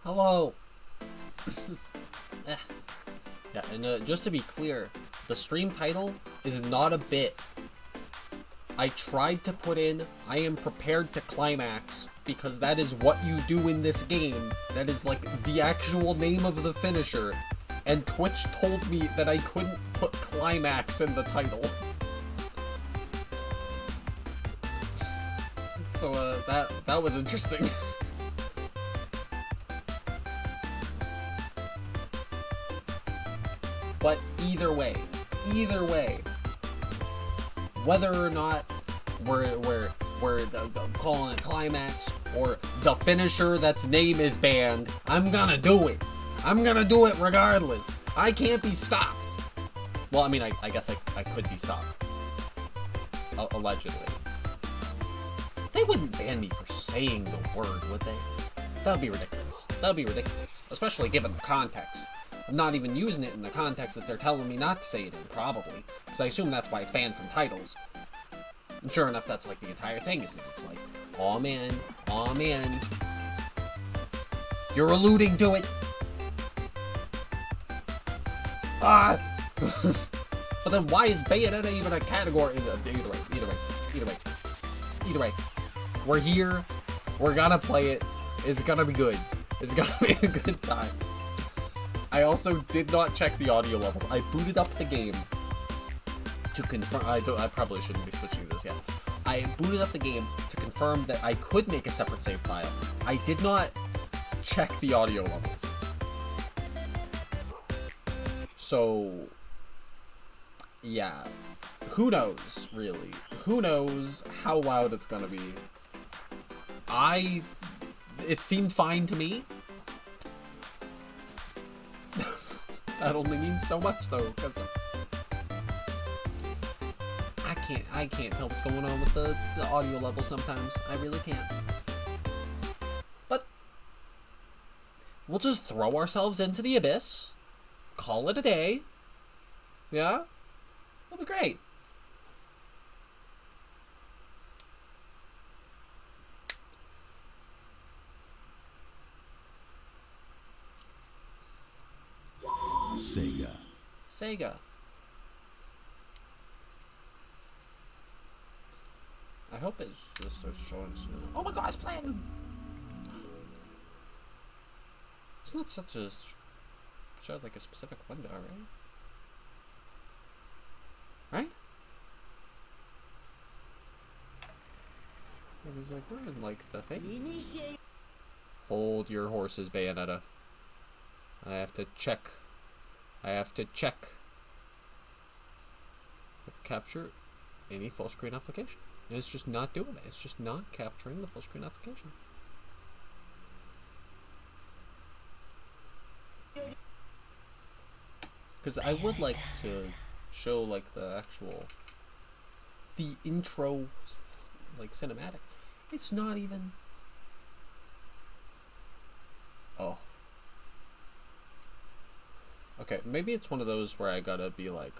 Hello. Yeah, and just to be clear, the stream title is not a bit. I tried to put in, I am prepared to climax, because that is what you do in this game. That is like the actual name of the finisher. And Twitch told me that I couldn't put climax in the title. So, that was interesting. But either way, whether or not we're calling it climax or the finisher that's name is banned, I'm gonna do it. I'm gonna do it regardless. I can't be stopped. Well, I mean, I guess I could be stopped. Allegedly. They wouldn't ban me for saying the word, would they? That would be ridiculous. That would be ridiculous. Especially given the context. I'm not even using it in the context that they're telling me not to say it in, probably. Because I assume that's why it's banned from titles. And sure enough, that's like the entire thing, is that it's like, aw man, you're alluding to it! Ah! But then why is Bayonetta even a category? Either way. We're here, we're gonna play it, it's gonna be good. It's gonna be a good time. I also did not check the audio levels. I booted up the game to confirm. I probably shouldn't be switching this yet. I booted up the game to confirm that I could make a separate save file. I did not check the audio levels. So, yeah. Who knows, really? Who knows how loud it's gonna be? It seemed fine to me. That only means so much, though, because I can't tell what's going on with the audio level sometimes. I really can't. But we'll just throw ourselves into the abyss, call it a day. Yeah? That'll be great. Sega. I hope it just starts showing us. Oh my god, it's playing! It's not such a show like a specific window, right? Right? It was like, we're in like the thing. Hold your horses, Bayonetta. I have to check. Capture any full screen application. And it's just not doing it. It's just not capturing the full screen application. Because I would like to show like the intro like cinematic. It's not even. Oh. Okay, maybe it's one of those where I gotta be like,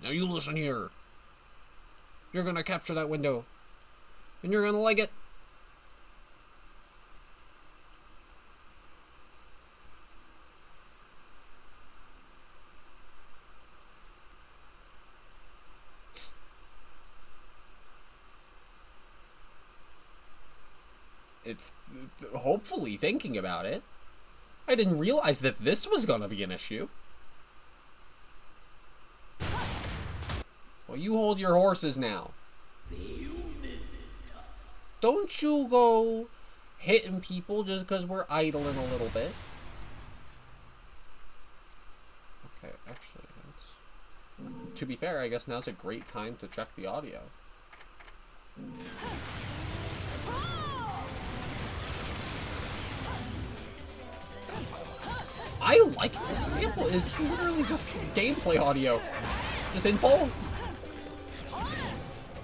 now you listen here. You're gonna capture that window. And you're gonna like it. It's hopefully thinking about it. I didn't realize that this was gonna be an issue. Well, you hold your horses now. Don't you go hitting people just because we're idling a little bit. Okay, actually, to be fair, I guess now's a great time to check the audio. I like this sample. It's literally just gameplay audio. Just in full.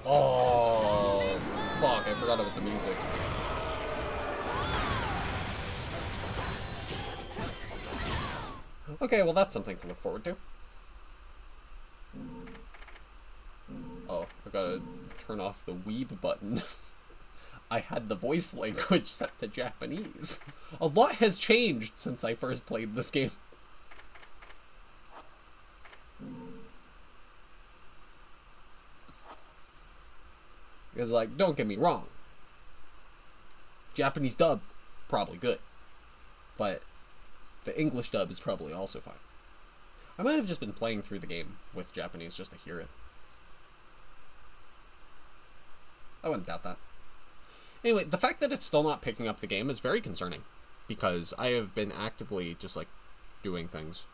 Oh, fuck. I forgot about the music. Okay, well that's something to look forward to. Oh, I gotta turn off the weeb button. I had the voice language set to Japanese. A lot has changed since I first played this game. Because, like, don't get me wrong. Japanese dub, probably good. But the English dub is probably also fine. I might have just been playing through the game with Japanese just to hear it. I wouldn't doubt that. Anyway, the fact that it's still not picking up the game is very concerning. Because I have been actively just, like, doing things.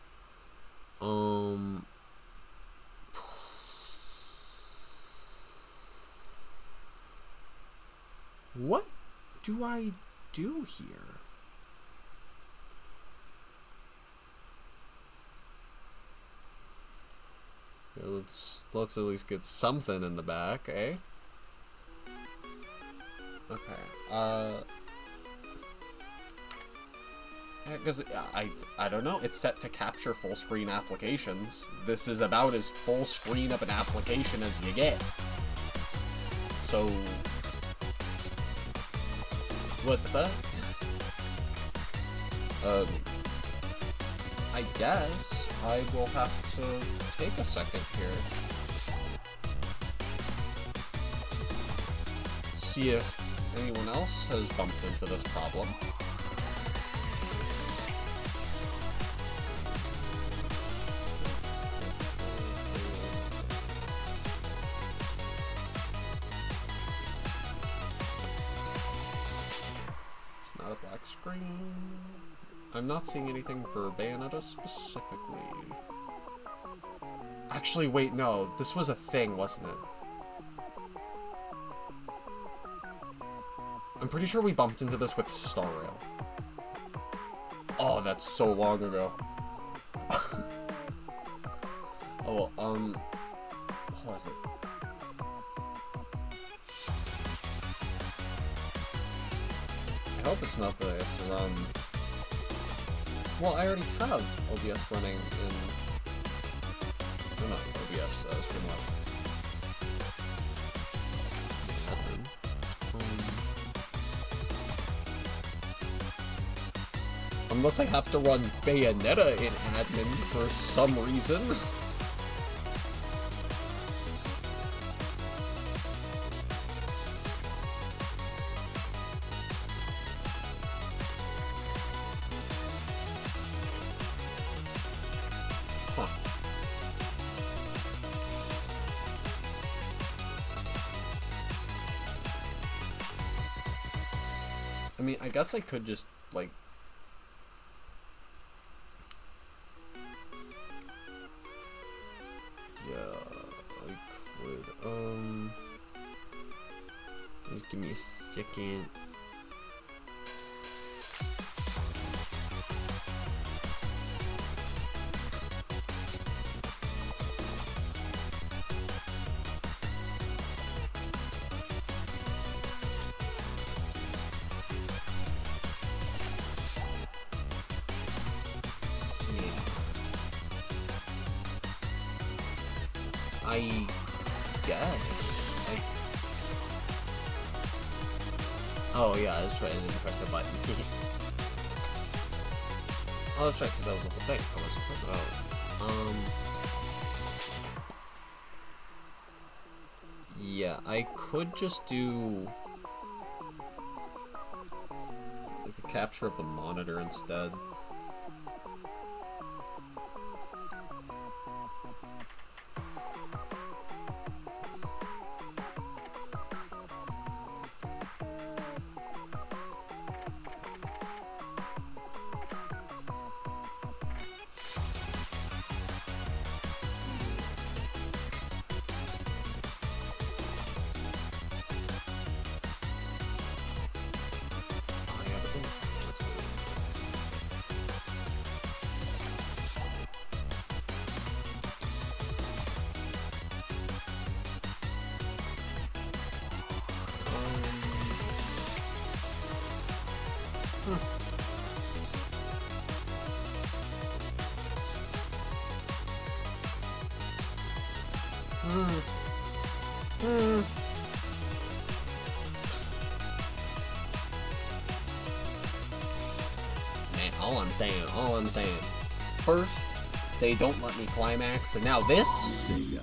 What do I do here? Let's at least get something in the back, eh? Okay. Because I don't know. It's set to capture full screen applications. This is about as full screen of an application as you get. So, what the fuck? I guess I will have to take a second here. See if anyone else has bumped into this problem. It's not a black screen. I'm not seeing anything for Bayonetta specifically. Actually, wait, no. This was a thing, wasn't it? I'm pretty sure we bumped into this with Star Rail. Oh, that's so long ago. Oh, what was it? I hope it's not that I have to run. Well, I already have OBS running in... No, not OBS, Streamlabs. Unless I have to run Bayonetta in admin for some reason. Huh. I mean, I guess I could just, like... Just give me a second. I guess. Oh yeah, that's right, I didn't press the button. Oh, that's right, because that was the whole thing. I wasn't pressing it. Yeah, I could just do like a capture of the monitor instead. saying. All I'm saying. First, they don't let me climax, and now this. Sega.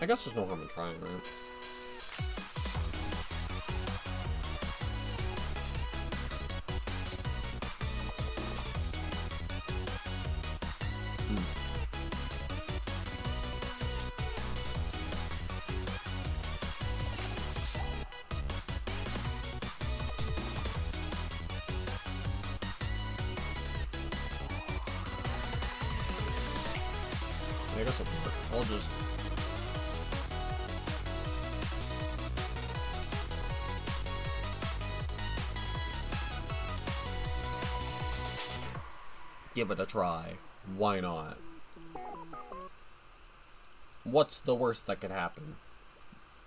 I guess there's no harm in trying, right? I guess I'll just... give it a try. Why not? What's the worst that could happen?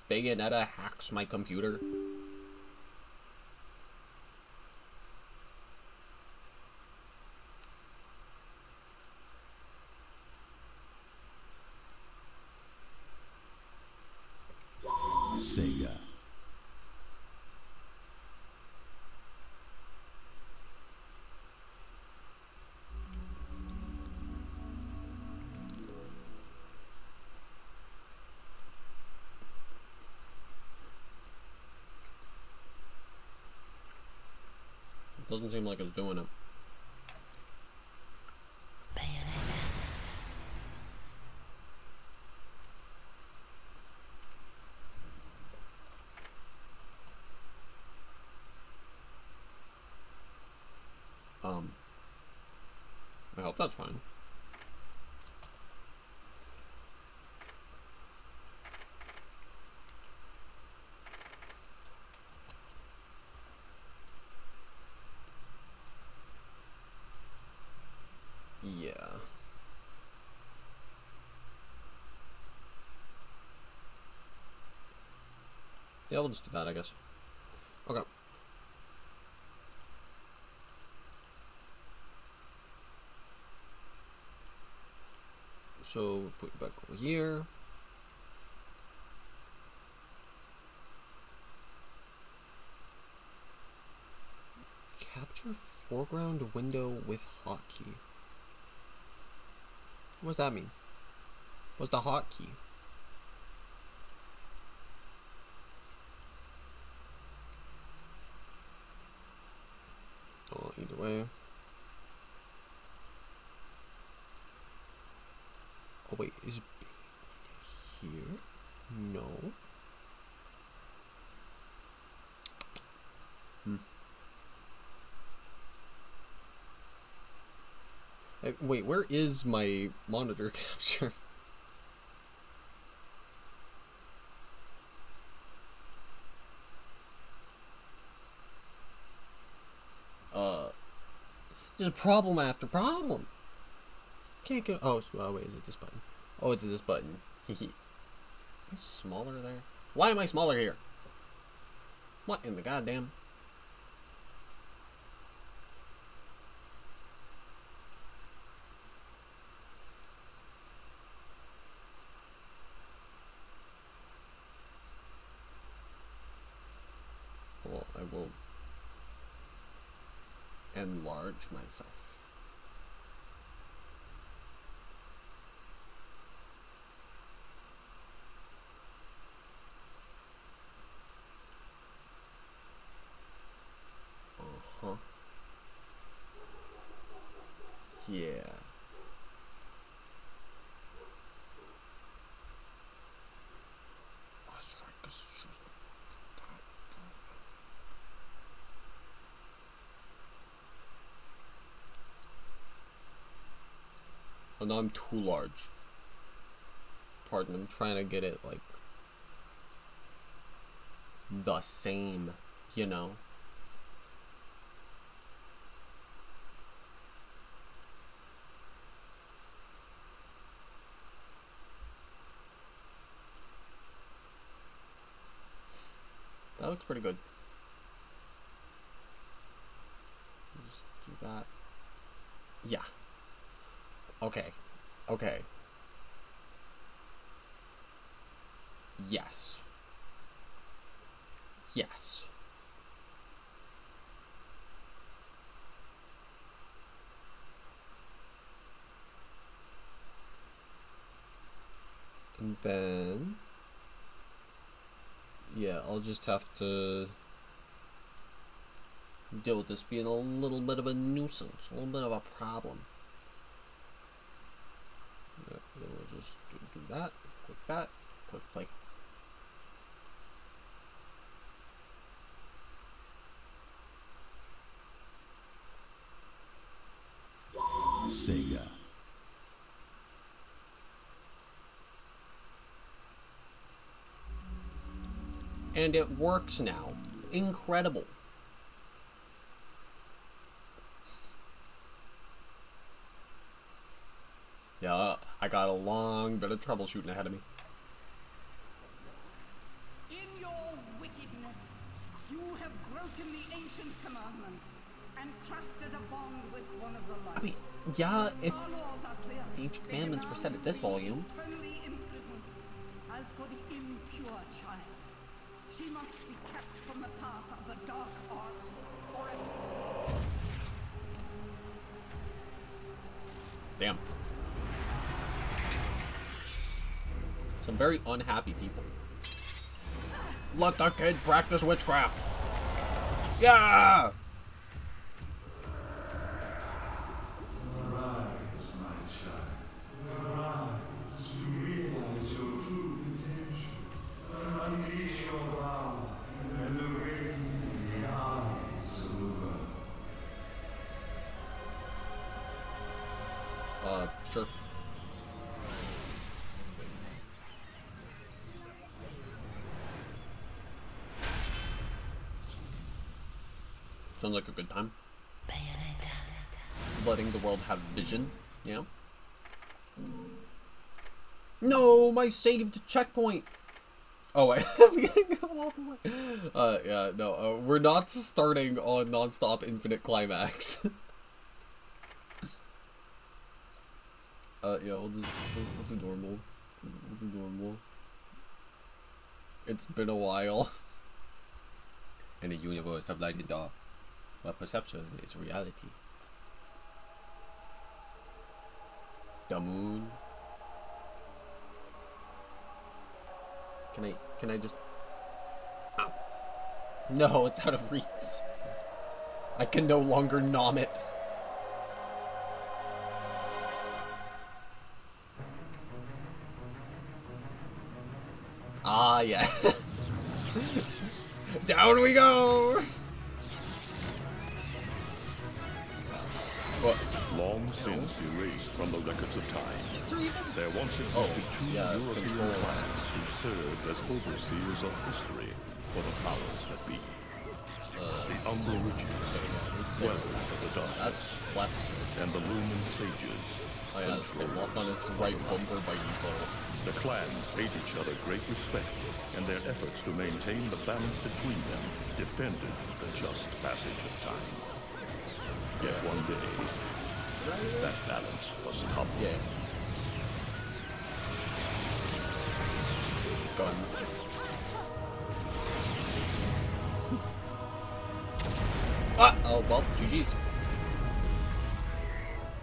Bayonetta hacks my computer? Sega. It doesn't seem like it's doing it. I hope that's fine. Yeah. Yeah, we'll just do that, I guess. Okay. So, put it back over here. Capture foreground window with hotkey. What does that mean? What's the hotkey? Oh, either way. Oh wait, is it here? No. Wait, where is my monitor capture? There's problem after problem. Can't get. Oh, wait, is it this button? Oh, it's this button. Am I smaller there? Why am I smaller here? What in the goddamn? Well, I will enlarge myself. Yeah. Oh no, I'm too large. Pardon, I'm trying to get it like the same, you know. That looks pretty good. Just do that. Yeah. Okay. Okay. Yes. Yes. And then... yeah, I'll just have to deal with this being a little bit of a nuisance, a little bit of a problem. Yeah, then we'll just do that, quick play. Sega. And it works now. Incredible. Yeah, I got a long bit of troubleshooting ahead of me. In your wickedness, you have broken the ancient commandments and crafted a bond with one of the light. I mean, yeah, if Our laws are clear. the ancient commandments were set at this volume. Eternally imprisoned. As for the impure child, she must be kept from the path of the dark arts forever. Damn. Some very unhappy people. Let the kid practice witchcraft. Yeah! Arise, my child. Arise to realize your true potential. Unleash your power and awaken the eyes of the world. Sure. Sounds like a good time. Bayonetta. Letting the world have vision, you know? No, my saved checkpoint! Oh, wait. Yeah, no, we're not starting on non-stop infinite climax. Yeah, we'll do normal. We'll do normal. It's been a while. In a universe of light and dark, where perception is reality. The moon. Can I just... Ow. No, it's out of reach. I can no longer nom it. Ah, yeah. Down we go! What? Long since erased from the records of time, Is there even? there once existed two yeah, European controls. clans who served as overseers of history for the powers that be. The Umbra Witches, dwellers of the darkness, That's less. and the Lumen Sages, Oh yeah, that's the lock on his right bumper by default. The clans paid each other great respect, and their efforts to maintain the balance between them defended the just passage of time. Yet one day, that balance was toppled. Yeah. Gun. Oh well, GG's.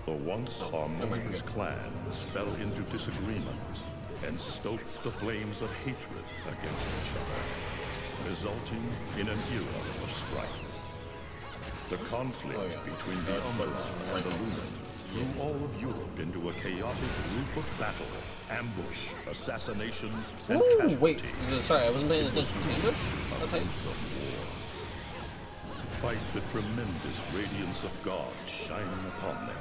The once harmonious clans fell into disagreement and stoked the flames of hatred against each other, resulting in an era of strife. The conflict between the Umbra and the Lumen threw all of Europe into a chaotic loop of battle, ambush, assassination, and Ooh, casualty. wait, sorry, I wasn't paying attention to ambush? That's how Despite the tremendous radiance of God shining upon them,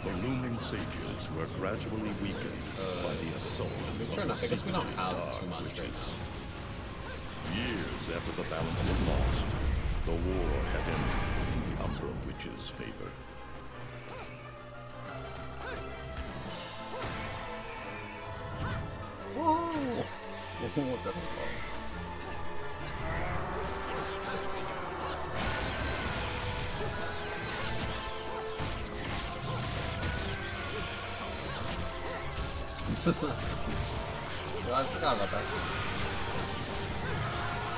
the looming sages were gradually weakened by the assault of Sure enough, I guess we don't have dark too much witches. right now. Years after the balance was lost, the war had ended in the Umbra Witches' favor. Whoa! What the fuck? I forgot about that.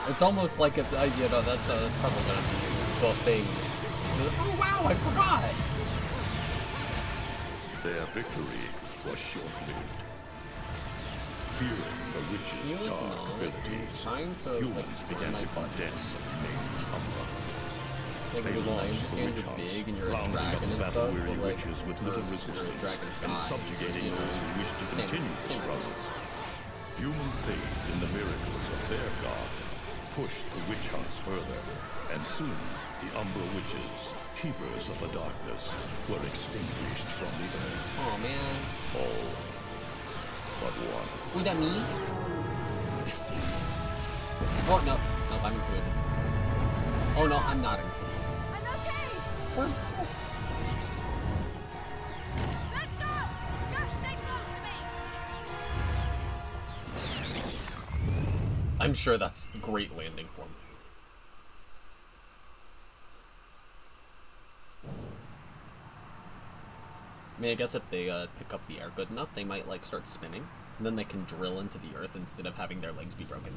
It's almost like it's, you know, that's probably gonna be the thing. Oh wow, I forgot! Their victory was short-lived. Fearing the witch's dark abilities, humans began to condemn the name's Umbra. Like, They because I launched the understand witch you're hunts, big and you're a rounding up dragon the and stuff, battle-weary but like, witches with little resistance and subjugating you know, those who wished to continue the struggle. Human faith in the miracles of their god pushed the witch hunts further, and soon the Umbra witches, keepers of the darkness, were extinguished from the earth. oh man. All but one. Would that me? Oh no, nope, I'm included. Oh no, I'm not included. I'm okay! Let's go! Just stay close to me! I'm sure that's great landing for me. I mean, I guess if they pick up the air good enough, they might like start spinning, and then they can drill into the earth instead of having their legs be broken.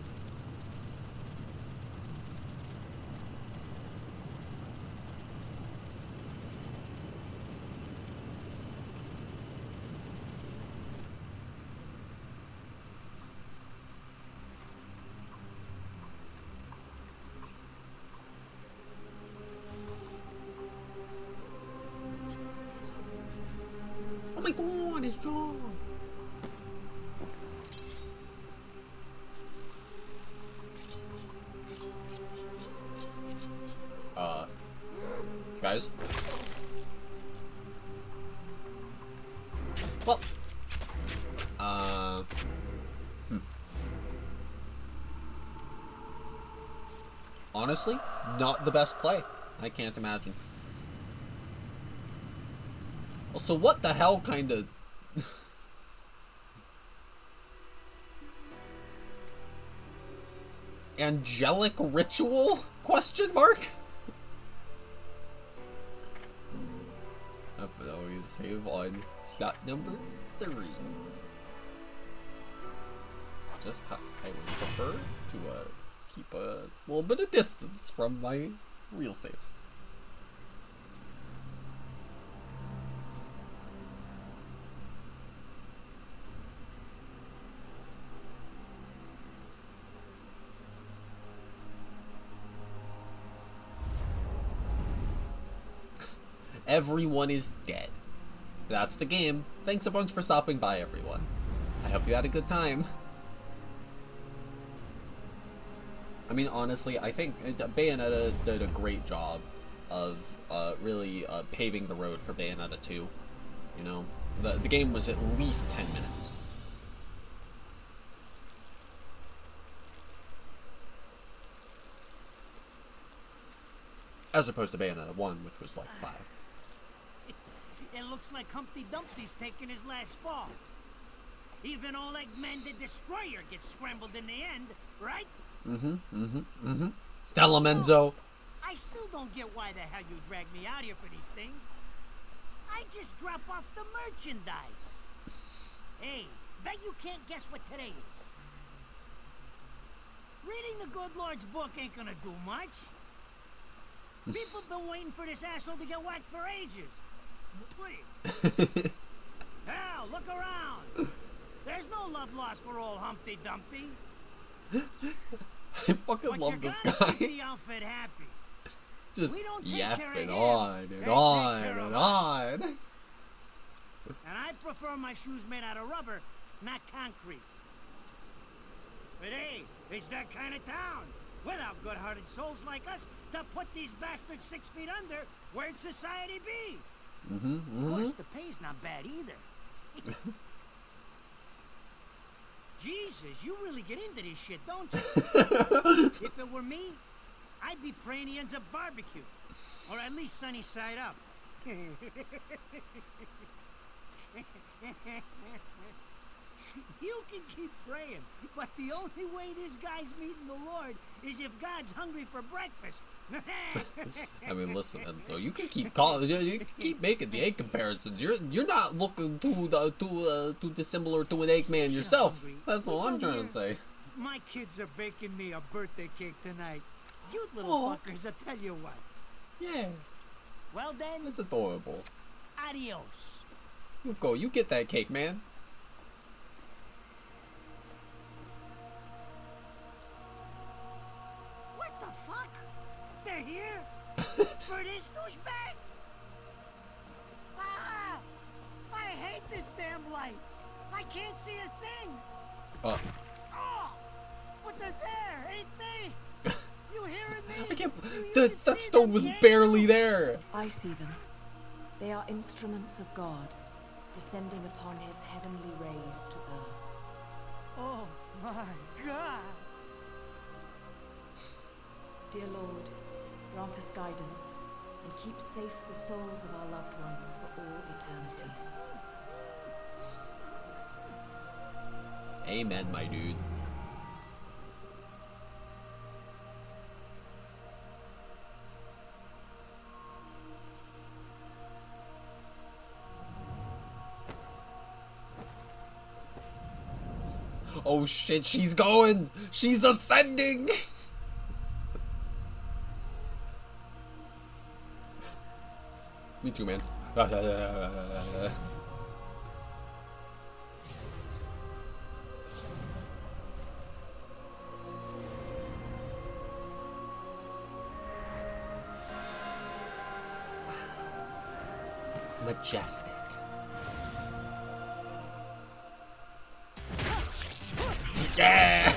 Oh my god, his jaw! Guys? Well, honestly, not the best play. I can't imagine. Also, what the hell kind of... angelic ritual? Question mark? But always save on slot number 3. Just cause I would prefer to keep a little bit of distance from my real save. Everyone is dead. That's the game. Thanks a bunch for stopping by, everyone. I hope you had a good time. I mean, honestly, I think Bayonetta did a great job of really paving the road for Bayonetta 2. You know, the game was at least 10 minutes. As opposed to Bayonetta 1, which was like 5. It looks like Humpty Dumpty's taking his last fall. Even old Eggman the Destroyer gets scrambled in the end, right? Tell him, Enzo. I still don't get why the hell you drag me out here for these things. I just drop off the merchandise. Hey, bet you can't guess what today is. Reading the good Lord's book ain't gonna do much. People have been waiting for this asshole to get whacked for ages. Wait. Hell, look around. There's no love lost for old Humpty Dumpty. I fucking love this guy. Keep the outfit happy. Just yapping on and They on take care and of on. And I prefer my shoes made out of rubber, not concrete. But hey, it's that kind of town. Without good-hearted souls like us to put these bastards 6 feet under, where'd society be? Of course, the pay's not bad either. Jesus, you really get into this shit, don't you? If it were me, I'd be praying he ends up barbecue. Or at least sunny side up. You can keep praying, but the only way this guy's meeting the Lord is if God's hungry for breakfast. I mean, listen, and so you can keep calling, you can keep making the egg comparisons. You're not looking too dissimilar to an Eggman yourself. That's all I'm trying to say. My kids are baking me a birthday cake tonight. Cute little fuckers, I tell you what. Yeah. Well then, That's adorable. adios. You go, you get that cake, man. What the fuck? They're here? For this douchebag? Ah! I hate this damn light. I can't see a thing. Oh! But they're there, ain't they? You hearing me? I can't. That stone was barely there. I see them. They are instruments of God, descending upon his heavenly rays to earth. Oh my God! Dear Lord, grant us guidance and keep safe the souls of our loved ones for all eternity. Amen, my dude. Oh shit, she's going! She's ascending! Me too, man. Majestic. Yeah!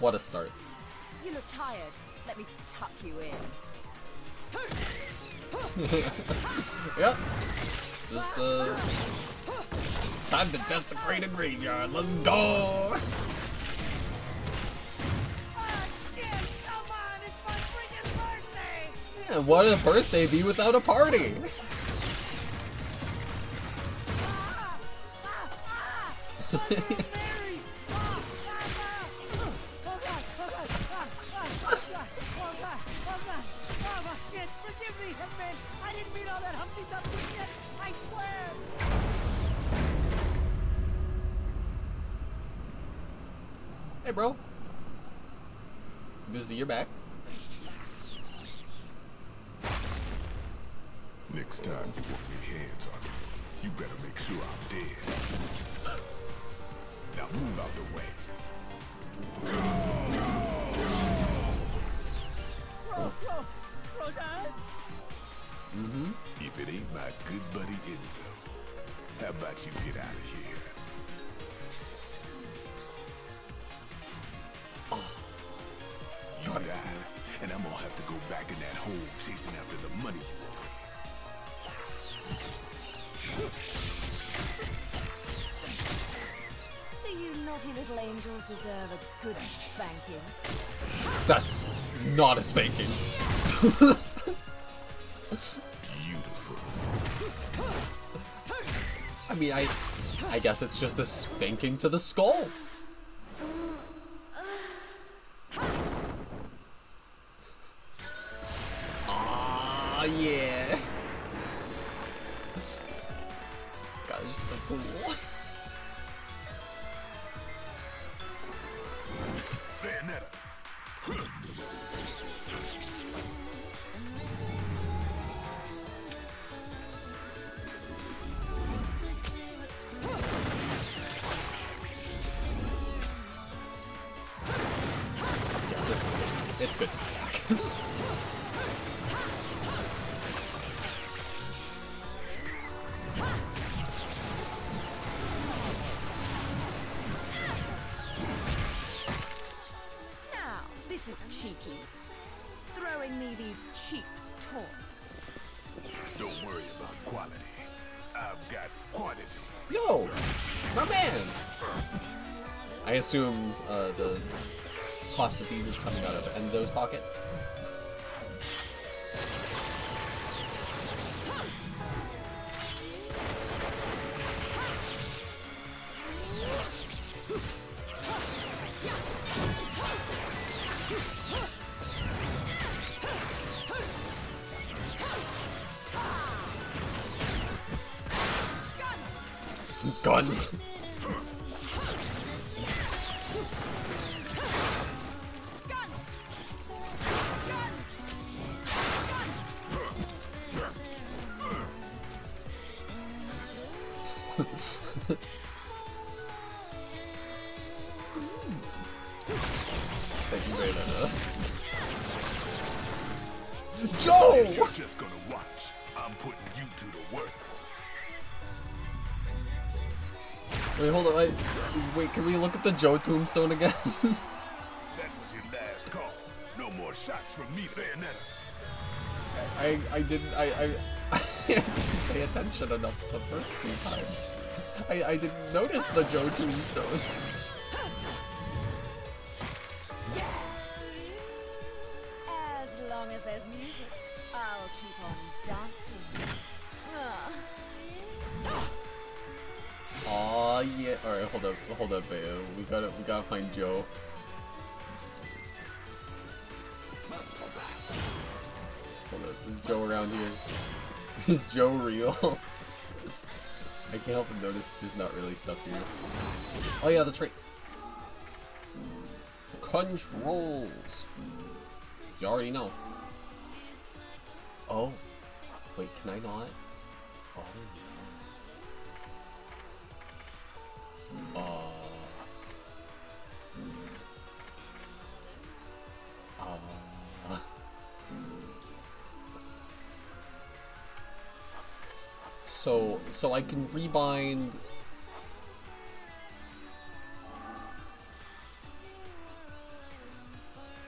What a start. You look tired. Let me tuck you in. Yep. Just, time to desecrate a graveyard. Let's go! And what would a birthday be without a party? Forgive me, Hitman. I didn't mean all that Humpty Dumpty shit. I swear. Hey, bro. Good to see you're back. Next time you put your hands on me, you better make sure I'm dead. Now move out the way. Rodan? Mm-hmm. If it ain't my good buddy Enzo, how about you get out of here? You die, and I'm gonna have to go back in that hole chasing after the money you owe. Do you naughty little angels deserve a good spanking? That's not a spanking. Beautiful. I mean, I guess it's just a spanking to the skull. Ah, yeah. Gosh, so cool. Bayonetta. Yeah, it's good to be back. Now, this is cheeky. Throwing me these cheap taunts. Don't worry about quality. I've got quantity. Yo, my man. I assume the cost of these is coming out of Enzo's pocket. Guns. Thank you, Bayonetta. Joe! You're just gonna watch. I'm putting you to the work. Wait, hold on. Wait, can we look at the Joe tombstone again? That was your last call. No more shots from me, Bayonetta. I didn't pay attention enough the first few times. I didn't notice the Joe tombstone. As long as there's music, I'll keep on dancing. Aw, yeah. Alright, hold up, Bayo. We gotta find Joe. Hold up, is Joe around here? Is Joe real? I can't help but notice there's not really stuff here. Oh yeah, that's right. Controls. You already know. Oh. Wait, can I not? Oh. So I can rebind.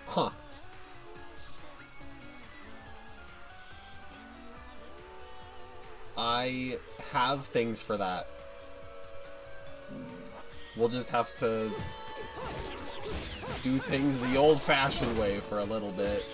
Huh. I have things for that. We'll just have to do things the old-fashioned way for a little bit.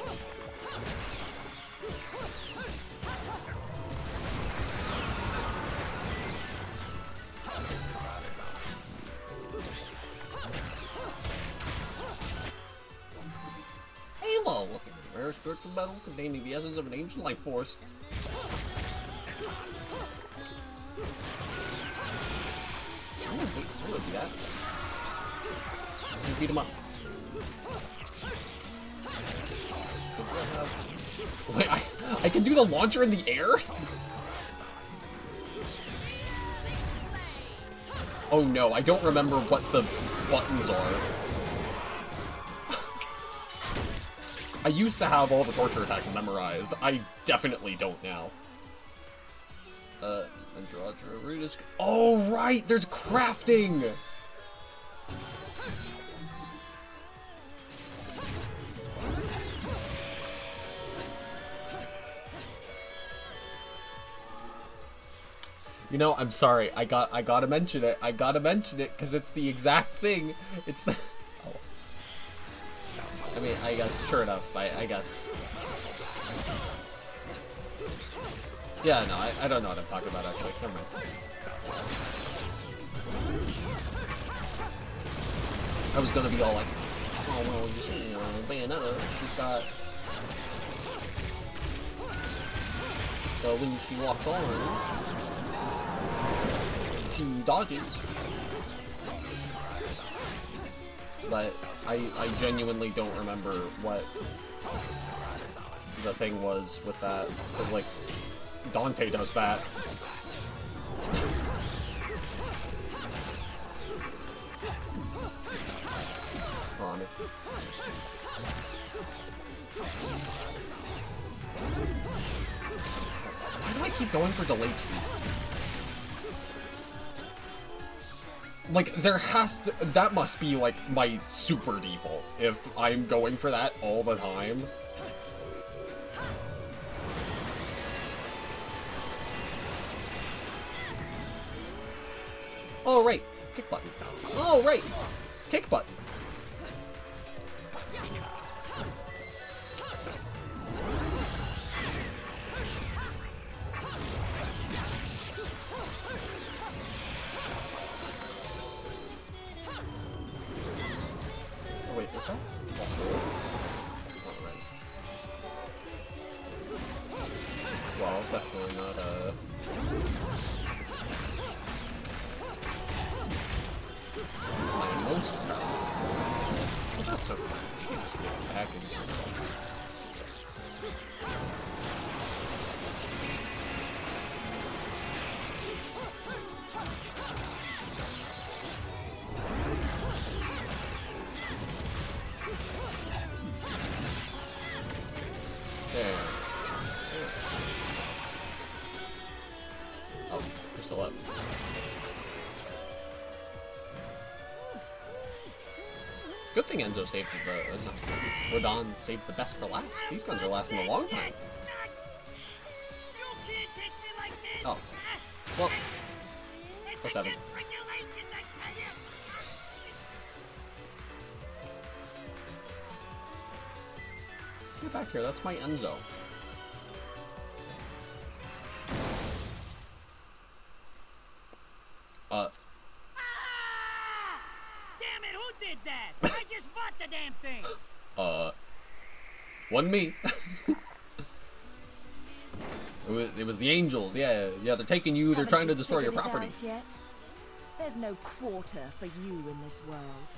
Halo! A rare spiritual metal containing the essence of an ancient life force. I'm gonna do that. I'm gonna beat him up. Wait, I can do the launcher in the air? Oh no, I don't remember what the buttons are. I used to have all the torture attacks memorized. I definitely don't now. Oh, right! There's crafting! You know, I'm sorry. I gotta mention it. I gotta mention it because it's the exact thing. It's the. Oh. I mean, I guess. Sure enough. I guess. Yeah, no, I don't know what I'm talking about actually. Never mind. I was gonna be all like, oh well, you see, Bayonetta, she's got. So when she walks on, she dodges. But I genuinely don't remember what the thing was with that. Cause like Dante does that. On it. Why do I keep going for delayed tweet? Like, there has to, that must be, like, my super default, if I'm going for that all the time. Oh, right. Kick button. Oh, right. Kick button. Oh, wait, is that? Well, definitely not my most but that's okay. Just get back in. There. Oh, crystal up. Good thing Enzo saved Rodon saved the best for last. These guns are lasting a long time. Oh. Well. Oh, 7. Get back here, that's my Enzo. Damn it, who did that? I just bought the damn thing. Wasn't me. It was the angels, yeah, they're taking you, they're trying to destroy your property. Yet? There's no quarter for you in this world.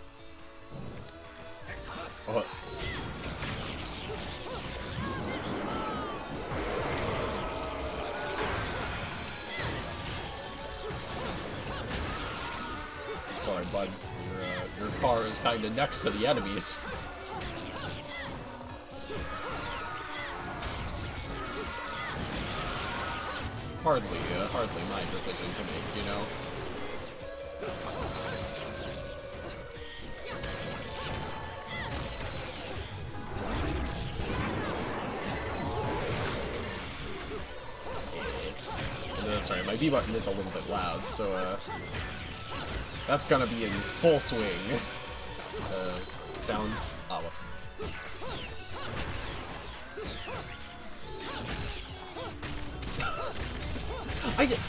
Sorry, bud. Your car is kind of next to the enemies. Hardly my decision to make, you know. Sorry, my B button is a little bit loud, so that's gonna be in full swing. Sound. Ah, whoops.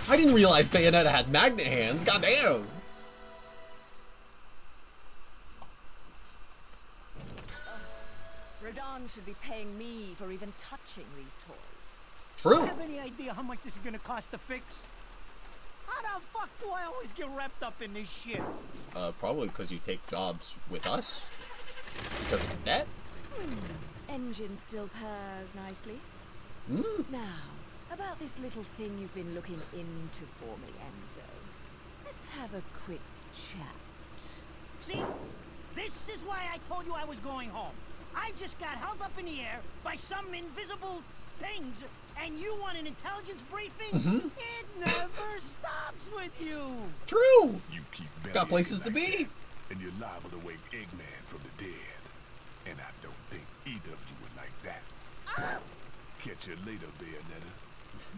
I didn't realize Bayonetta had magnet hands. Goddamn. Rodon should be paying me for even touching these toys. True. Do you have any idea how much this is gonna cost to fix? How the fuck do I always get wrapped up in this shit? Probably because you take jobs with us. Because of that? Engine still purrs nicely. Now, about this little thing you've been looking into for me, Enzo. Let's have a quick chat. See? This is why I told you I was going home. I just got held up in the air by some invisible things, and you want an intelligence briefing? It never stops with you. True. You keep Got places to be. And you're liable to wake Eggman from the dead. And I don't think either of you would like that. Catch you later, Bayonetta.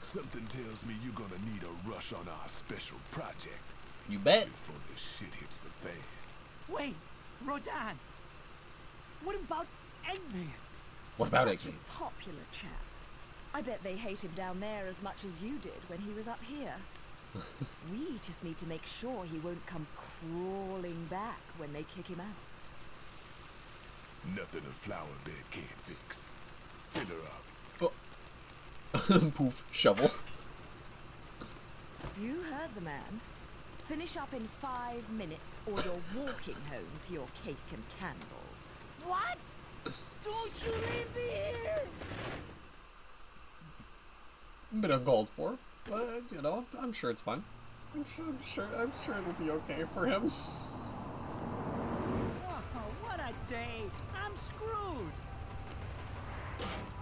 Something tells me you're gonna need a rush on our special project. You bet. Before this shit hits the fan. Wait, Rodon. What about Eggman? What about Such Eggman? a popular chap. I bet they hate him down there as much as you did when he was up here. We just need to make sure he won't come crawling back when they kick him out. Nothing a flower bed can't fix. Fill her up. Poof. Shovel. You heard the man. Finish up in 5 minutes or you're walking home to your cake and candles. What? Don't you leave me here! Bit uncalled for, but you know, I'm sure it's fine. I'm sure it'll be okay for him. Oh, what a day! I'm screwed!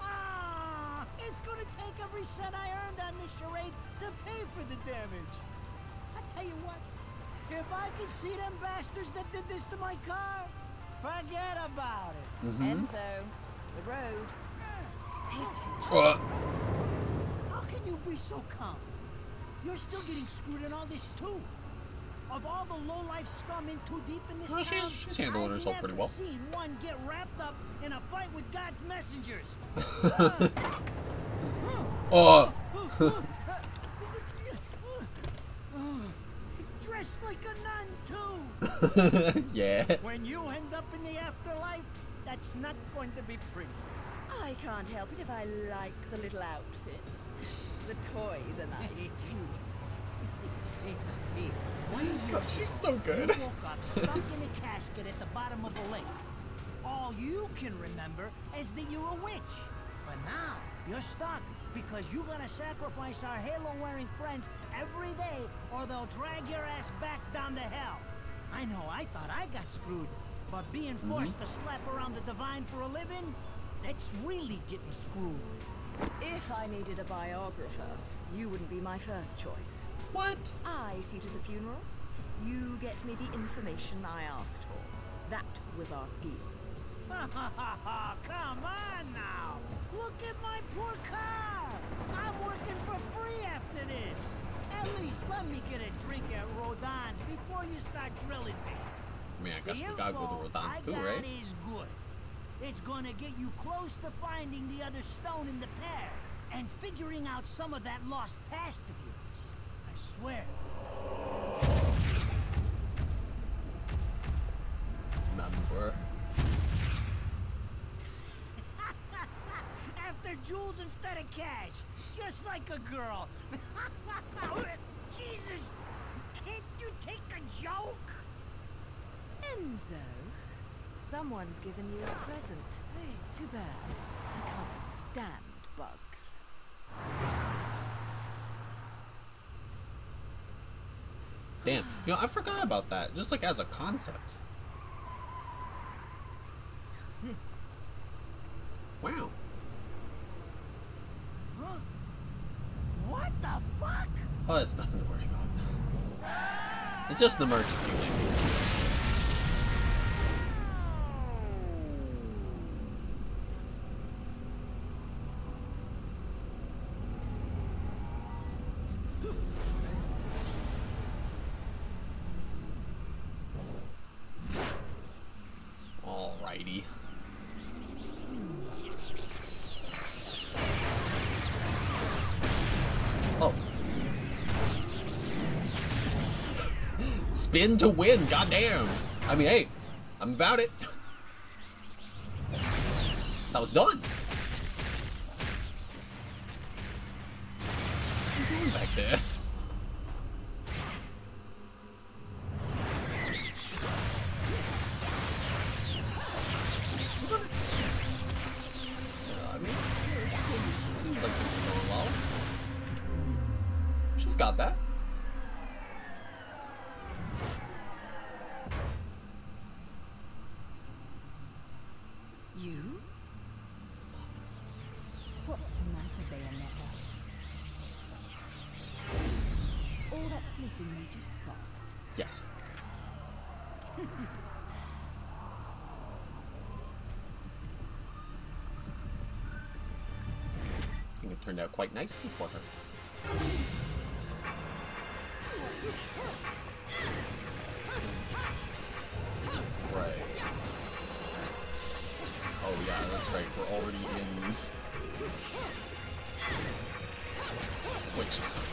Ah, it's gonna take every cent I earned on this charade to pay for the damage. I tell you what, if I could see them bastards that did this to my car, forget about it. Enzo, the road. Pay attention. How can you be so calm? You're still getting screwed in all this too. Of all the low-life scum in too deep in this Well, town, she's handling herself pretty well. I've never seen one get wrapped up in a fight with God's messengers. Oh. Dressed like a nun, too. Yeah. When you end up in the afterlife, that's not going to be pretty. I can't help it if I like the little outfits. The toys are nice too. God, she's so good. You woke up stuck in a casket at the bottom of a lake. All you can remember is that you're a witch. But now, you're stuck because you gotta sacrifice our halo-wearing friends every day or they'll drag your ass back down to hell. I know, I thought I got screwed. But being forced to slap around the divine for a living, that's really getting screwed. If I needed a biographer, you wouldn't be my first choice. What? I see to the funeral. You get me the information I asked for. That was our deal. Come on now! Look at my poor car! I'm working for free after this! At least let me get a drink at Rodon's before you start grilling me. I mean, I guess we gotta go to Rodon's too, right? Is good. It's gonna get you close to finding the other stone in the pair and figuring out some of that lost past of yours. I swear. Remember. After jewels instead of cash, just like a girl. Jesus, can't you take a joke? Enzo, someone's given you a present. Too bad. I can't stand bugs. Damn. You know, I forgot about that. Just like as a concept. Wow. Huh? What the fuck? Oh, it's nothing to worry about. It's just an emergency landing. Alrighty. Oh. Spin to win, goddamn. I mean, hey, I'm about it. That was done. What are you doing back there? I mean, it seems like things are going well. She's got that. You? What's the matter, Bayonetta? All that sleeping made you soft. Yes. I think it turned out quite nicely for her. Right. Oh yeah, that's right. We're already in witch time.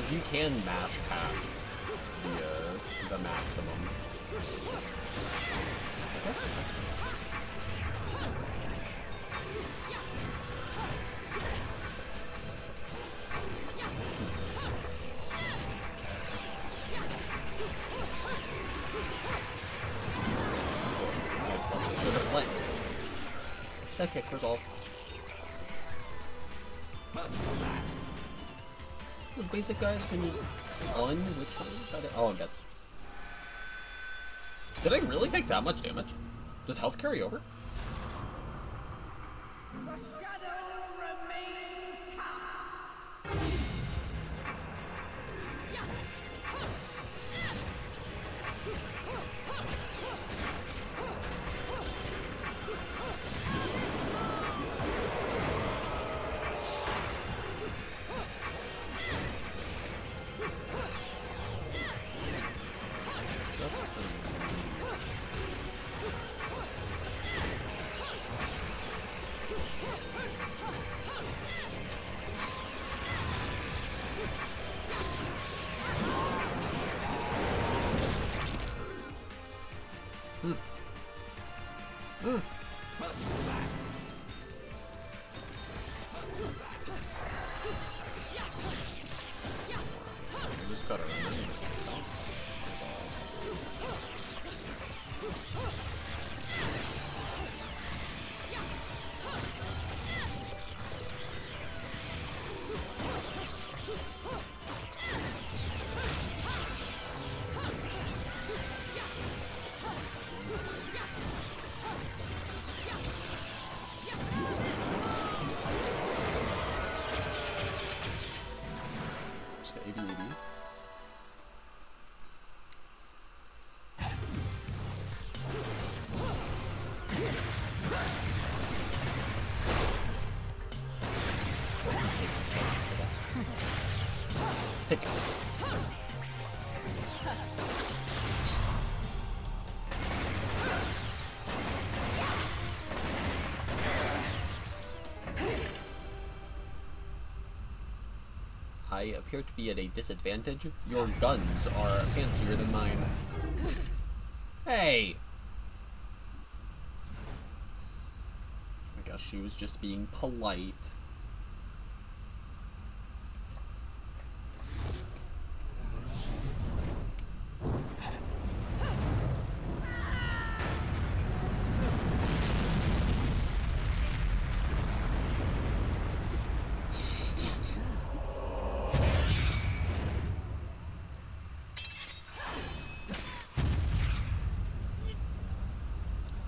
You can mash past the maximum. I guess that's what. Should have went. That kick resolve. Those basic guys can use one witch time. Oh, I'm dead. Did I really take that much damage? Does health carry over? The shadow remains cast. Just AV. Pick it. I appear to be at a disadvantage. Your guns are fancier than mine. Hey! I guess she was just being polite.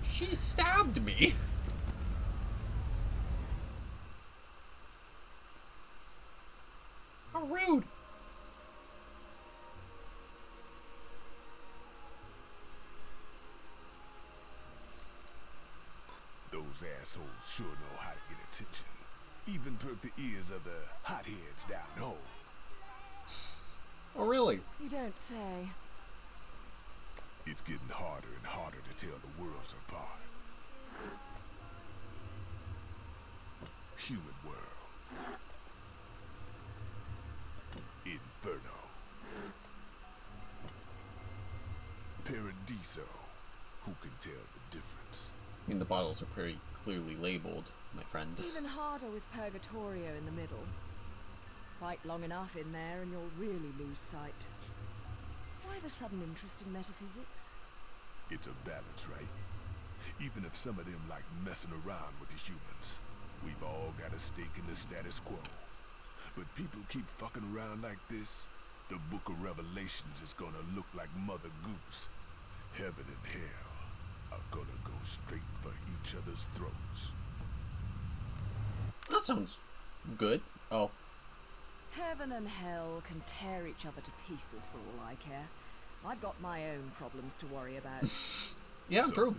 She stabbed me. How rude. Those assholes sure know how to get attention. Even perk the ears of the hotheads down home. Oh, really? You don't say. It's getting harder and harder to tell the worlds apart. Human world. Inferno. Paradiso. Who can tell the difference? I mean, the bottles are pretty clearly labeled, my friend. Even harder with Purgatorio in the middle. Fight long enough in there and you'll really lose sight. Why the sudden interest in metaphysics? It's a balance, right? Even if some of them like messing around with the humans, we've all got a stake in the status quo. But people keep fucking around like this, the Book of Revelations is gonna look like Mother Goose. Heaven and hell are gonna go straight for each other's throats. That sounds good. Oh. Heaven and hell can tear each other to pieces for all I care. I've got my own problems to worry about. Yeah, true.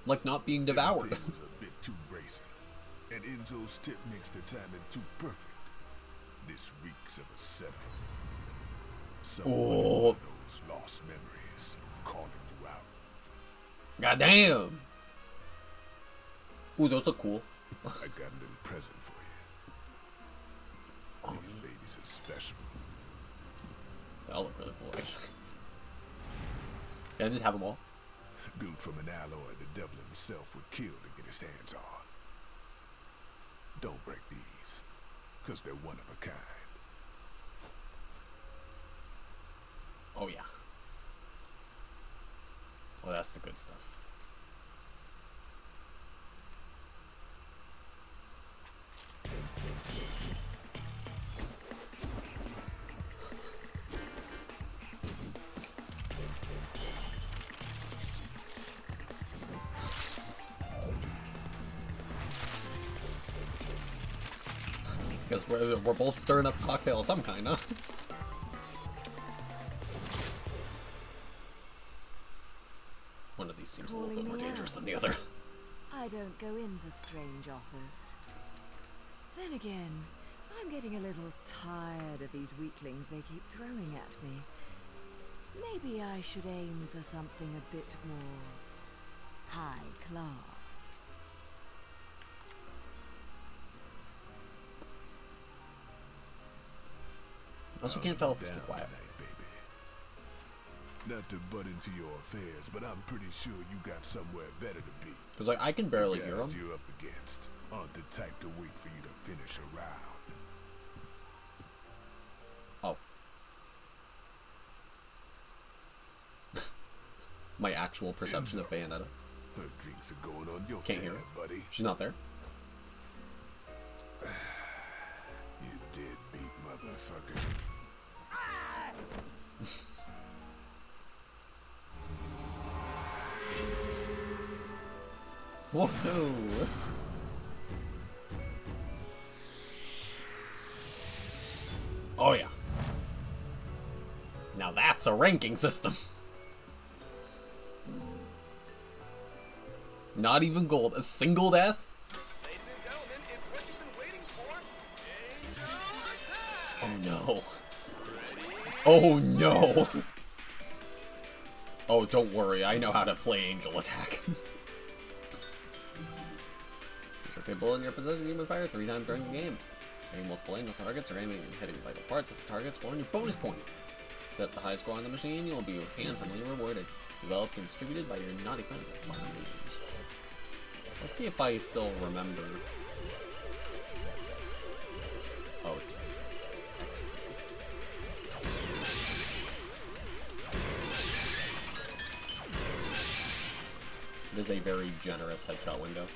Like not being devoured. Everything was a bit too bracing, and Enzo's tip makes the timing too perfect. This reeks of a setup. Someone of those lost memories calling you out. Goddamn. Ooh, those look cool. I got a little present for you. These babies are special. They all look really cool, actually. Can I just have them all? Built from an alloy the devil himself would kill to get his hands on. Don't break these, because they're one of a kind. Oh, yeah. Well, that's the good stuff. Because we're both stirring up a cocktail of some kind, huh? One of these seems a little bit more dangerous than the other. I don't go in for strange offers. Then again, I'm getting a little tired of these weaklings they keep throwing at me. Maybe I should aim for something a bit more high class. Also, can't tell if it's too quiet. Not to butt into your affairs, but I'm pretty sure you got somewhere better to be. Because like I can barely hear them. You're up against aren't the type to wait for you to finish a round. Oh. My actual perception of Bayonetta. Her drinks are going on your Can't hear her, buddy. She's not there. You deadbeat motherfucker. Whoa! Oh yeah. Now that's a ranking system. Not even gold. A single death? Ladies and gentlemen, it's what you've been waiting for. Oh no. Oh no. Oh, don't worry. I know how to play Angel Attack. If you're capable in your possession, you may fire 3 times during the game. Aiming multiple angel targets or aiming and hitting vital parts of the targets will earn you bonus points. Set the high score on the machine, you'll be handsomely rewarded. Developed and distributed by your naughty friends at Quantum Games. Let's see if I still remember. Oh, it's extra short. It is a very generous headshot window.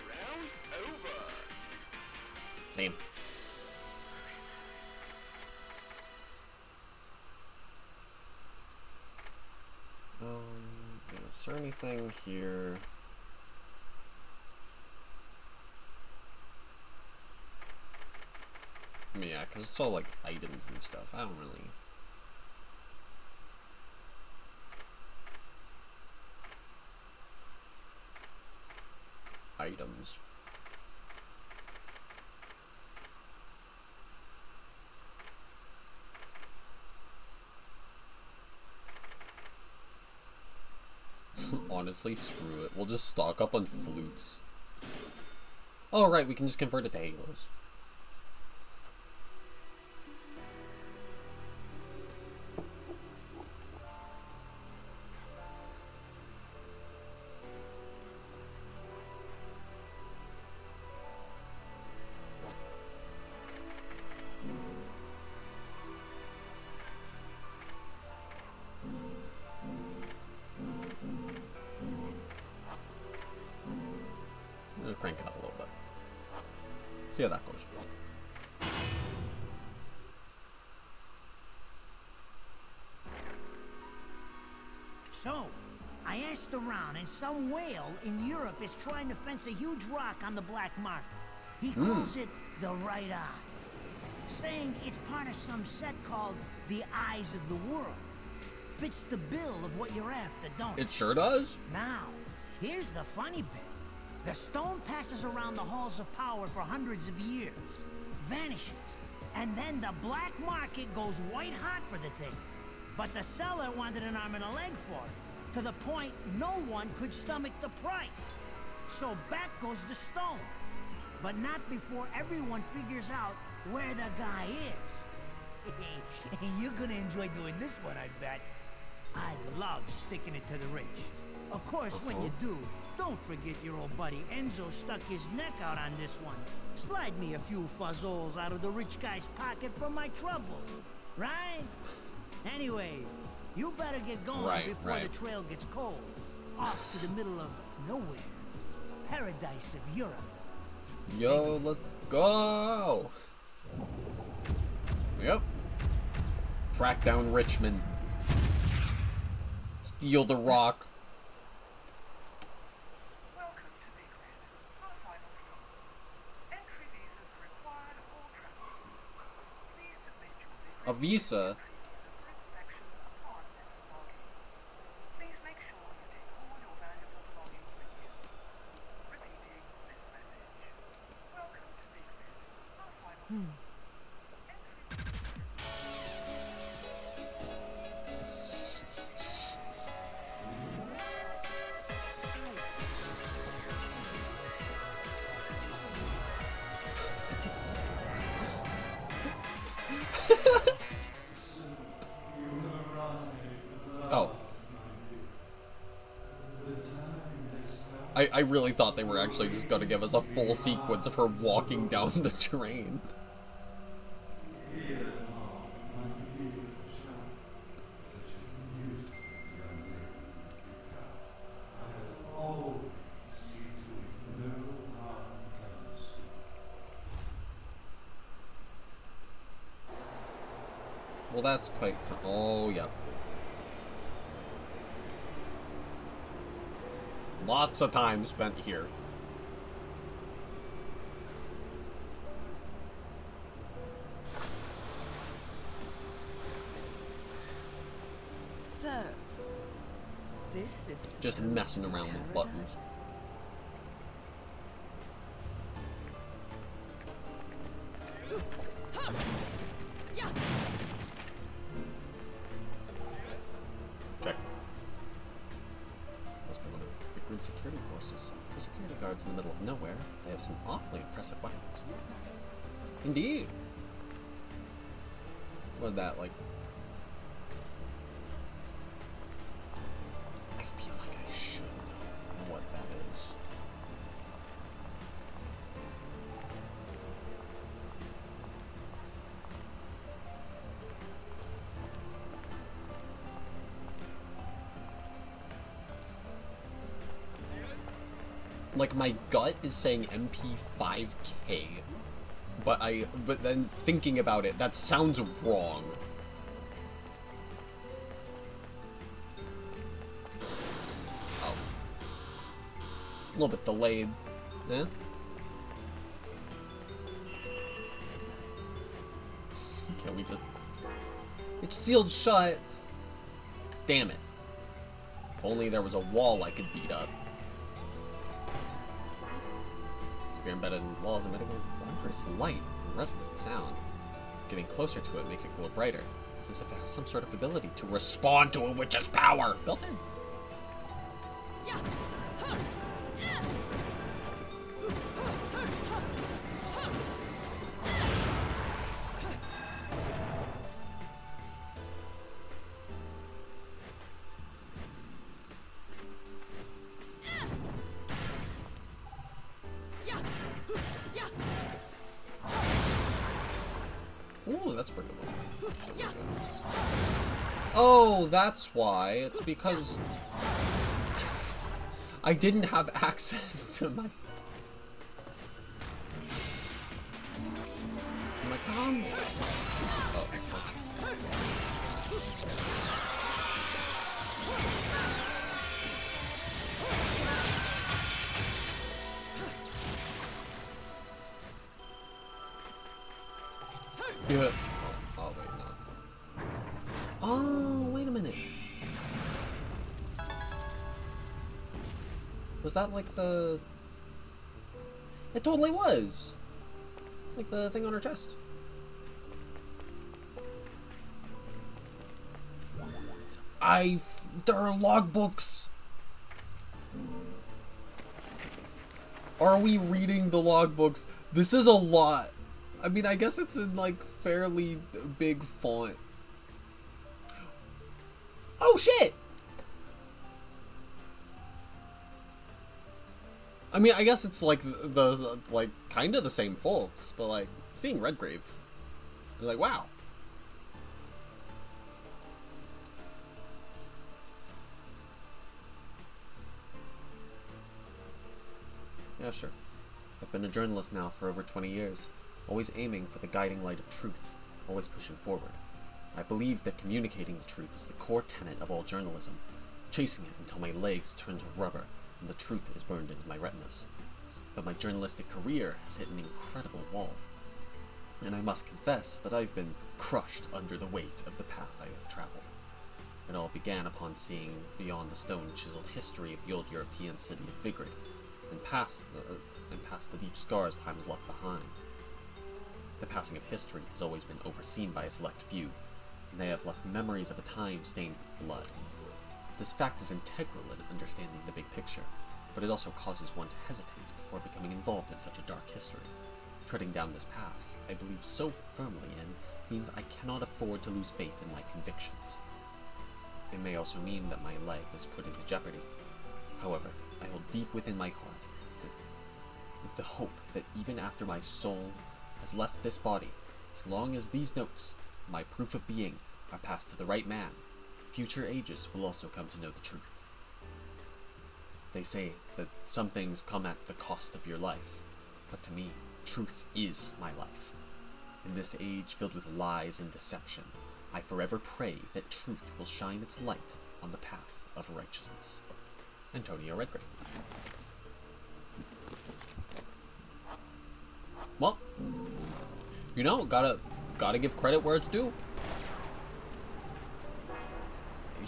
Round over. Damn. Is there anything here? I mean, yeah, because it's all like items and stuff. I don't really. Items. Honestly, screw it. We'll just stock up on flutes. Oh, right, we can just convert it to halos. Just crank it up a little bit. See how that goes. So, I asked around, and some whale in Europe is trying to fence a huge rock on the black market. He calls it the right eye, saying it's part of some set called the Eyes of the World. Fits the bill of what you're after, don't it? It sure does. Now, here's the funny bit. The stone passes around the halls of power for hundreds of years, vanishes, and then the black market goes white hot for the thing. But the seller wanted an arm and a leg for it, to the point no one could stomach the price. So back goes the stone. But not before everyone figures out where the guy is. You're gonna enjoy doing this one, I bet. I love sticking it to the rich. Of course, when you do, don't forget your old buddy Enzo stuck his neck out on this one. Slide me a few fuzzoles out of the rich guy's pocket for my trouble. Right? Anyways, you better get going before the trail gets cold. Off to the middle of nowhere. Paradise of Europe. Yo, let's go! Yep. Track down Richmond. Steal the rock. Welcome to Big Red, our final stop. Entry visas are required of all travelers. Please submit your A visa? inspection upon disembarking. Please make sure you take all your valuable belongings with you. Repeating this message. Welcome to Big Red, our final stop. Oh. I really thought they were actually just gonna give us a full sequence of her walking down the train. Well, that's quite. Oh, yeah. Lots of time spent here. So, this is Just messing around with buttons. Check. Must be one of the grid security forces. For security guards in the middle of nowhere, they have some awfully impressive weapons. Indeed. What is that, like? I feel like I should know what that is. Like, my gut is saying MP5K, but then thinking about it, that sounds wrong. Oh. A little bit delayed. Yeah? Can we just... It's sealed shut. Damn it. If only there was a wall I could beat up. Sphere embedded in walls emitting a wondrous light and resonant sound. Getting closer to it makes it glow brighter. It's as if it has some sort of ability to respond to a witch's power built in. Ooh, that's pretty good. Oh, that's why. It's because I didn't have access to my combo. Oh, yeah. Oh, wait, no. Oh, wait a minute. Was that like the... It totally was. It's like the thing on her chest. There are logbooks. Are we reading the logbooks? This is a lot. I mean, I guess it's in, like, fairly big font. Oh, shit! I mean, I guess it's, like, like, kind of the same folks, but, like, seeing Redgrave, I was like, wow. Yeah, sure. I've been a journalist now for over 20 years. Always aiming for the guiding light of truth, always pushing forward. I believe that communicating the truth is the core tenet of all journalism, chasing it until my legs turn to rubber and the truth is burned into my retinas. But my journalistic career has hit an incredible wall, and I must confess that I've been crushed under the weight of the path I have traveled. It all began upon seeing beyond the stone-chiseled history of the old European city of Vigrid, and past the deep scars time has left behind. The passing of history has always been overseen by a select few, and they have left memories of a time stained with blood. This fact is integral in understanding the big picture, but it also causes one to hesitate before becoming involved in such a dark history. Treading down this path, I believe so firmly in, means I cannot afford to lose faith in my convictions. It may also mean that my life is put into jeopardy. However, I hold deep within my heart the hope that even after my soul has left this body, as long as these notes, my proof of being, are passed to the right man, future ages will also come to know the truth. They say that some things come at the cost of your life, but to me, truth is my life. In this age filled with lies and deception, I forever pray that truth will shine its light on the path of righteousness. Antonio Redgrave. Well, you know, gotta give credit where it's due.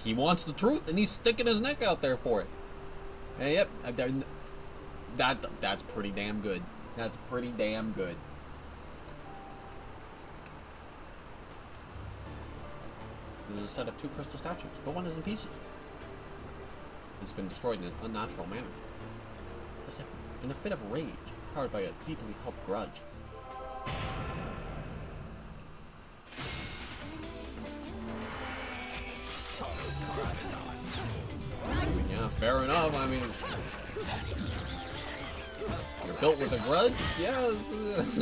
He wants the truth, and he's sticking his neck out there for it. And yep, that's pretty damn good. That's pretty damn good. There's a set of 2 crystal statues, but one is in pieces. It's been destroyed in an unnatural manner. As if in a fit of rage, powered by a deeply held grudge. Yeah, fair enough. I mean, you're built with a grudge? Yes.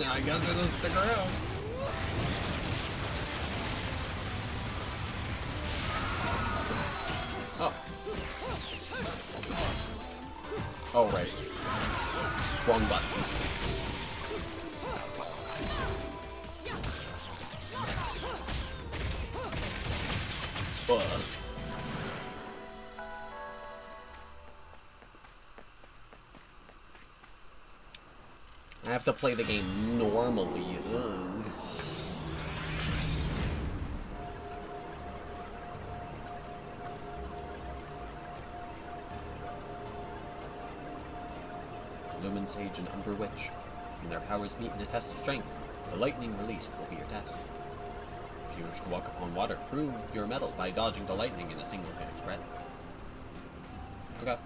I guess it doesn't stick around. Oh. Oh, right. Wrong button. I have to play the game normally. Ugh. Lumen Sage and Umber Witch. When their powers meet in a test of strength, the lightning released will be your test. If you wish to walk upon water, prove your mettle by dodging the lightning in a single hair's breadth. Okay.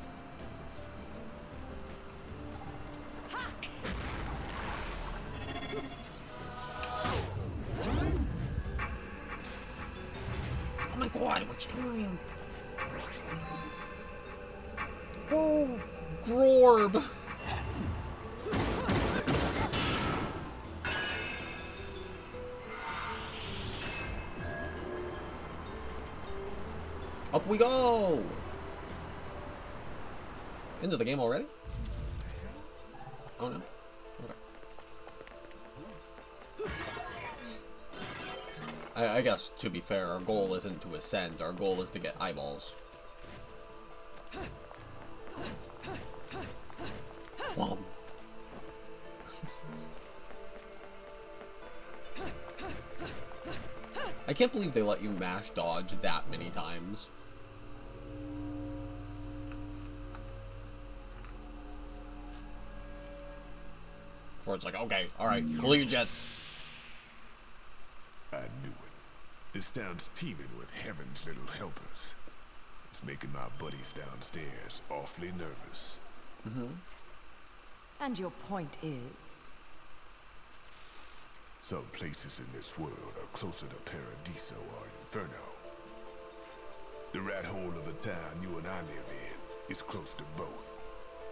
Oh my god, which time? Oh, Grorb! Up we go! Into the game already? Oh no. Okay. I guess, to be fair, our goal isn't to ascend, our goal is to get eyeballs. Whomp. I can't believe they let you mash dodge that many times. Before it's like, okay, alright, pull your jets. I knew it. This town's teeming with heaven's little helpers. It's making my buddies downstairs awfully nervous. Mm-hmm. And your point is? Some places in this world are closer to Paradiso or Inferno. The rat hole of a town you and I live in is close to both.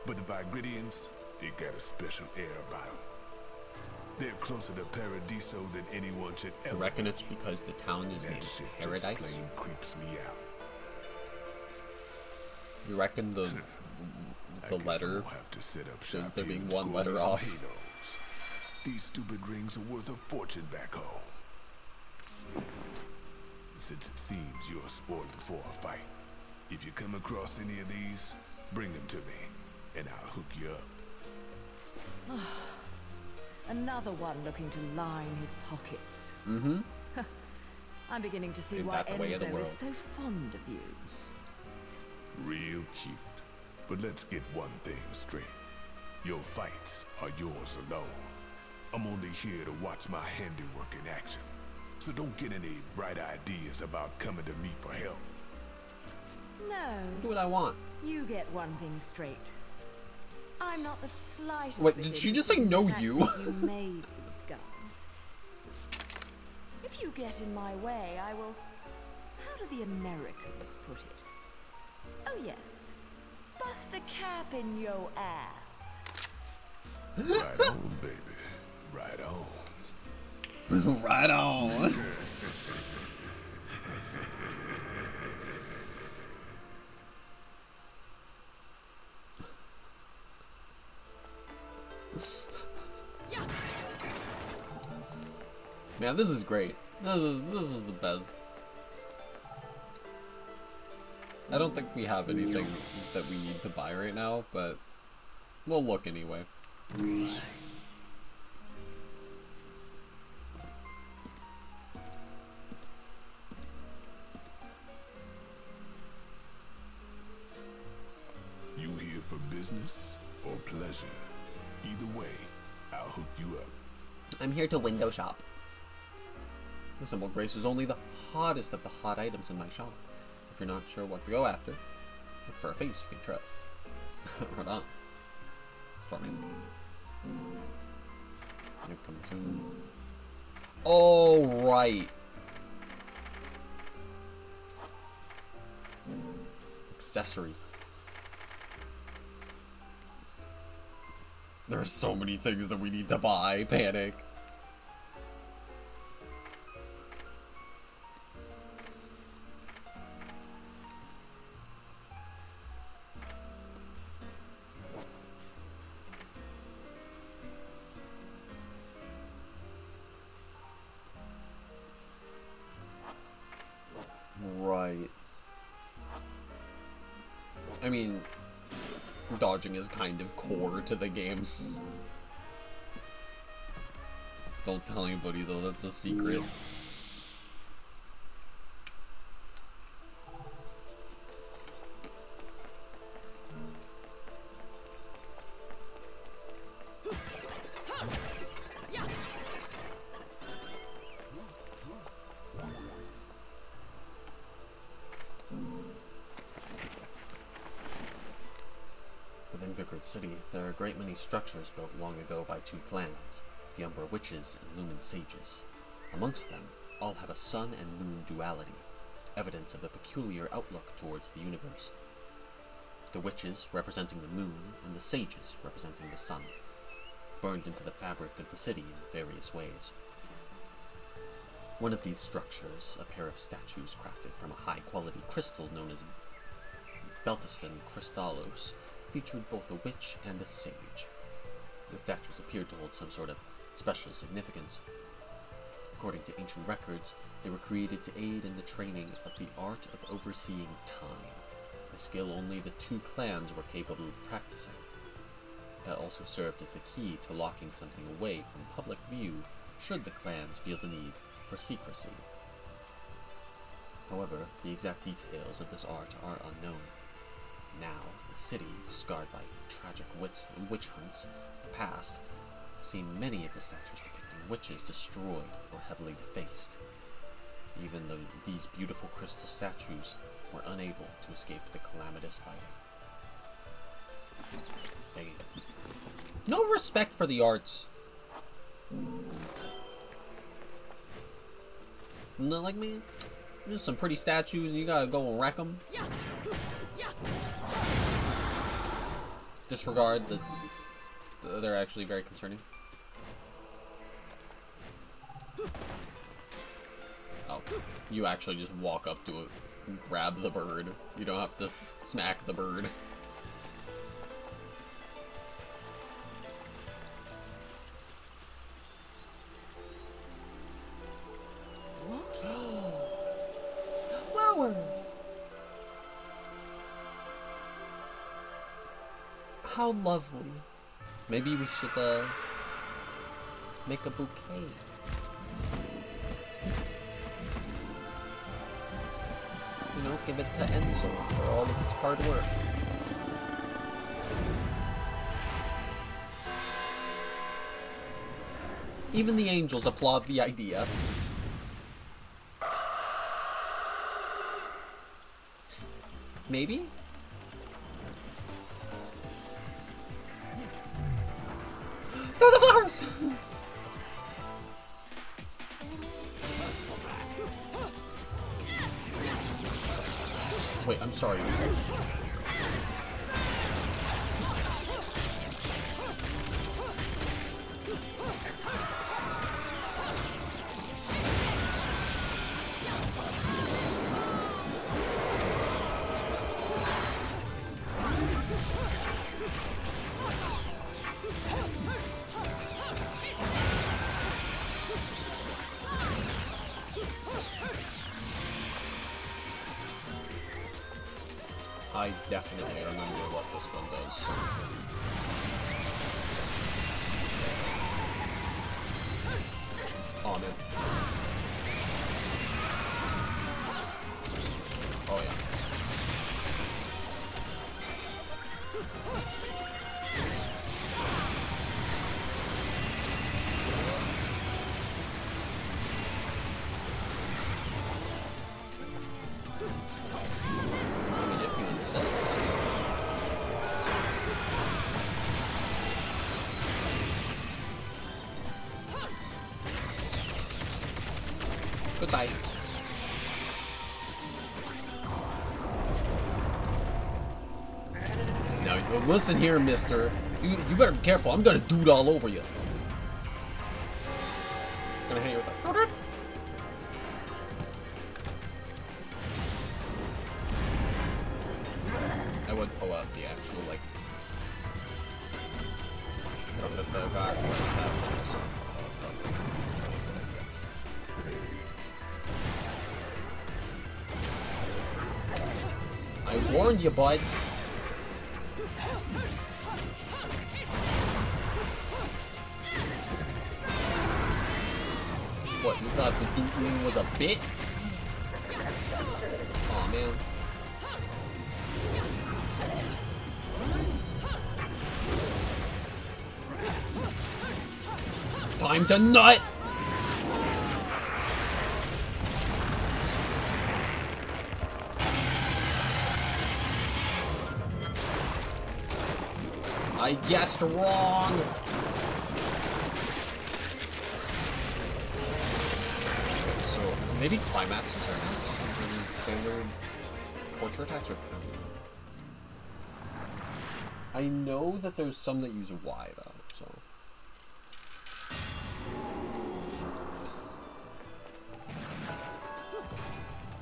But the Vigridians, they got a special air about them. They're closer to Paradiso than anyone should ever. I reckon it's because the town is named Paradise. Just plain creeps me out. You reckon the letter, there being one letter off? These stupid rings are worth a fortune back home. Since it seems you're spoiling for a fight, if you come across any of these, bring them to me, and I'll hook you up. Another one looking to line his pockets. Mm-hmm. I'm beginning to see Ain't why that the way of the Enzo world? is so fond of you. Real cute. But let's get one thing straight. Your fights are yours alone. I'm only here to watch my handiwork in action. So don't get any bright ideas about coming to me for help. No. Do what I want. You get one thing straight. I'm not the slightest. Wait, bit did she interested just say in the no fact you? that you made these guns. If you get in my way, I will. How do the Americans put it? Oh yes, bust a cap in your ass. Right on, baby. Right on. Right on. Man, this is great. This is the best. I don't think we have anything that we need to buy right now, but we'll look anyway. You here for business or pleasure? Either way, I'll hook you up. I'm here to window shop. The Symbol Grace is only the hottest of the hot items in my shop. If you're not sure what to go after, look for a face you can trust. Right on. Storming. Coming soon. Oh, right. Accessories. There are so many things that we need to buy. Panic. Right. I mean, dodging is kind of core to the game. Don't tell anybody though, that's a secret. Within Vicarage City, there are a great many structures built long ago by two clans, the Umbra Witches and Lumen Sages. Amongst them, all have a sun and moon duality, evidence of a peculiar outlook towards the universe. The Witches representing the moon, and the Sages representing the sun, burned into the fabric of the city in various ways. One of these structures, a pair of statues crafted from a high-quality crystal known as Beltiston Crystallos, featured both a witch and a sage. The statues appeared to hold some sort of special significance. According to ancient records, they were created to aid in the training of the art of overseeing time, a skill only the two clans were capable of practicing. That also served as the key to locking something away from public view should the clans feel the need for secrecy. However, the exact details of this art are unknown. Now, the city, scarred by tragic witch hunts of the past, has seen many of the statues depicting witches destroyed or heavily defaced. Even though these beautiful crystal statues were unable to escape the calamitous fighting. Dang. No respect for the arts. Not like me. There's some pretty statues and you gotta go and wreck them. Disregard that they're actually very concerning. Oh, you actually just walk up to it and grab the bird. You don't have to smack the bird. Flowers! How lovely. Maybe we should, make a bouquet. You know, give it to Enzo for all of his hard work. Even the angels applaud the idea. Maybe? Throw the flowers! Wait, I'm sorry. I definitely remember what this one does. Oh, man. Oh, yeah. Goodbye. Now, listen here, mister. You better be careful. I'm gonna dude all over you. Gonna hit you with a... I would pull out the actual, like... the guard. I warned you, bud. What, you thought the dude was a bit? Aw, man. Time to nut! I guessed wrong! Okay, so maybe climaxes are not something standard torture attacks or... I know that there's some that use Y though, so...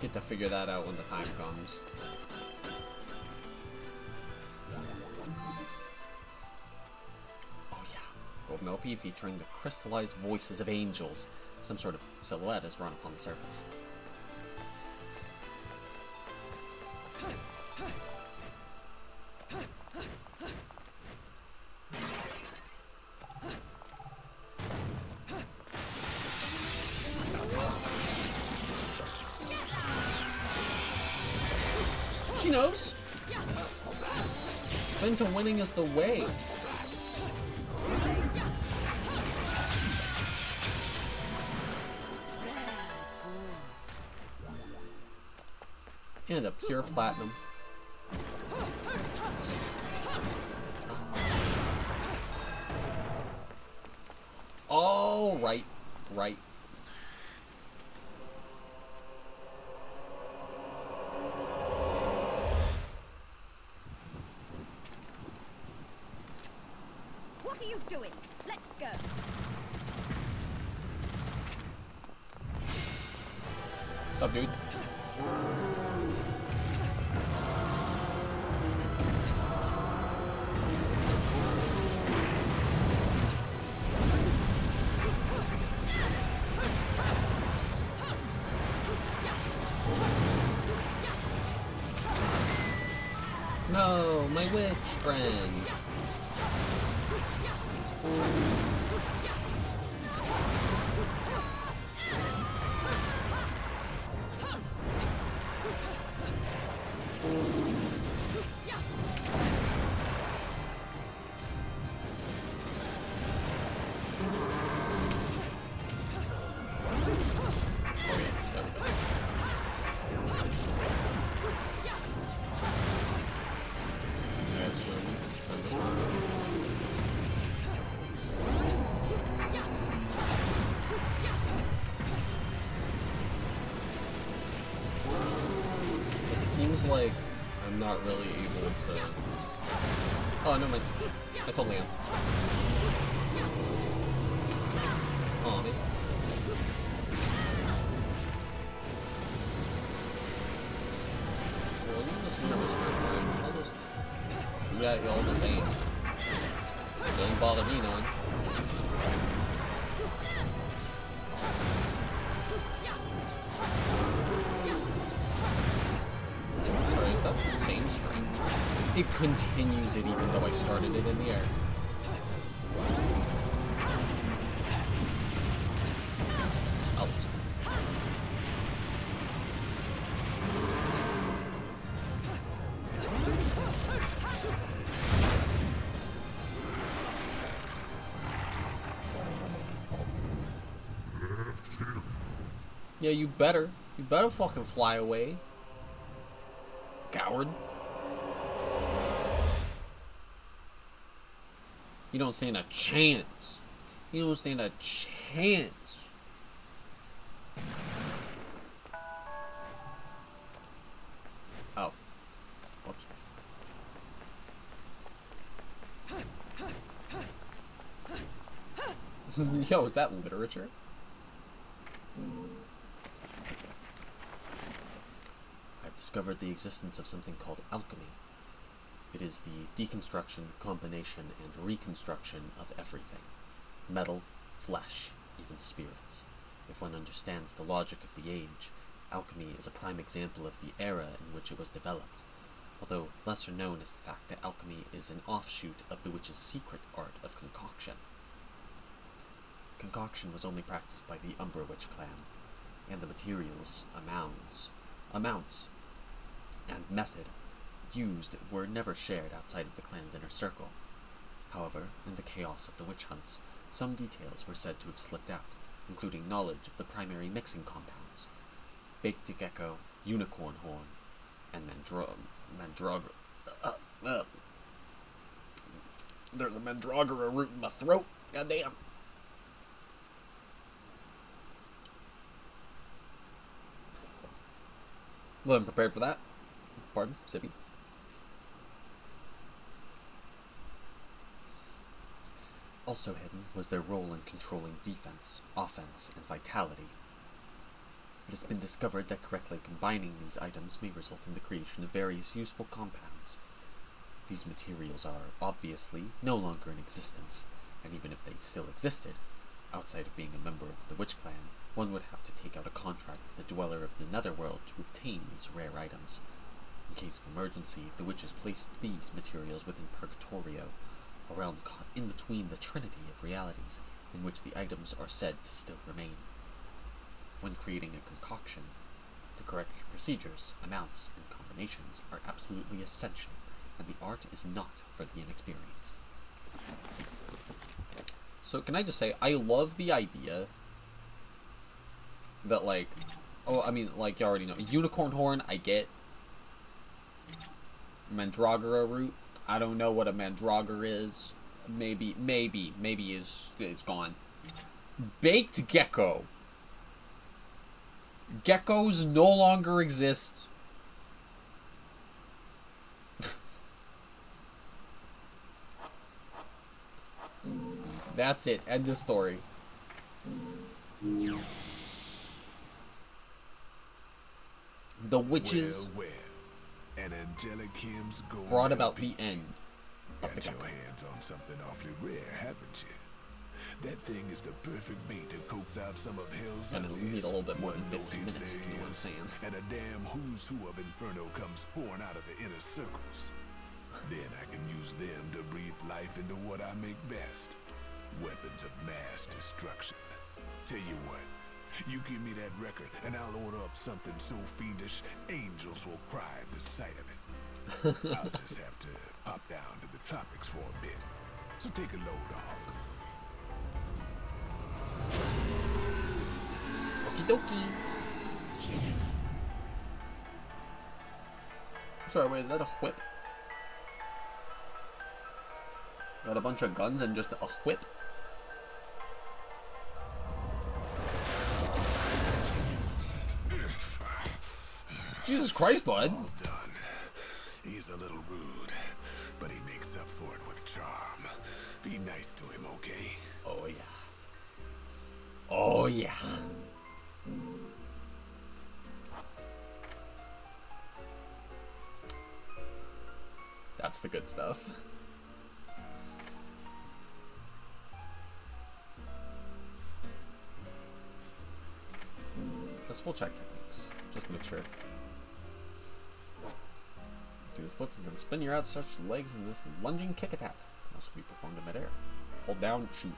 Get to figure that out when the time comes. Golden LP featuring the crystallized voices of angels. Some sort of silhouette is run upon the surface. She knows. Spin to winning is the way. And a pure platinum. Oh, right. What are you doing? Let's go. What's up, dude? No, my witch friend. Seems like I'm not really able to... Oh, no, I totally am. Oh, man. Well, you just know this right now. I'll just shoot at you all the same. Doesn't bother me none. Sorry, is that the same stream? it continues it even though I started it in the air. Ouch. Yeah, you better. You better fucking fly away. Coward. You don't stand a chance. You don't stand a chance. Oh. Whoops. Yo, is that literature? I've discovered the existence of something called alchemy. It is the deconstruction, combination, and reconstruction of everything. Metal, flesh, even spirits. If one understands the logic of the age, alchemy is a prime example of the era in which it was developed, although lesser known is the fact that alchemy is an offshoot of the witch's secret art of concoction. Concoction was only practiced by the Umbra Witch clan, and the materials, amounts, and method used were never shared outside of the clan's inner circle. However, in the chaos of the witch hunts, some details were said to have slipped out, including knowledge of the primary mixing compounds: baked gecko, unicorn horn, and there's a mandragora root in my throat. Goddamn. Wasn't prepared for that. Pardon, Sippy. Also hidden was their role in controlling defense, offense, and vitality. It has been discovered that correctly combining these items may result in the creation of various useful compounds. These materials are, obviously, no longer in existence, and even if they still existed, outside of being a member of the Witch Clan, one would have to take out a contract with the Dweller of the Netherworld to obtain these rare items. In case of emergency, the witches placed these materials within Purgatorio, a realm caught in between the trinity of realities, in which the items are said to still remain. When creating a concoction, the correct procedures, amounts, and combinations are absolutely essential, and the art is not for the inexperienced. So can I just say, I love the idea that, like, oh, I mean, like, you already know, unicorn horn, I get. Mandragora root, I don't know what a mandragora is. Maybe it's gone. Baked gecko. Geckos no longer exist. That's it. End of story. The witches An angelic hymn's brought about the end of the Got gecko. your hands on something awfully rare, haven't you? That thing is the perfect bait to coax out some of hell's And it'll uglies. need a little bit more than One 15 notice minutes, if you know what I'm there saying. is, and a damn who's who of Inferno comes pouring out of the inner circles. Then I can use them to breathe life into what I make best. Weapons of mass destruction. Tell you what, you give me that record and I'll order up something so fiendish, angels will cry at the sight of it. I'll just have to pop down to the tropics for a bit. So take a load off. Okie dokie. Sorry, wait, is that a whip? Got a bunch of guns and just a whip? Jesus Christ, bud. All done. He's a little rude, but he makes up for it with charm. Be nice to him, okay? Oh, yeah. Oh, yeah. That's the good stuff. Let's full check techniques, just to make sure. Do the splits and then spin your outstretched legs in this lunging kick attack. Can also be performed in midair. Hold down, shoot.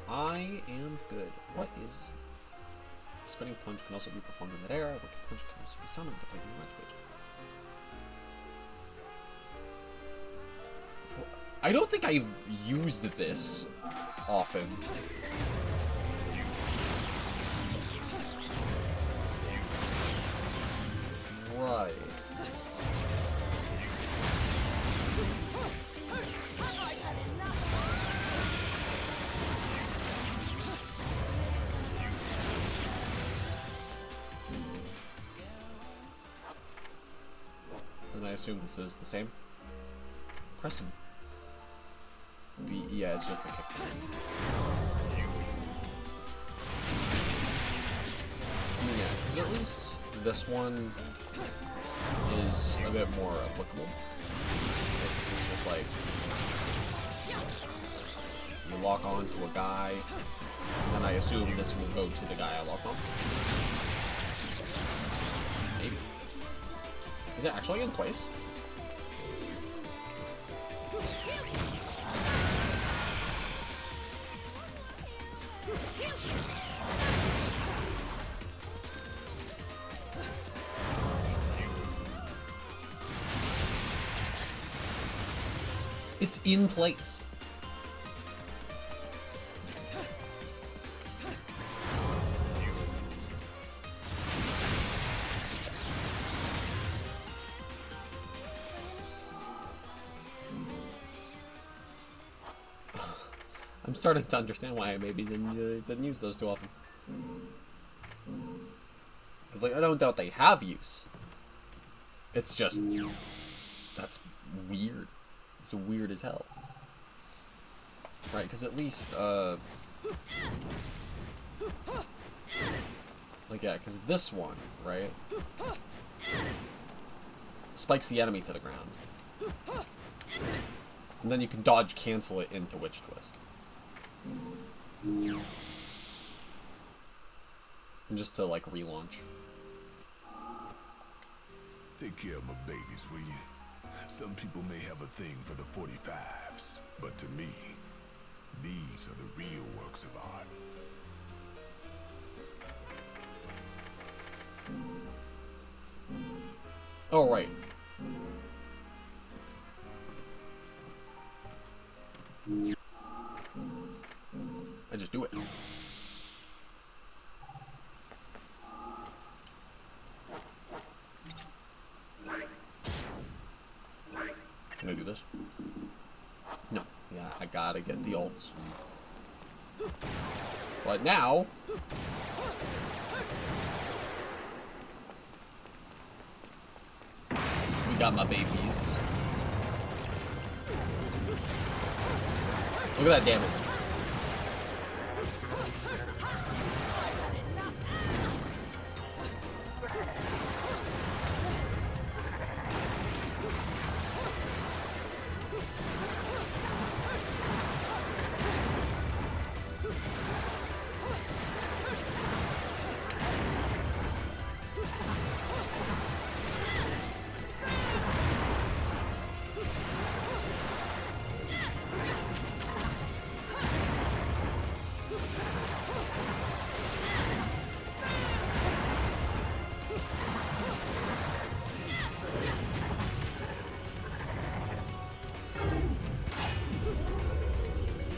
I am good. What is... Spinning punch can also be performed in midair. A wicked punch can also be summoned to play the match page. I don't think I've used this often. Right. And I assume this is the same. Press him. Yeah, it's just the kick. Yeah, because at least this one is a bit more applicable. Because it's just like you lock on to a guy, and I assume this will go to the guy I lock on. Maybe. Is it actually in place? It's in place. I'm starting to understand why I maybe didn't use those too often. It's like, I don't doubt they have use. It's just, that's weird. It's weird as hell. Right, because at least, like, yeah, because this one, right, spikes the enemy to the ground. And then you can dodge cancel it into Witch Twist. And just to, like, relaunch. Take care of my babies, will you? Some people may have a thing for the 45s, but to me, these are the real works of art. Oh, right. I just do it. Can I do this? No. Yeah, I gotta get the ults. But now... we got my babies. Look at that damage.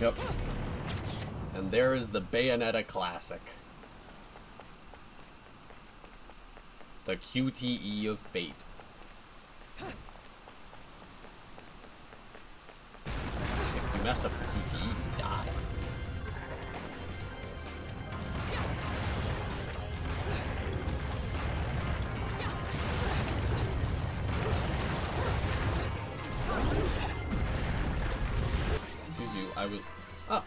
Yep. And there is the Bayonetta classic. The QTE of fate. If you mess up the QTE, you die. I will. Ah.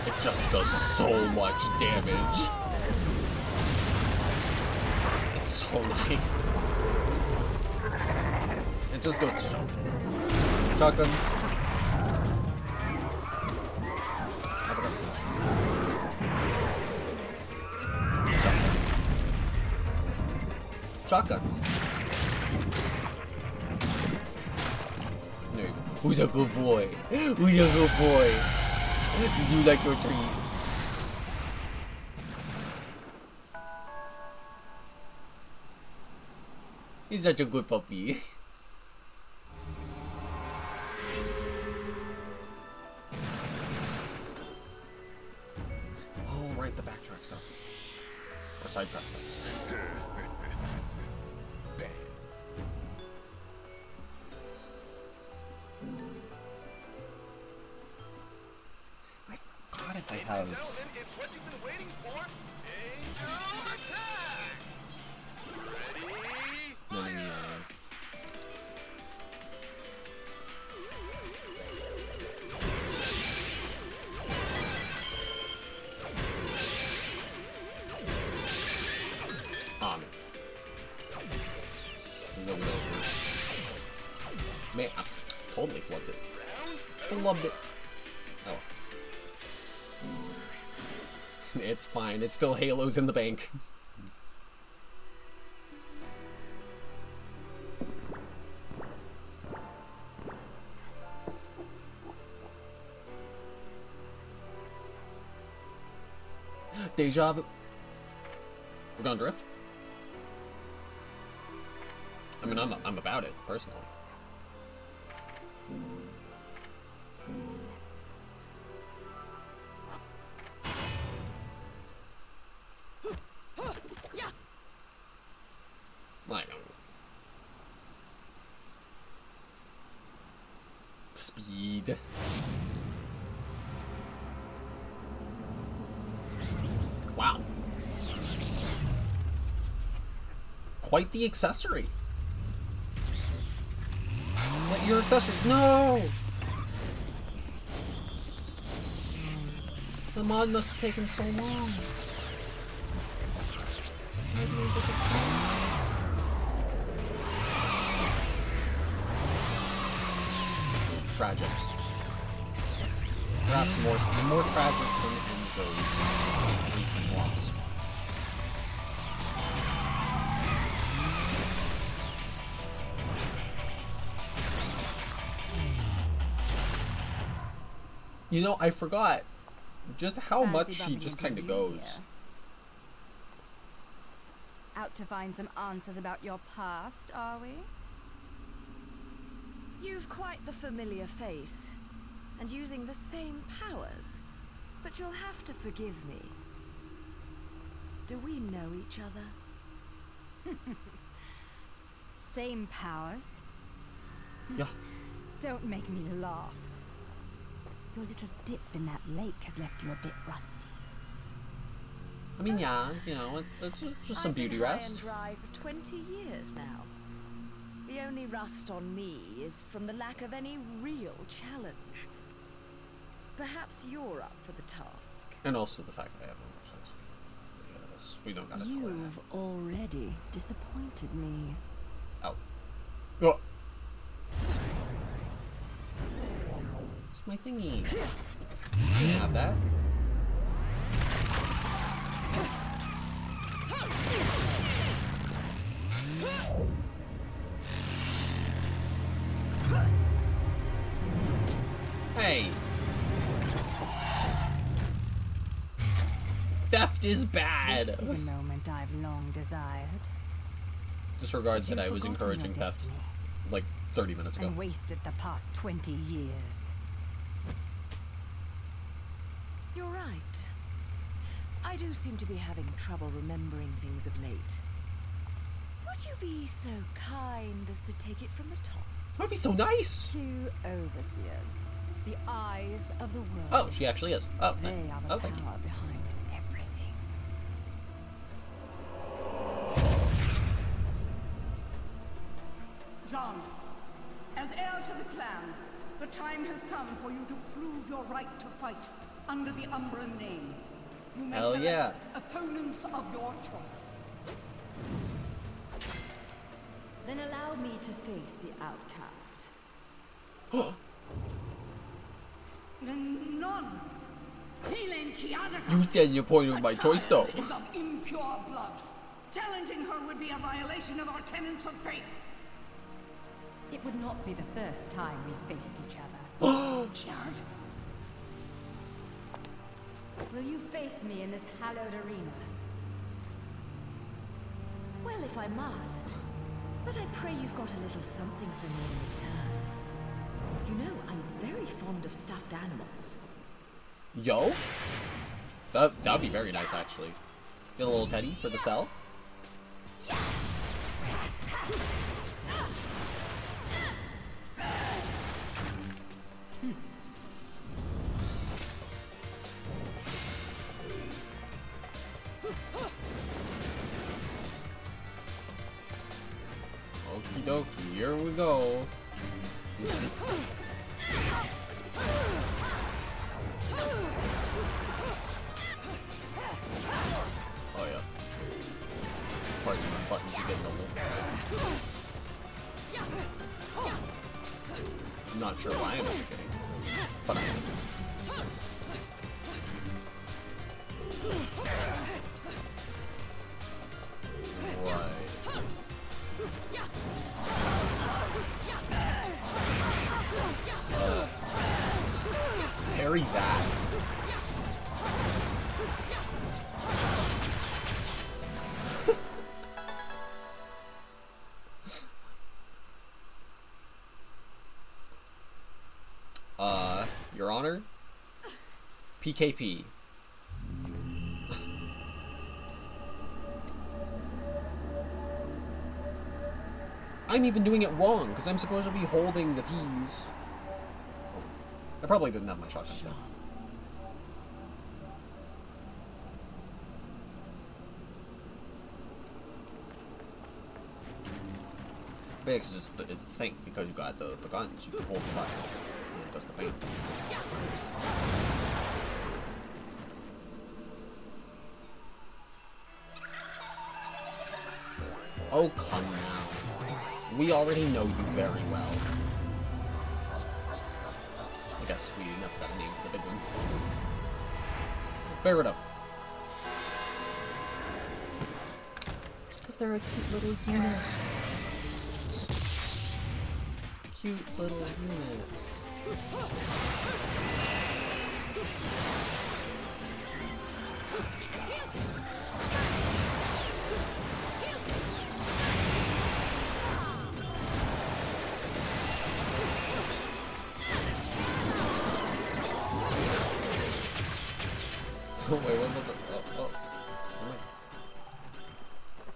It just does so much damage. It's so nice. It just goes to show. Shotguns. I forgot to mention. Shotguns. There you go. Who's a good boy? Who's a good boy? Did you like your treat? He's such a good puppy. Oh, right, the backtrack stuff. Or sidetrack stuff. Bad. I forgot if I have. Gentlemen, it's what you've been waiting for. Angel attack! Ready? No. Man, I totally flubbed it. Flubbed it. Oh. It's fine. It's still Halos in the bank. Deja vu. We're gonna drift? I mean, I'm about it, personally. I don't. Speed. Wow. Quite the accessory. What, your accessory? No! The mod must have taken so long. Maybe we just tragic. Perhaps more tragic than Enzo's recent loss. You know, I forgot just how much she just kind of goes. Out to find some answers about your past, are we? You've quite the familiar face, and using the same powers. But you'll have to forgive me. Do we know each other? Same powers? Yeah. Don't make me laugh. Your little dip in that lake has left you a bit rusty. I mean, yeah, you know, it's just some beauty rest. I've been high and dry for 20 years now. The only rust on me is from the lack of any real challenge. Perhaps you're up for the task. And also the fact that I haven't. We don't gotta tell her You've already disappointed me. that. Oh. It's my thingy. You can have that. Hey. Theft is bad. This is a moment I've long desired. Disregard that You've I was forgotten encouraging your theft destiny like 30 minutes ago. and wasted the past 20 years. You're right. I do seem to be having trouble remembering things of late. Would you be so kind as to take it from the top? That'd be so nice. 2 overseers, the eyes of the world. Oh, she actually is. Oh, They are the thank you. power behind everything. John, as heir to the clan, the time has come for you to prove your right to fight under the Umbran name. You may Hell select yeah. opponents of your choice. Then allow me to face the outcast. None. You said you're pointing with my choice, though. Is of impure blood. Challenging her would be a violation of our tenets of faith. It would not be the first time we faced each other. Kiard. Will you face me in this hallowed arena? Well, if I must. But I pray you've got a little something for me in return. You know, I'm very fond of stuffed animals. Yo? That'd be very nice, actually. Get a little teddy for the cell. Okie dokie, here we go. Oh yeah. Pardon my buttons, you're getting a little fast. I'm not sure why I'm getting, but I am. Right. Parry that. Your Honor? PKP. I'm even doing it wrong, because I'm supposed to be holding the peas. I probably didn't have my shotguns then. Yeah, because it's the thing, because you got the guns, you can hold the button. And it does the bang. Oh, come now. We already know you very well. I guess we never got a name for the big one. Fair enough. Because they're a cute little unit. Cute little unit. Wait, what was the... wait.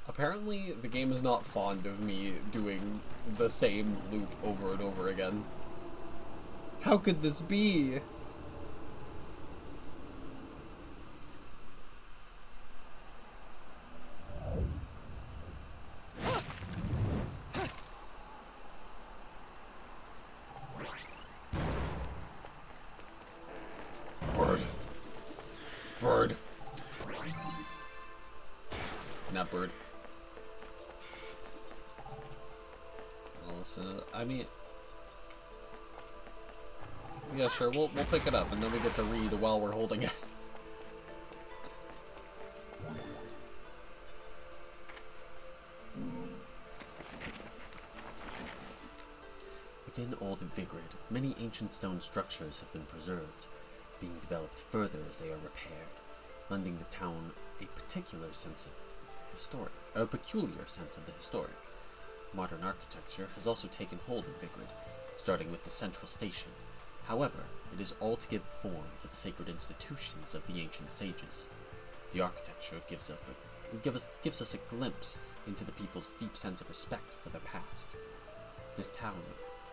Apparently, the game is not fond of me doing the same loop over and over again. How could this be? Bird. Not bird. Listen, I mean, yeah, sure. We'll pick it up, and then we get to read while we're holding it. Within Old Vigrid, many ancient stone structures have been preserved, being developed further as they are repaired, lending the town a peculiar sense of the historic. Modern architecture has also taken hold of Vigrid, starting with the central station. However, it is all to give form to the sacred institutions of the ancient sages. The architecture gives us a glimpse into the people's deep sense of respect for their past. This town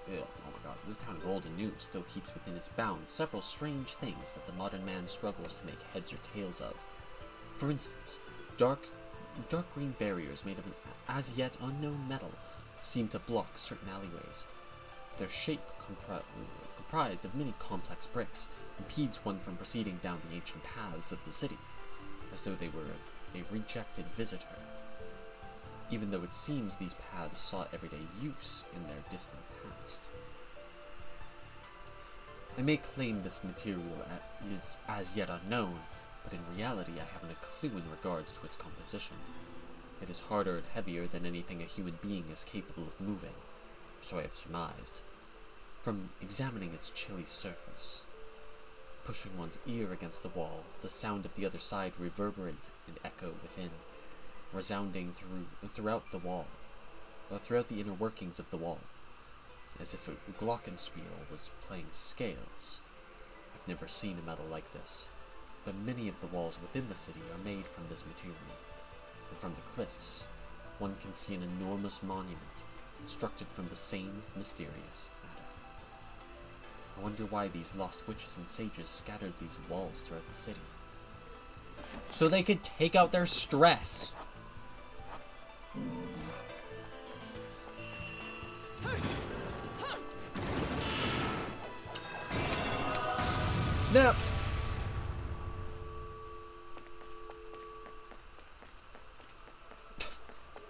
of old and new still keeps within its bounds several strange things that the modern man struggles to make heads or tails of. For instance, dark green barriers made of an as yet unknown metal seem to block certain alleyways. Their shape, comprised of many complex bricks, impedes one from proceeding down the ancient paths of the city, as though they were a rejected visitor. even though it seems these paths sought everyday use in their distant past. I may claim this material is as yet unknown, but in reality I haven't a clue in regards to its composition. It is harder and heavier than anything a human being is capable of moving, so I have surmised, from examining its chilly surface. Pushing one's ear against the wall, the sound of the other side reverberate and echo within, resounding throughout the wall, or throughout the inner workings of the wall, as if a glockenspiel was playing scales. I've never seen a metal like this, but many of the walls within the city are made from this material, and from the cliffs, one can see an enormous monument constructed from the same mysterious matter. I wonder why these lost witches and sages scattered these walls throughout the city. So they could take out their stress. No.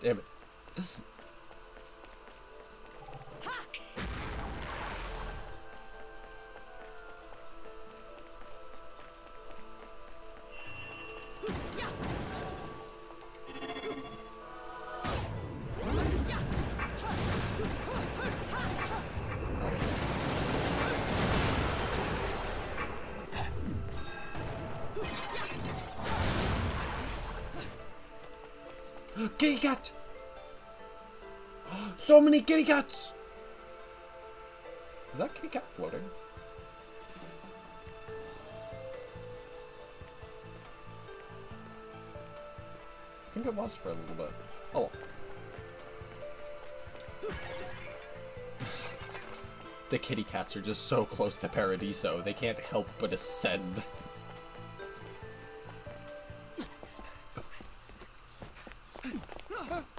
Damn it. Kitty cat! So many kitty cats! Is that kitty cat floating? I think it was for a little bit. Oh. The kitty cats are just so close to Paradiso, they can't help but ascend.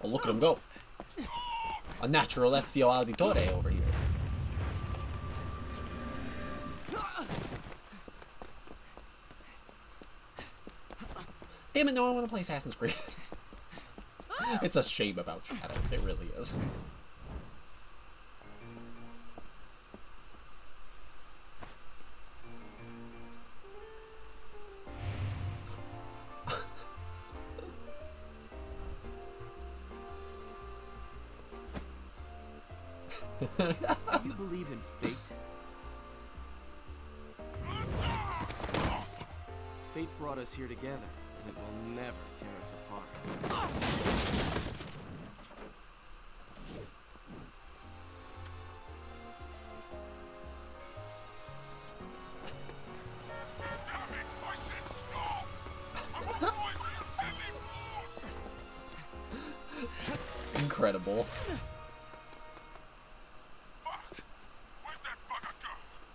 Oh, look at him go. A natural Ezio Auditore over here. Damn it, no, I want to play Assassin's Creed. It's a shame about Shadows, it really is. Do you believe in fate? Fate brought us here together, and it will never tear us apart. Incredible.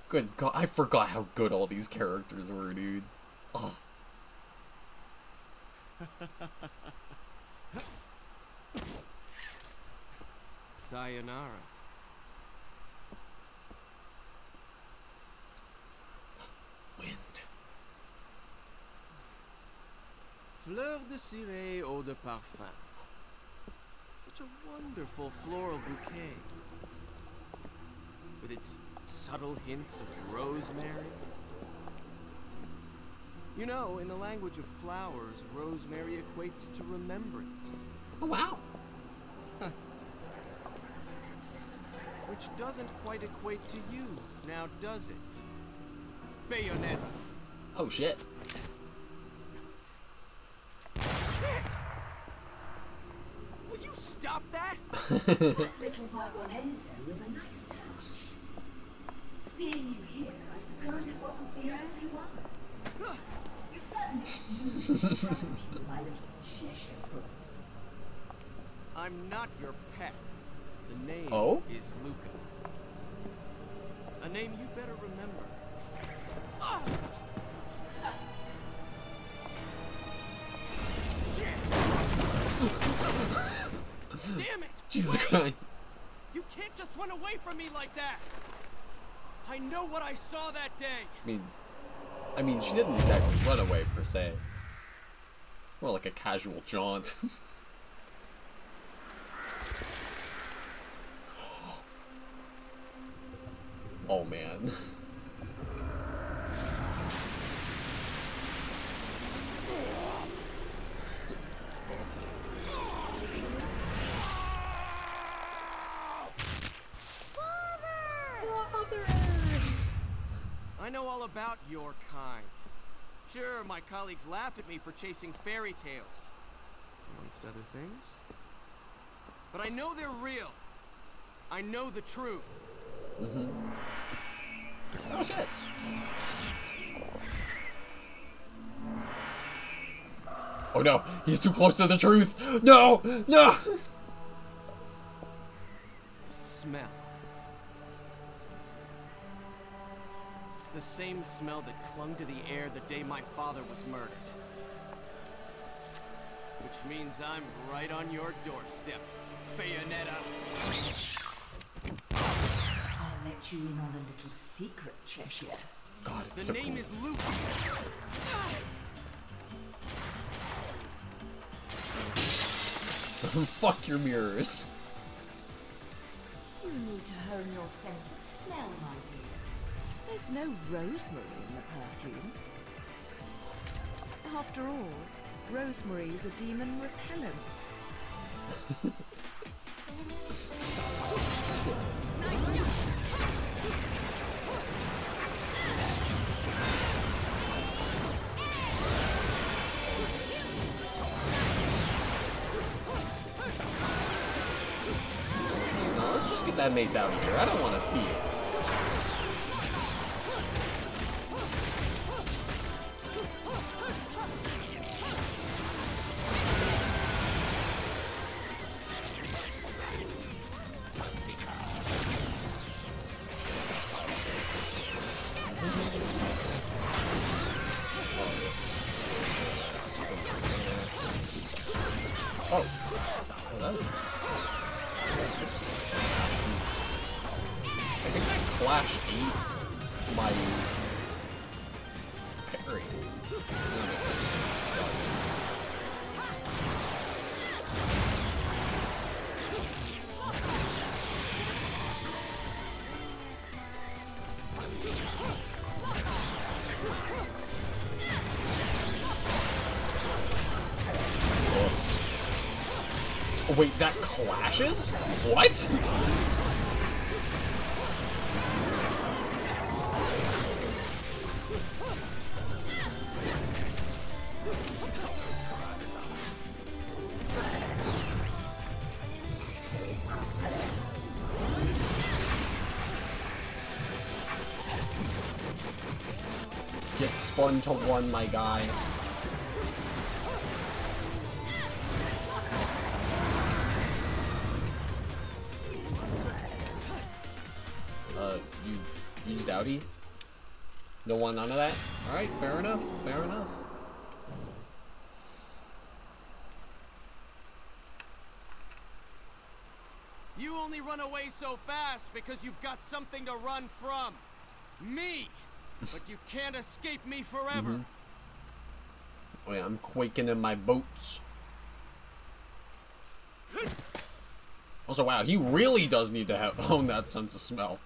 Good God, I forgot how good all these characters were, dude. Oh. Sayonara. Wind. Fleur de ciré, eau de parfum. Such a wonderful floral bouquet. With its subtle hints of rosemary. You know, in the language of flowers, rosemary equates to remembrance. Oh, wow. Which doesn't quite equate to you, now does it? Bayonetta. Oh, shit. Shit! Will you stop that? That little Bayonetta was a nice touch. Seeing you here, I suppose it wasn't the only one. You've certainly moved in front of you, my little Cheshire puss. I'm not your pet. The name is Luca. A name you better remember. Oh! Shit! Damn it! Jesus Christ. You can't just run away from me like that! I know what I saw that day! I mean, she didn't exactly run away, per se. More like a casual jaunt. Oh man. I know all about your kind. Sure, my colleagues laugh at me for chasing fairy tales, amongst other things. But I know they're real. I know the truth. Mm-hmm. Oh shit. Oh no, he's too close to the truth. No, no. Smell. It's the same smell that clung to the air the day my father was murdered. Which means I'm right on your doorstep, Bayonetta. I'll let you in on a little secret, Cheshire. God, it's the so name cool. is Luke. Fuck your mirrors. You need to hone your sense of smell, my dear. There's no rosemary in the perfume. After all, rosemary is a demon repellent. No, let's just get that mace out of here. I don't want to see it. Oh, that was just... I think that Clash ate my parry. Oh, wait, that clashes? What? Get spun to one, my guy. You used Audi? No one, none of that? Alright, fair enough, fair enough. You only run away so fast because you've got something to run from. Me! But you can't escape me forever. Mm-hmm. Oh yeah, I'm quaking in my boots. Also, wow, he really does need to own that sense of smell.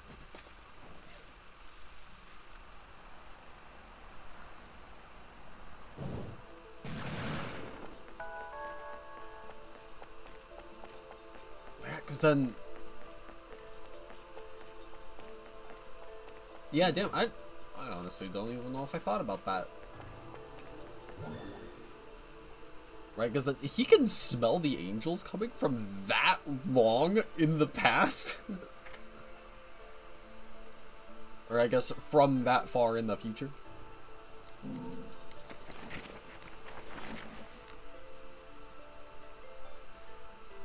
Because then... Yeah, damn, I honestly don't even know if I thought about that. Right, because he can smell the angels coming from that long in the past. Or I guess from that far in the future.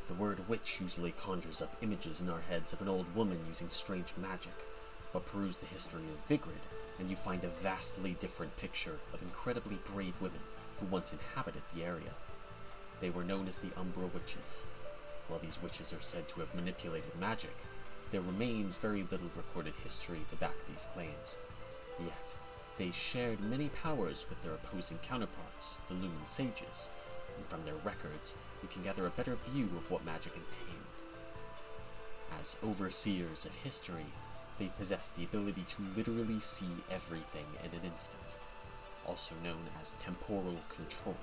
The word witch usually conjures up images in our heads of an old woman using strange magic. But peruse the history of Vigrid, and you find a vastly different picture of incredibly brave women who once inhabited the area. They were known as the Umbra Witches. While these witches are said to have manipulated magic, there remains very little recorded history to back these claims. Yet, they shared many powers with their opposing counterparts, the Lumen Sages, and from their records, we can gather a better view of what magic entailed. As overseers of history, They possess the ability to literally see everything in an instant, also known as temporal control.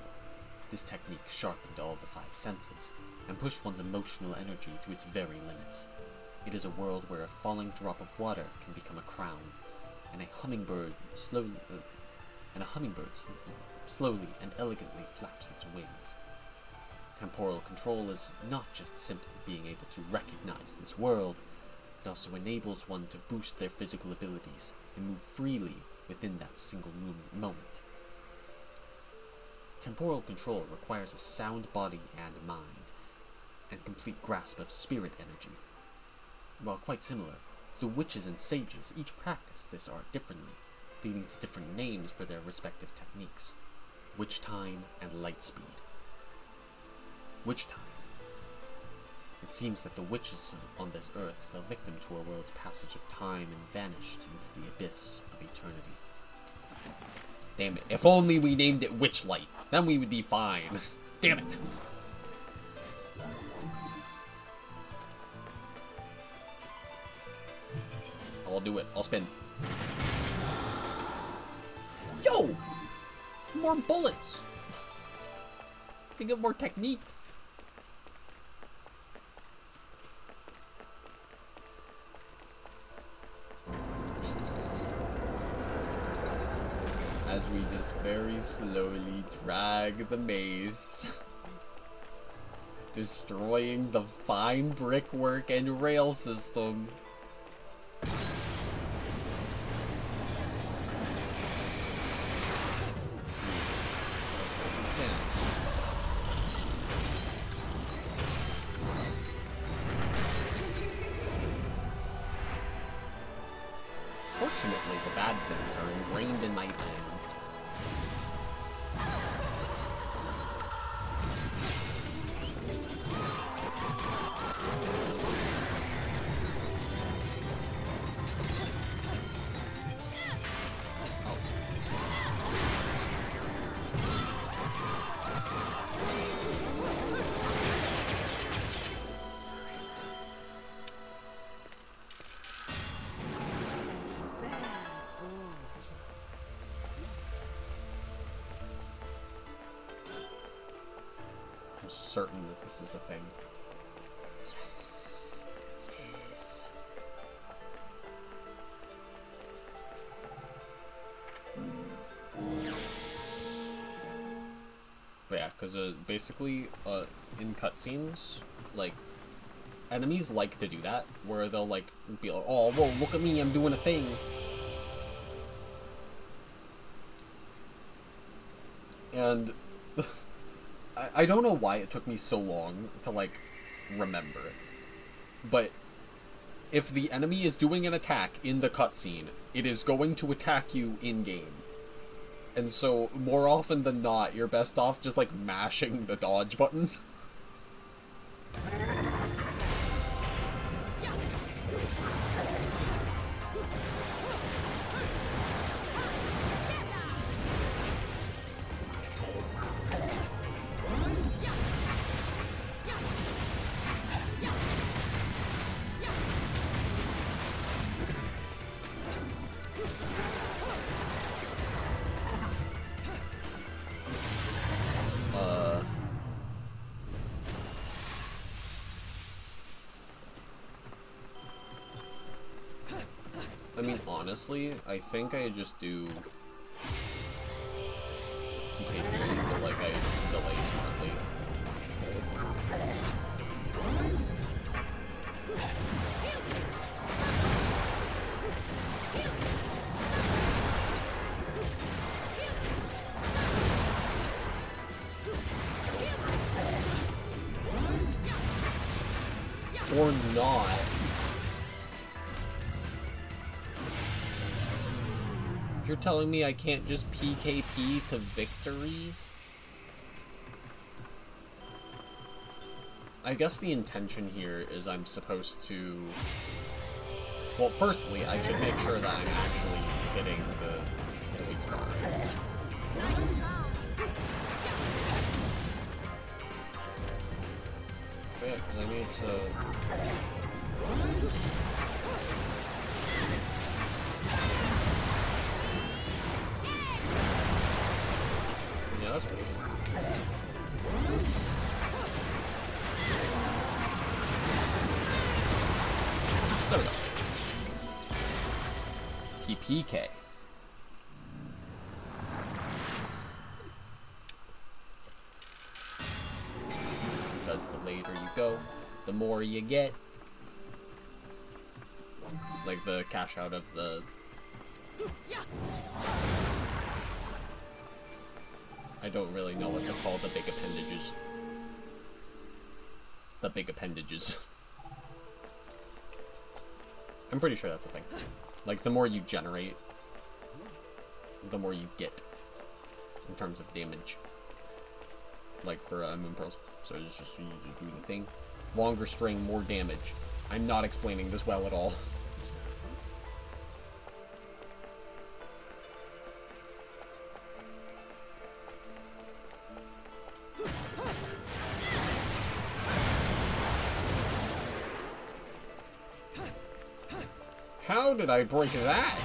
This technique sharpened all the 5 senses, and pushed one's emotional energy to its very limits. It is a world where a falling drop of water can become a crown, and a hummingbird slowly and elegantly flaps its wings. Temporal control is not just simply being able to recognize this world, it also enables one to boost their physical abilities and move freely within that single moment. Temporal control requires a sound body and mind, and complete grasp of spirit energy. While quite similar, the witches and sages each practice this art differently, leading to different names for their respective techniques. Witch time and light speed. Witch time. It seems that the witches on this earth fell victim to a world's passage of time and vanished into the abyss of eternity. Damn it, if only we named it Witchlight, then we would be fine. Damn it! I'll do it, I'll spin. Yo! More bullets! I can get more techniques. As we just very slowly drag the maze, destroying the fine brickwork and rail system. Fortunately, the bad things are ingrained in my mind. I'm certain that this is a thing. Yes. Yes. But yeah, because basically, in cutscenes, like, enemies like to do that, where they'll, like, be like, oh, whoa, look at me, I'm doing a thing. And I don't know why it took me so long to, like, remember it. But if the enemy is doing an attack in the cutscene, it is going to attack you in-game. And so, more often than not, you're best off just, like, mashing the dodge button. I mean, honestly, I think I just do PKP, but like I delay smartly. Or not. You're telling me I can't just PKP to victory? I guess the intention here is I'm supposed to... Well, firstly, I should make sure that I'm actually hitting the weak spot. But yeah, because I need to... that's good. There we go. PPK. Because the later you go, the more you get. Like the cash out of the... I don't really know what to call the big appendages. The big appendages. I'm pretty sure that's a thing. Like, the more you generate, the more you get in terms of damage. Like for Moon Pearls. So it's just, you just do the thing. Longer string, more damage. I'm not explaining this well at all. How did I break that?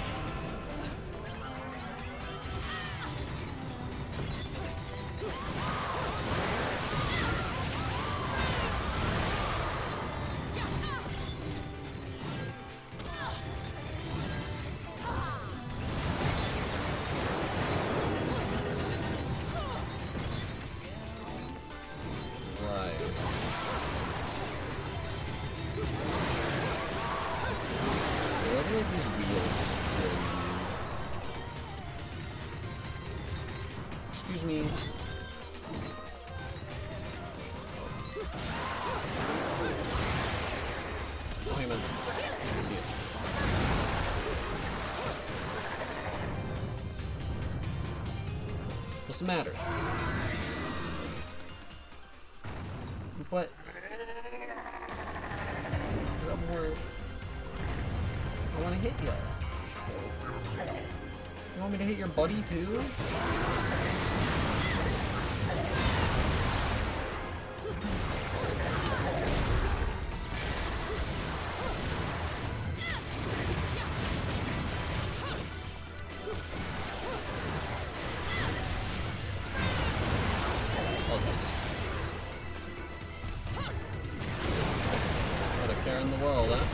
Excuse me. Oh, hey man. See it. What's the matter? But I want to hit you. You want me to hit your buddy too? Not a care in the world, huh?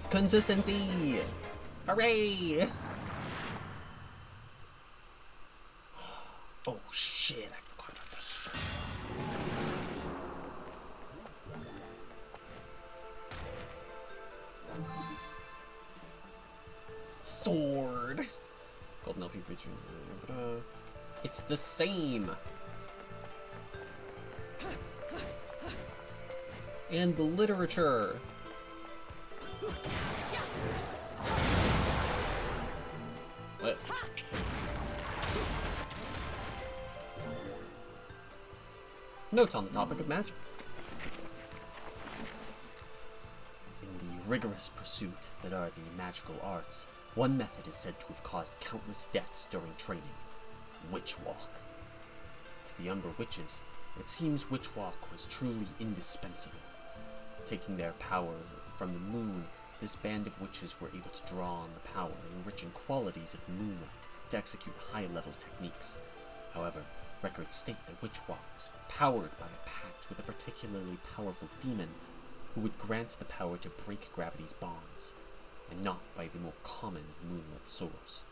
Consistency! Hooray! Oh shit, I forgot about the sword. Sword! Golden LP featuring, but it's the same! And the literature! What? Notes on the topic of magic. In the rigorous pursuit that are the magical arts, one method is said to have caused countless deaths during training. Witch walk. To the Umber witches, it seems witch walk was truly indispensable. Taking their power from the moon, this band of witches were able to draw on the power and enriching qualities of moonlight to execute high-level techniques. However, records state that witch walk was powered by a pact with a particularly powerful demon who would grant the power to break gravity's bonds, and not by the more common moonlit source.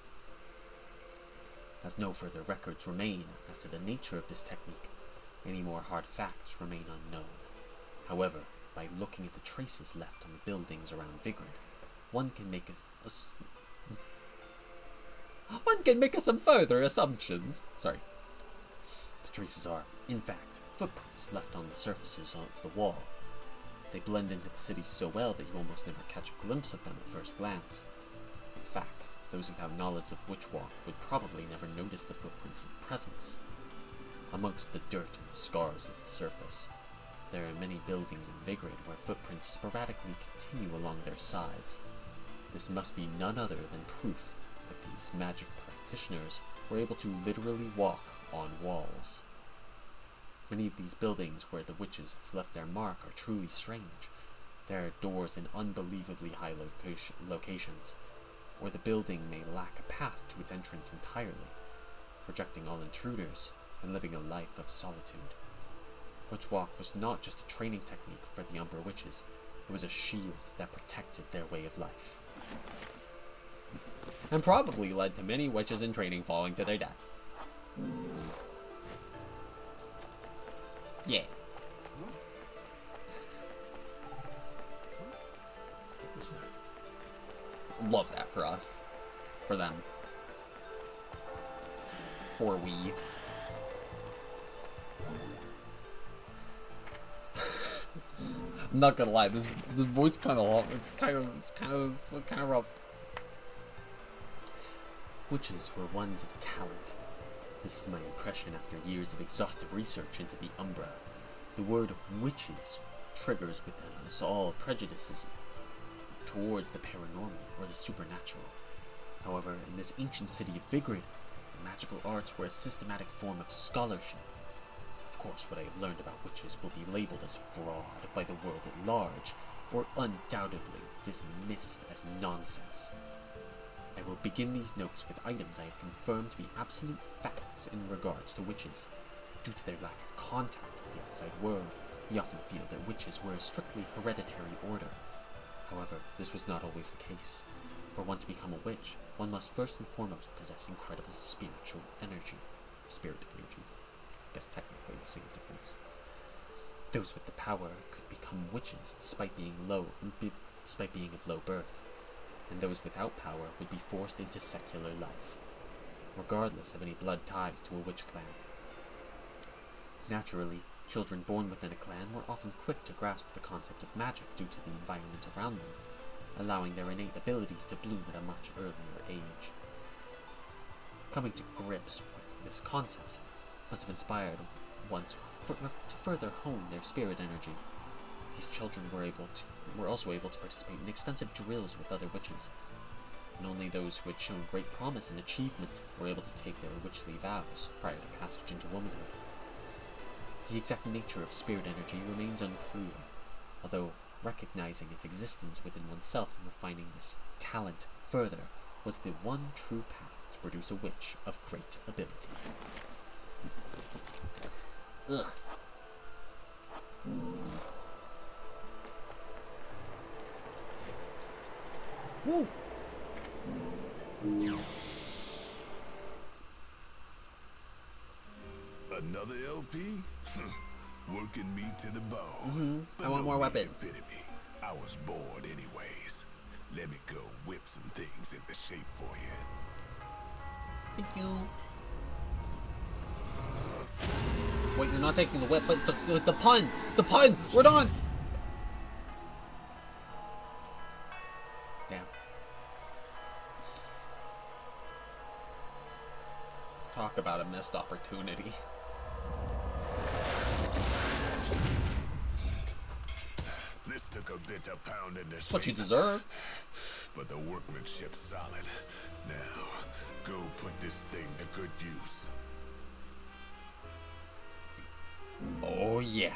As no further records remain as to the nature of this technique, any more hard facts remain unknown. However, by looking at the traces left on the buildings around Vigrid, one can make some further assumptions. Sorry. The traces are, in fact, footprints left on the surfaces of the wall. They blend into the city so well that you almost never catch a glimpse of them at first glance. In fact, those without knowledge of Witch Walk would probably never notice the footprints' presence. Amongst the dirt and scars of the surface, there are many buildings in Vigrid where footprints sporadically continue along their sides. This must be none other than proof that these magic practitioners were able to literally walk on walls. Many of these buildings where the witches have left their mark are truly strange. There are doors in unbelievably high locations, or the building may lack a path to its entrance entirely, rejecting all intruders and living a life of solitude. Witch Walk was not just a training technique for the Umbra witches, it was a shield that protected their way of life. And probably led to many witches in training falling to their deaths. Yeah. Love that for us. For them. For we. I'm not gonna lie, this voice kind of it's kind of rough. Witches were ones of talent. This is my impression after years of exhaustive research into the Umbra. The word witches triggers within us all prejudices towards the paranormal or the supernatural. However, in this ancient city of Vigrid, the magical arts were a systematic form of scholarship. Of course, what I have learned about witches will be labeled as fraud by the world at large, or undoubtedly dismissed as nonsense. I will begin these notes with items I have confirmed to be absolute facts in regards to witches. Due to their lack of contact with the outside world, we often feel that witches were a strictly hereditary order. However, this was not always the case. For one to become a witch, one must first and foremost possess incredible spiritual energy. Spirit energy. I guess technically the same difference. Those with the power could become witches despite being of low birth, and those without power would be forced into secular life, regardless of any blood ties to a witch clan. Naturally, children born within a clan were often quick to grasp the concept of magic due to the environment around them, allowing their innate abilities to bloom at a much earlier age. Coming to grips with this concept must have inspired one to further hone their spirit energy. These children were also able to participate in extensive drills with other witches, and only those who had shown great promise and achievement were able to take their witchly vows prior to passage into womanhood. The exact nature of spirit energy remains unclear, although recognizing its existence within oneself and refining this talent further was the one true path to produce a witch of great ability. Ugh. Woo. Another LP? Working me to the bone. I want more weapons. Epitome. I was bored anyways. Let me go whip some things into shape for you. Thank you. Wait, you're not taking the whip, but the pun! The pun! We're done! Damn. Talk about a missed opportunity. This took a bit of pounding to That's what you shape, deserve. but the workmanship's solid. Now, go put this thing to good use. Oh yeah.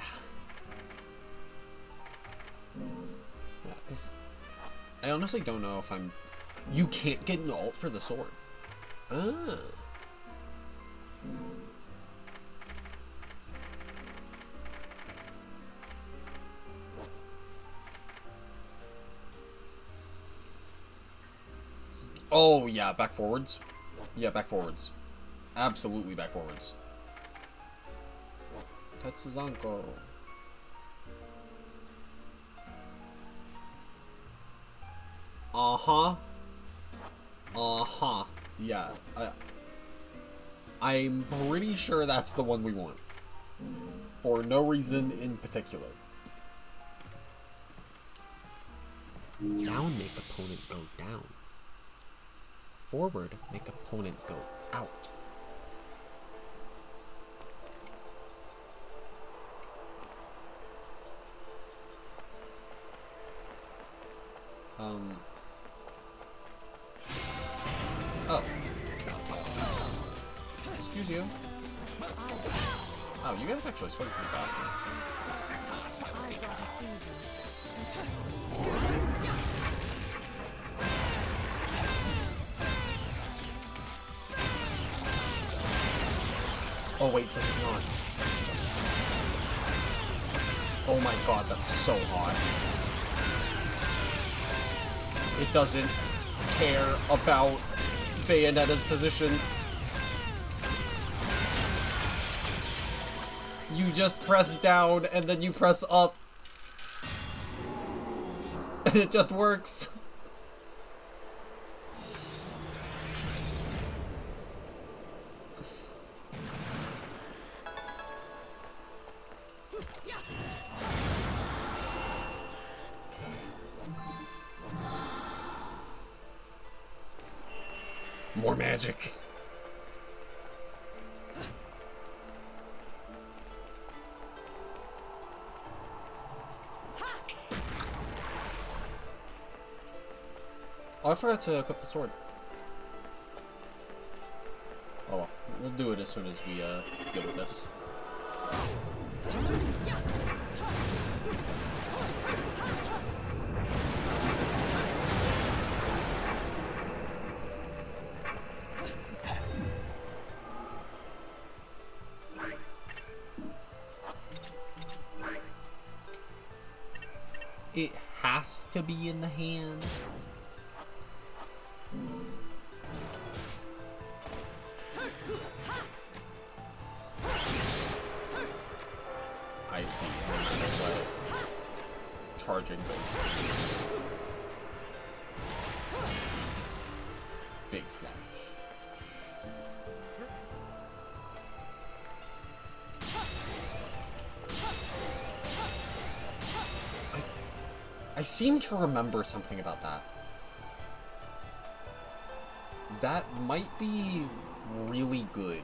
Yeah, because I honestly don't know if I'm... You can't get an alt for the sword. Ah. Oh yeah, back forwards. Yeah, back forwards. Absolutely back forwards. Tetsuzanko. Uh-huh. Uh-huh. Yeah. I'm pretty sure that's the one we want. For no reason in particular. Down make opponent go down. forward, make opponent go out. Oh. Excuse you. Oh, you guys actually swing pretty fast. Oh wait, does it not? Oh my god, that's so hot. It doesn't care about Bayonetta's position. You just press down and then you press up. And it just works. More magic. Oh, I forgot to equip the sword. Oh well, we'll do it as soon as we deal with this. It has to be in the hand. I see. Charging those. Big slash. I seem to remember something about that. That might be really good.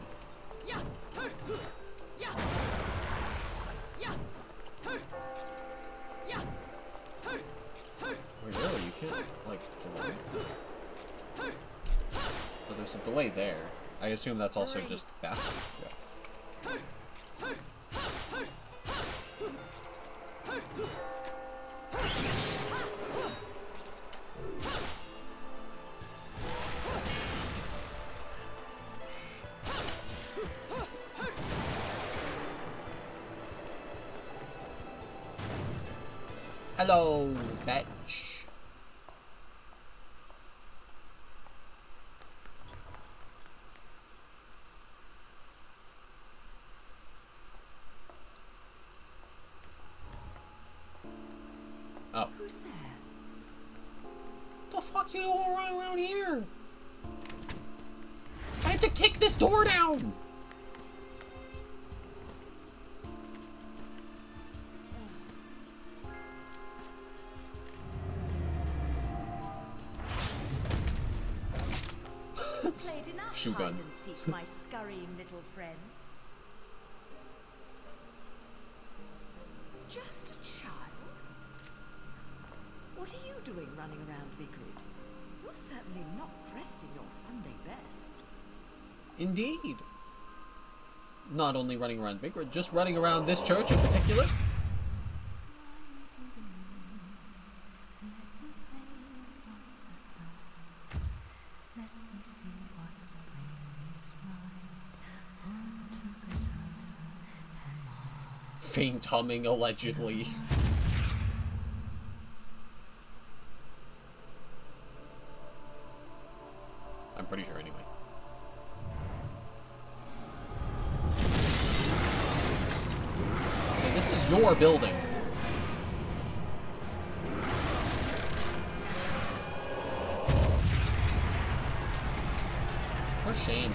Wait, really? You can't, like, delay? Oh, there's a delay there. I assume that's also just back. Yeah. Hello, bitch. Oh. Who's there? The fuck you don't run around here? I had to kick this door down. Played enough Shoe gun. hide and seek, my scurrying little friend. Just a child? What are you doing running around Vigrid? You're certainly not dressed in your Sunday best. Indeed. Not only running around Vigrid, just running around this church in particular. Faint humming, allegedly. I'm pretty sure anyway. Okay, this is your building. For shame.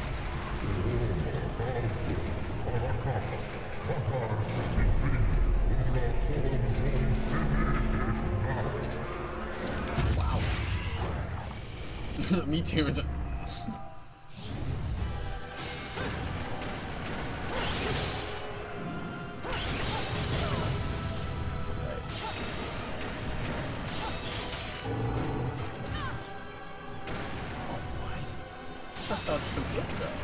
Wow. Me too. That dodge so good though.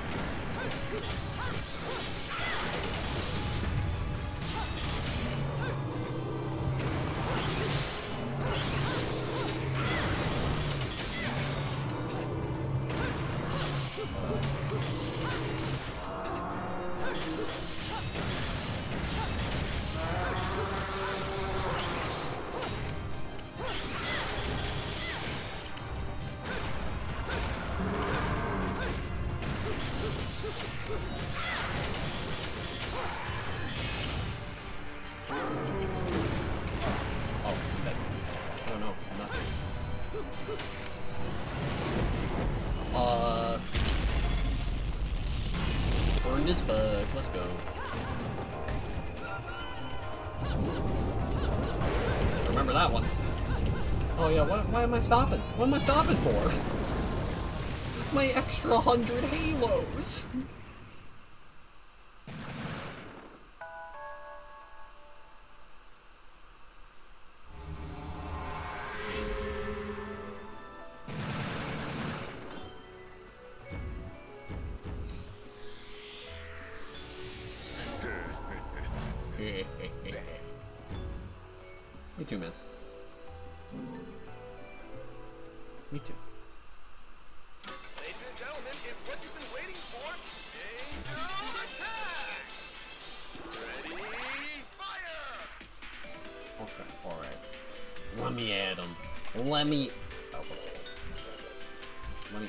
Burned as fuck. Let's go. Remember that one. Oh yeah, why am I stopping? What am I stopping for? My extra 100 halos. Me too, man. Me too. Ladies and gentlemen, it's what you've been waiting for. Angel attack! Ready, fire! Okay, alright. Let me add him. Let me... Oh, okay. Let me...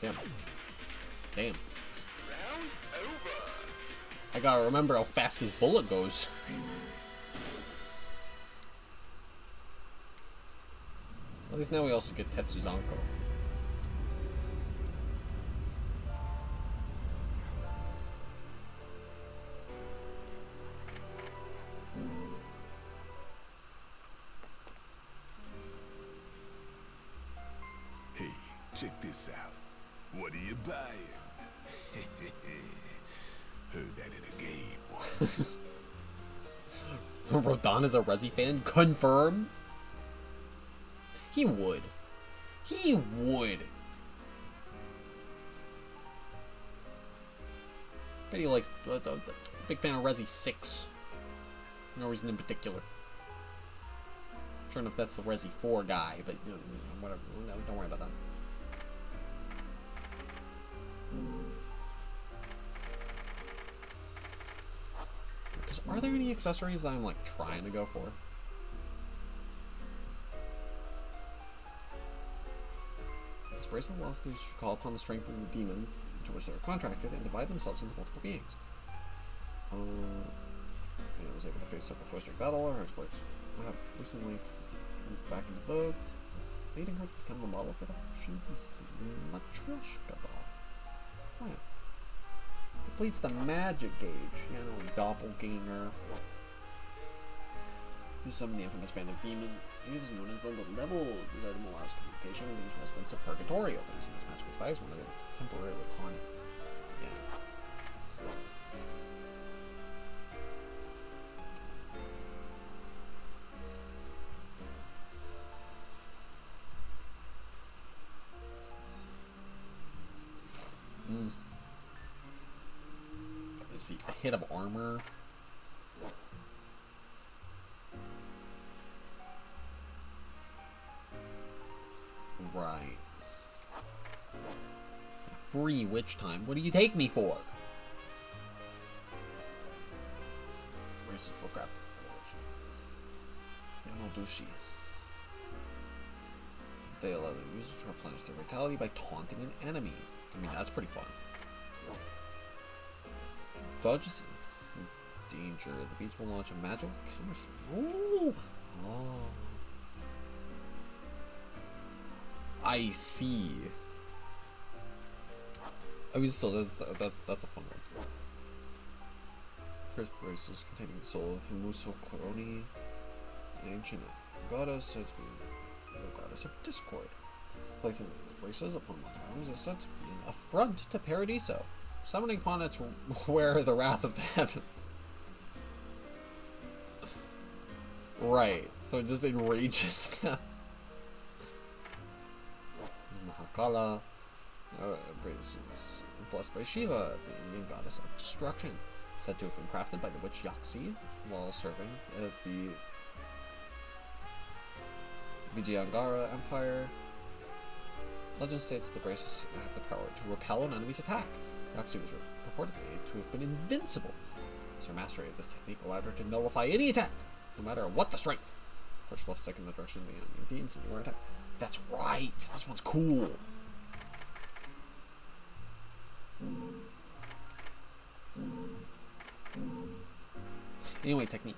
Damn. Damn. Round over. I gotta remember how fast this bullet goes. At least now we also get Tetsuzanko. Hey, check this out. What are you buying? Heard that in a game once. Rodon is a Resi fan? Confirm? He would. He would. Bet he likes... big fan of Resi 6. No reason in particular. Sure enough, that's the Resi 4 guy, but you know, whatever. No, don't worry about that. Because are there any accessories that I'm like trying to go for? This bracelet allows those to call upon the strength of the demon to which they are contracted and divide themselves into multiple beings. I was able to face several first-rank battle or exploits. I have recently went back into vogue, leading her to become the model for the fashion Matryoshka doll. Oh yeah. Completes the magic gauge. You know, doppelganger. You summon the infamous Phantom Demon. He is known as the Little Devil. This item allows communication with these residents of Purgatorio. But using this magical device, one of them temporarily con it. Yeah. Let's see, a hit of armor. Right. Free witch time. What do you take me for? Research will craft. Yamadushi. They allow the user to replenish their vitality by taunting an enemy. I mean, that's pretty fun. Dodges. danger. The beach will launch a magical chemistry. Ooh! Oh. I see. I mean, still, that's a fun one. Cursed braces containing the soul of Musokoroni, an ancient goddess said to be the goddess of discord. Placing the braces upon one's arms is said to be an affront to Paradiso. Summoning upon its wearer the wrath of the heavens. Right, so it just enrages them. Mahakala braces, blessed by Shiva, the Indian goddess of destruction, said to have been crafted by the witch Yaxi while serving the Vijayangara Empire. Legend states that the braces have the power to repel an enemy's attack. Yaxi was purportedly to have been invincible, as her mastery of this technique allowed her to nullify any attack, no matter what the strength. Push left stick in the direction of the enemy with the instant you are attacked. That's right! This one's cool! Anyway, technique.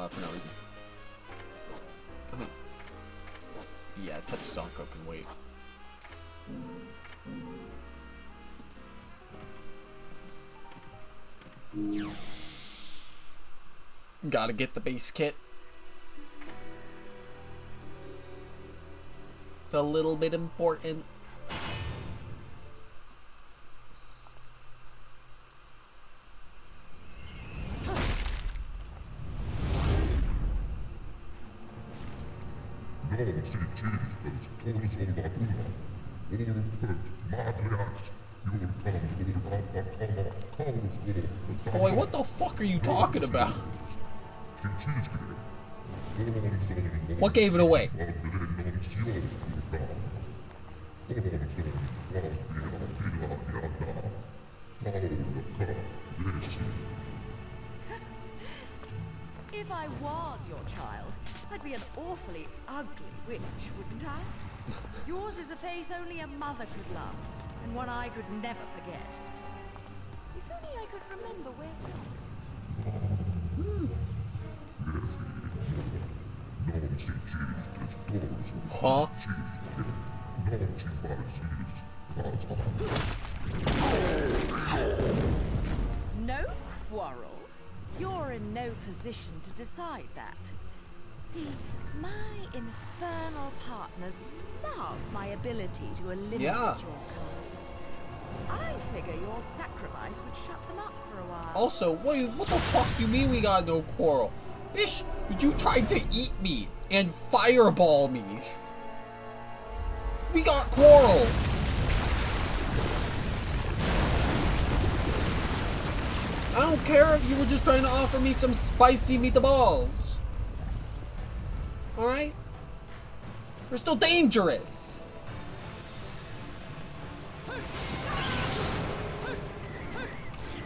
For no reason. I mean, yeah, Tetsusanko can wait. Gotta get the base kit. It's a little bit important. Boy, what the fuck are you talking about? What gave it away? If I was your child, I'd be an awfully ugly witch, wouldn't I? Yours is a face only a mother could love, and one I could never forget. If only I could remember where from. Huh? No quarrel? You're in no position to decide that. See, my infernal partners love my ability to eliminate your kind. I figure your sacrifice would shut them up for a while. Also, wait, what the fuck you mean we got no quarrel? Bish, you tried to eat me and fireball me. We got quarrel. I don't care if you were just trying to offer me some spicy meatballs. Alright? They're still dangerous.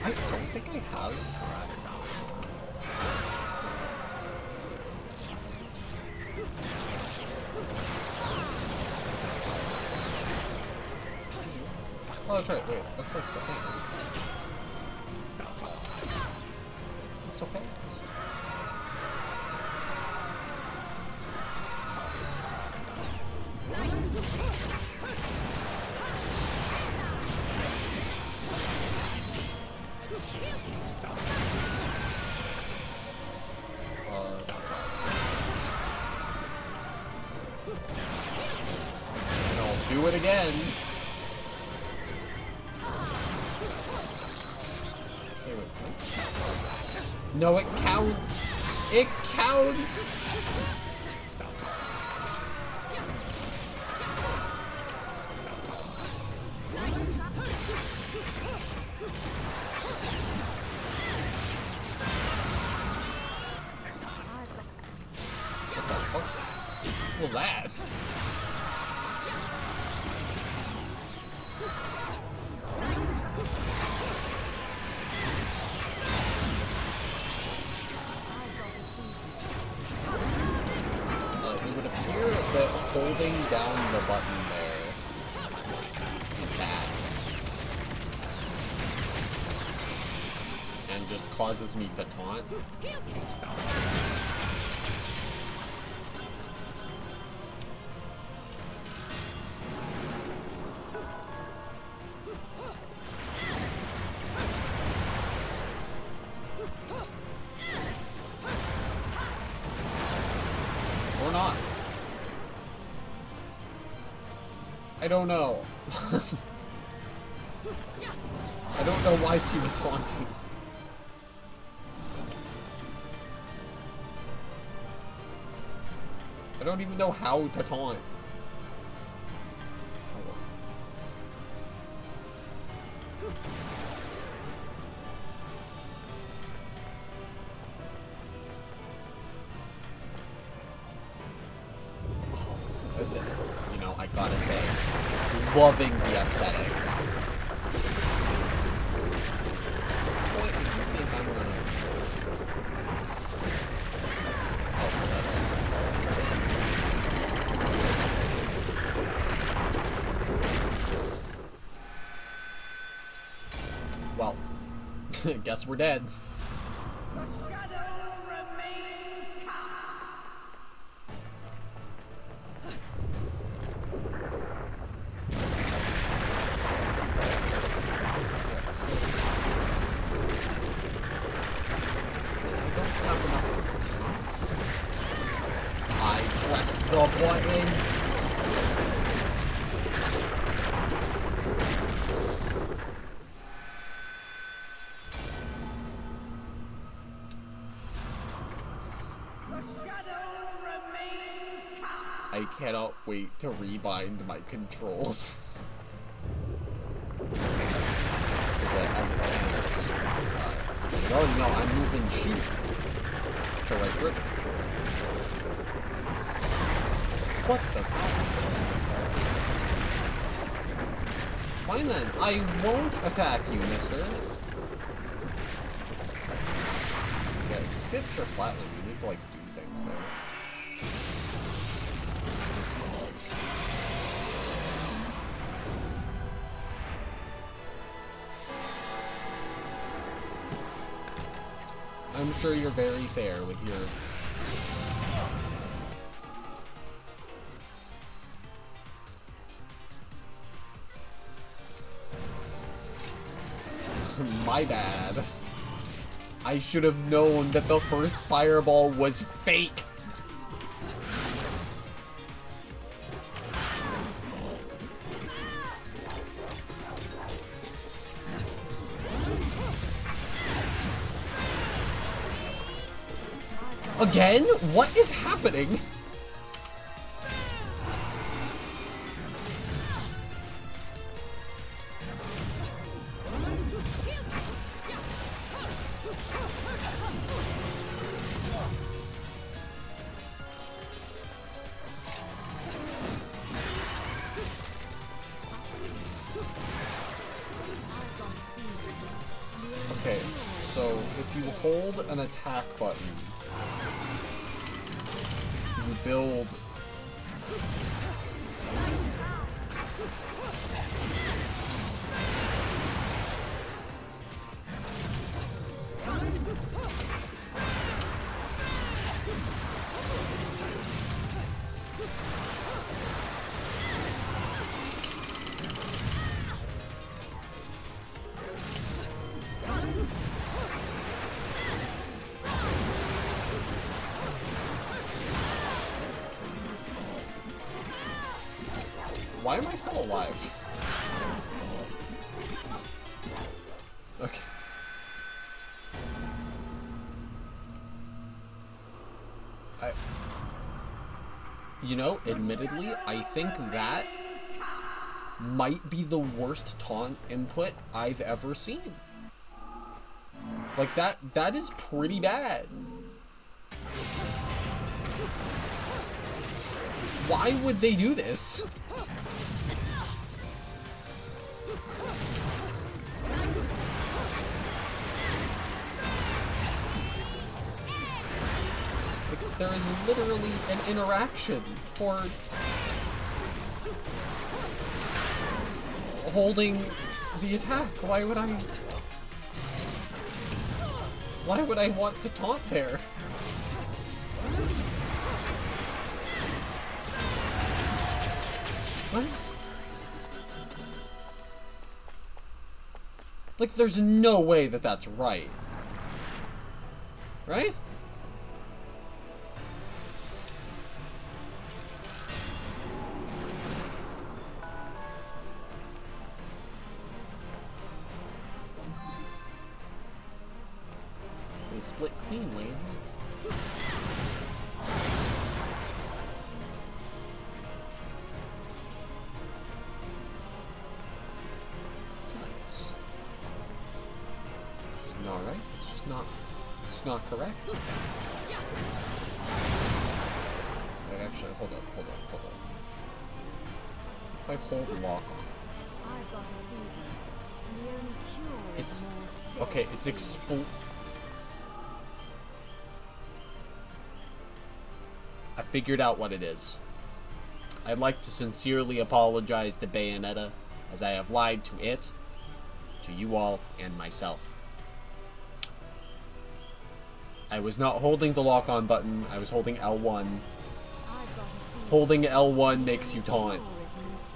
I don't think I have. Oh, that's right. Wait, that's like the thing. So fast. I'll do it again. No, it counts. It counts. What the fuck? What was that? that holding down the button there is bad. And just causes me to taunt. Or not. I don't know. I don't know why she was taunting. I don't even know how to taunt. You know, I gotta say, loving the aesthetic. Wait, if you think I'm gonna... Well, guess we're dead. I pressed the button. I cannot wait to rebind my controls. As it stands. You already know I'm moving shoot to right grip. What the god? Fine then, I won't attack you, mister. Yeah, skip your platinum. You need to, like, do things there. I'm sure you're very fair with your... My bad. I should have known that the first fireball was fake. Again? What is happening? Okay, so if you hold an attack button, you build... Why am I still alive? Okay. You know, admittedly, I think that might be the worst taunt input I've ever seen. Like, that is pretty bad. Why would they do this? Like, there is literally an interaction for holding the attack. Why would I want to taunt there? What? Like, there's no way that that's right. Right? We split cleanly. It's not correct. Wait, actually, hold up. If I hold lock on. It's okay, it's I figured out what it is. I'd like to sincerely apologize to Bayonetta, as I have lied to it, to you all, and myself. I was not holding the lock-on button, I was holding L1. Holding L1 makes you taunt.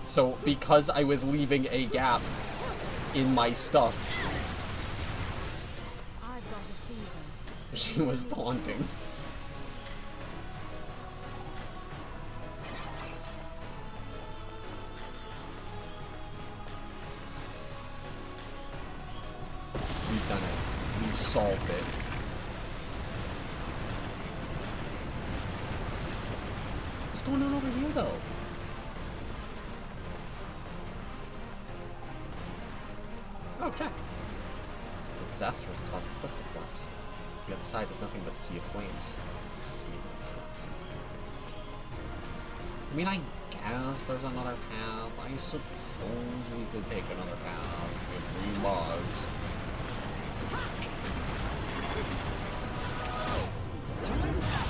So, because I was leaving a gap in my stuff, she was taunting. We've done it. We've solved it. What's going on over here, though? Oh, check. The disaster has caused the cliff to collapse. The other side is nothing but a sea of flames. It has to be I mean, I guess there's another path. I suppose we could take another path if we must.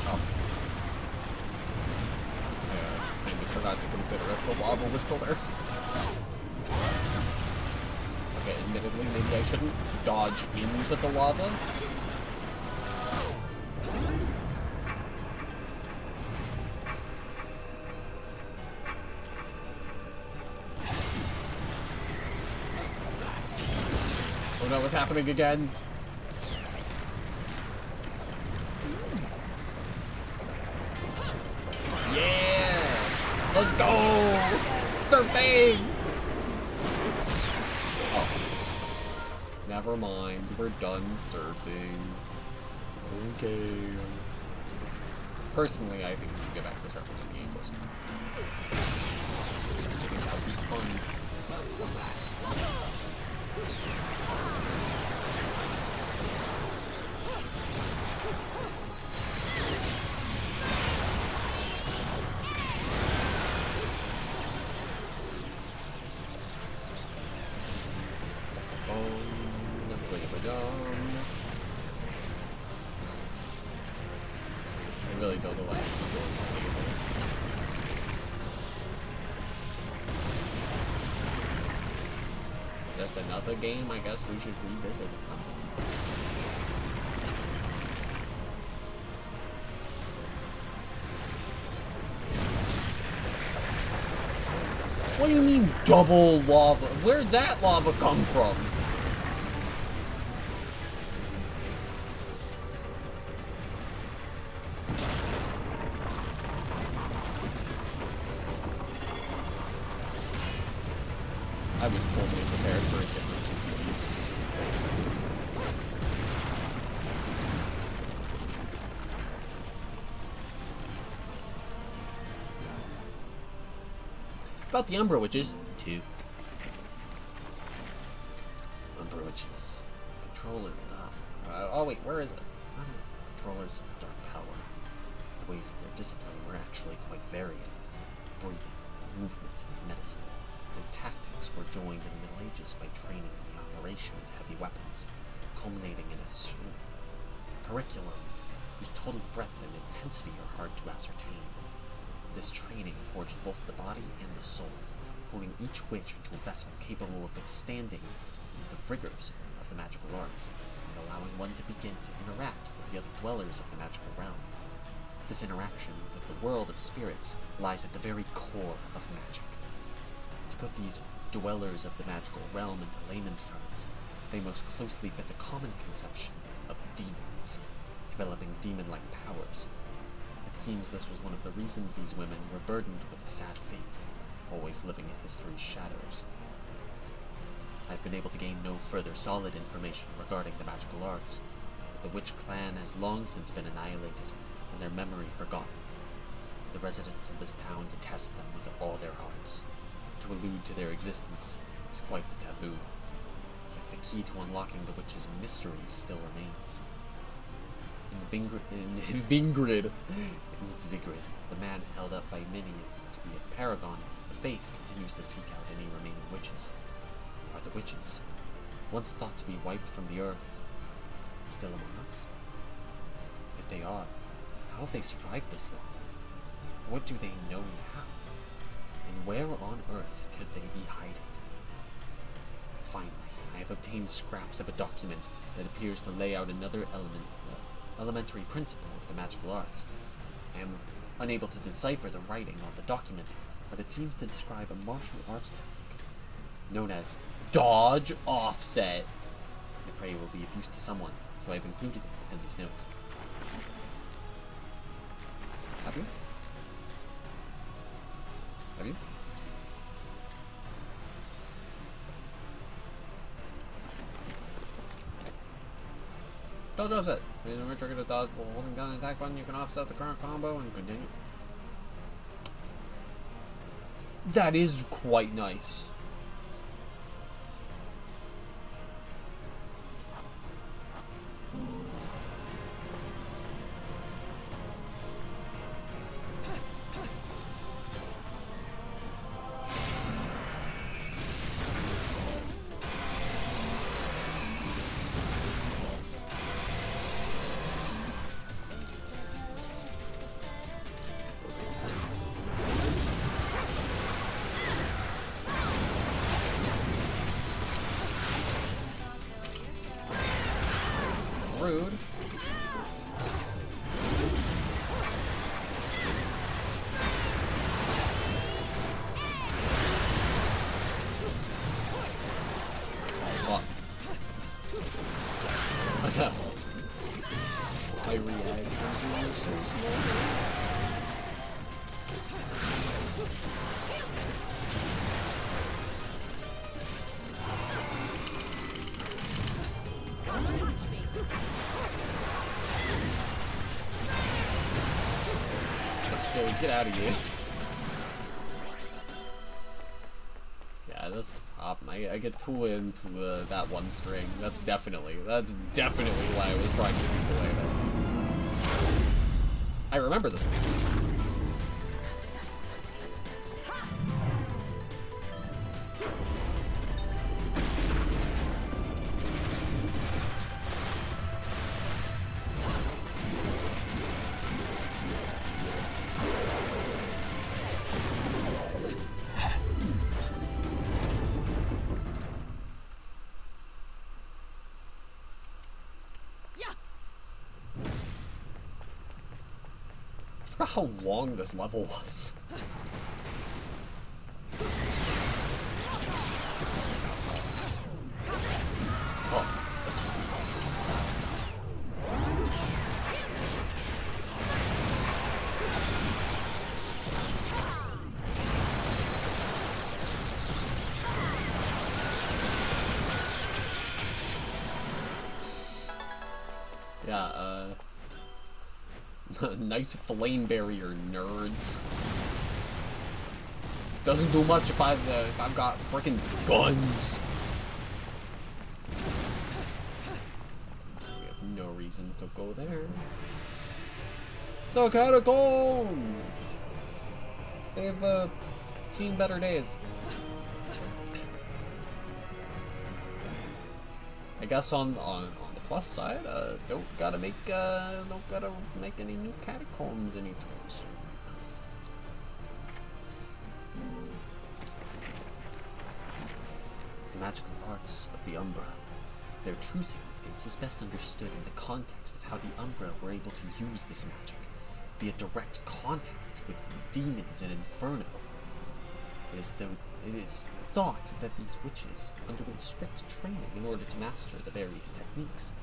Oh. I kind of forgot to consider if the lava was still there. Okay, admittedly, maybe I shouldn't dodge into the lava. Oh no, what's happening again? Yeah! Let's go! Surfing! Oh. Never mind, we're done surfing. Okay. Personally, I think we should get back to surfing on the Angels. I think that would be fun. I really don't know why I'm going to just another game I guess we should revisit at some point. What do you mean double lava? Where'd that lava come from? I was totally prepared for a different continue. About the Umbra Witches, 2. Umbra Witches. Controller. Oh wait, where is it? Controllers of dark power. The ways of their discipline were actually quite varied. Breathing, movement, medicine, and tactics were joined in the Middle Ages by training in the operation of heavy weapons, culminating in a curriculum whose total breadth and intensity are hard to ascertain. This training forged both the body and the soul, honing each witch into a vessel capable of withstanding the rigors of the magical arts, and allowing one to begin to interact with the other dwellers of the magical realm. This interaction with the world of spirits lies at the very core of magic. To put these dwellers of the magical realm into layman's terms, they most closely fit the common conception of demons, developing demon-like powers. It seems this was one of the reasons these women were burdened with a sad fate, always living in history's shadows. I've been able to gain no further solid information regarding the magical arts, as the witch clan has long since been annihilated, and their memory forgotten. The residents of this town detest them with all their hearts. To allude to their existence is quite the taboo, yet the key to unlocking the witch's mysteries still remains. In Vingrid, the man held up by many to be a paragon of faith, continues to seek out any remaining witches. Are the witches, once thought to be wiped from the earth, still among us? If they are, how have they survived this long? What do they know now? And where on earth could they be hiding? Finally, I have obtained scraps of a document that appears to lay out another elementary principle of the magical arts. I am unable to decipher the writing on the document, but it seems to describe a martial arts technique known as dodge offset. I pray it will be of use to someone, so I have included it within these notes. Have you? Have you? Dodge offset. When you trigger the dodge while holding down the attack button, you can offset the current combo and continue. That is quite nice. Rude. Fuck. My reaction is so slow. Get out of here. Yeah, that's the problem. I get too into that one string. That's definitely why I was trying to delay that. I remember this one. I forgot how long this level was. Oh, that's just... Yeah, nice flame barrier, nerds. Doesn't do much if I've got freaking guns. We have no reason to go there. The catacombs. They've seen better days. I guess on the plus side, don't gotta make any new catacombs anytime soon. The magical arts of the Umbra. Their true significance is best understood in the context of how the Umbra were able to use this magic via direct contact with demons in Inferno. It is thought that these witches underwent strict training in order to master the various techniques.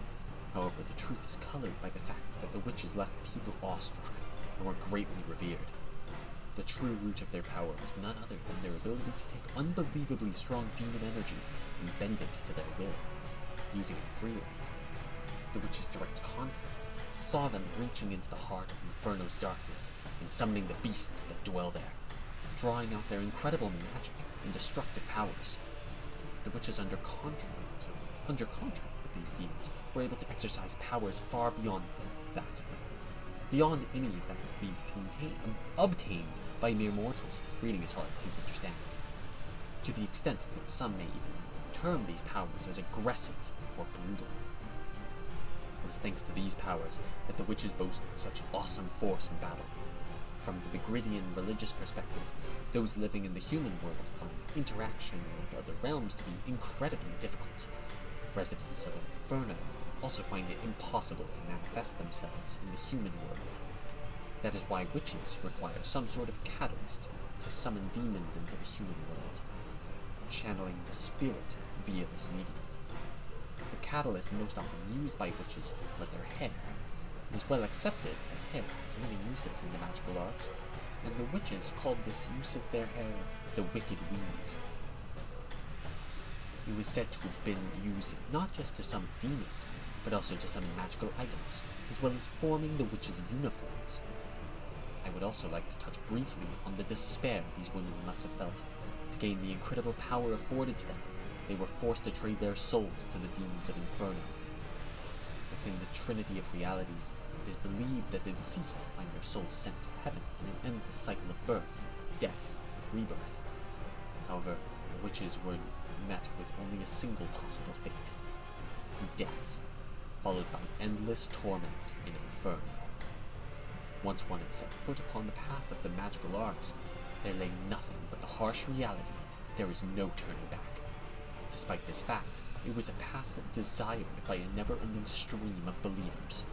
However, the truth is colored by the fact that the witches left people awestruck and were greatly revered. The true root of their power was none other than their ability to take unbelievably strong demon energy and bend it to their will, using it freely. The witches' direct contact saw them reaching into the heart of Inferno's darkness and summoning the beasts that dwell there, drawing out their incredible magic and destructive powers. The witches under contract with these demons were able to exercise powers far beyond any that could be obtained by mere mortals. Reading is hard, please understand. To the extent that some may even term these powers as aggressive or brutal. It was thanks to these powers that the witches boasted such awesome force in battle. From the Vigridian religious perspective, those living in the human world find interaction with other realms to be incredibly difficult. Residents of Inferno also find it impossible to manifest themselves in the human world. That is why witches require some sort of catalyst to summon demons into the human world, channeling the spirit via this medium. The catalyst most often used by witches was their hair. It is well accepted that hair has many uses in the magical arts, and the witches called this use of their hair the Wicked Weave. It was said to have been used not just to summon demons, but also to summon magical items, as well as forming the witches' uniforms. I would also like to touch briefly on the despair these women must have felt. To gain the incredible power afforded to them, they were forced to trade their souls to the demons of Inferno. Within the trinity of realities, it is believed that the deceased find their souls sent to heaven in an endless cycle of birth, death, and rebirth. However, the witches were met with only a single possible fate: death, followed by endless torment in Inferno. Once one had set foot upon the path of the magical arts, there lay nothing but the harsh reality that there is no turning back. Despite this fact, it was a path desired by a never-ending stream of believers.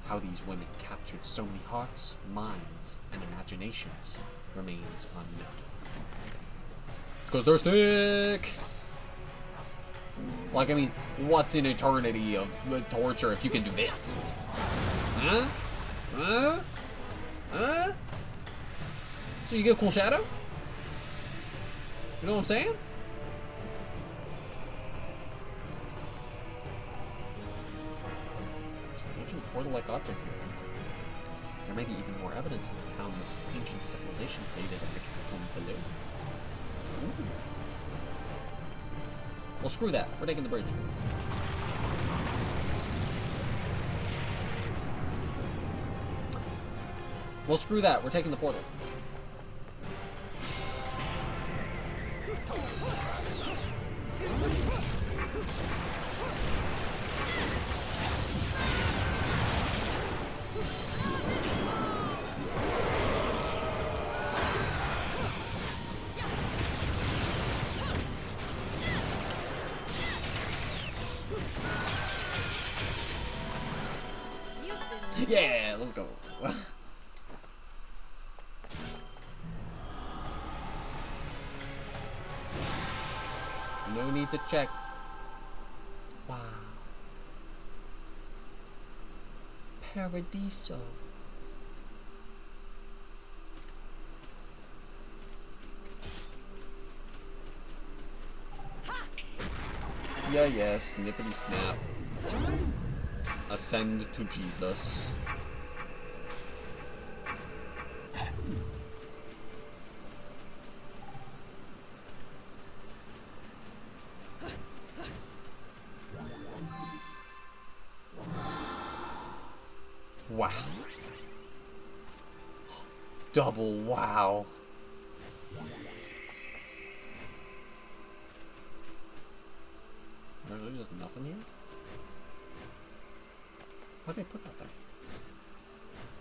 How these women captured so many hearts, minds, and imaginations remains unknown. Because they're sick! Like, I mean, what's an eternity of torture if you can do this? Huh? Huh? Huh? So you get a cool shadow? You know what I'm saying? There's an ancient portal-like object here. There may be even more evidence of the town this ancient civilization created in the catacomb below. Ooh. Well, screw that. We're taking the bridge. Well, screw that. We're taking the portal. Yeah, let's go. No need to check. Wow. Paradiso. Yeah, yes, nippity snap. Ascend to Jesus. Wow. Double wow. There's just nothing here? Why'd they put that there?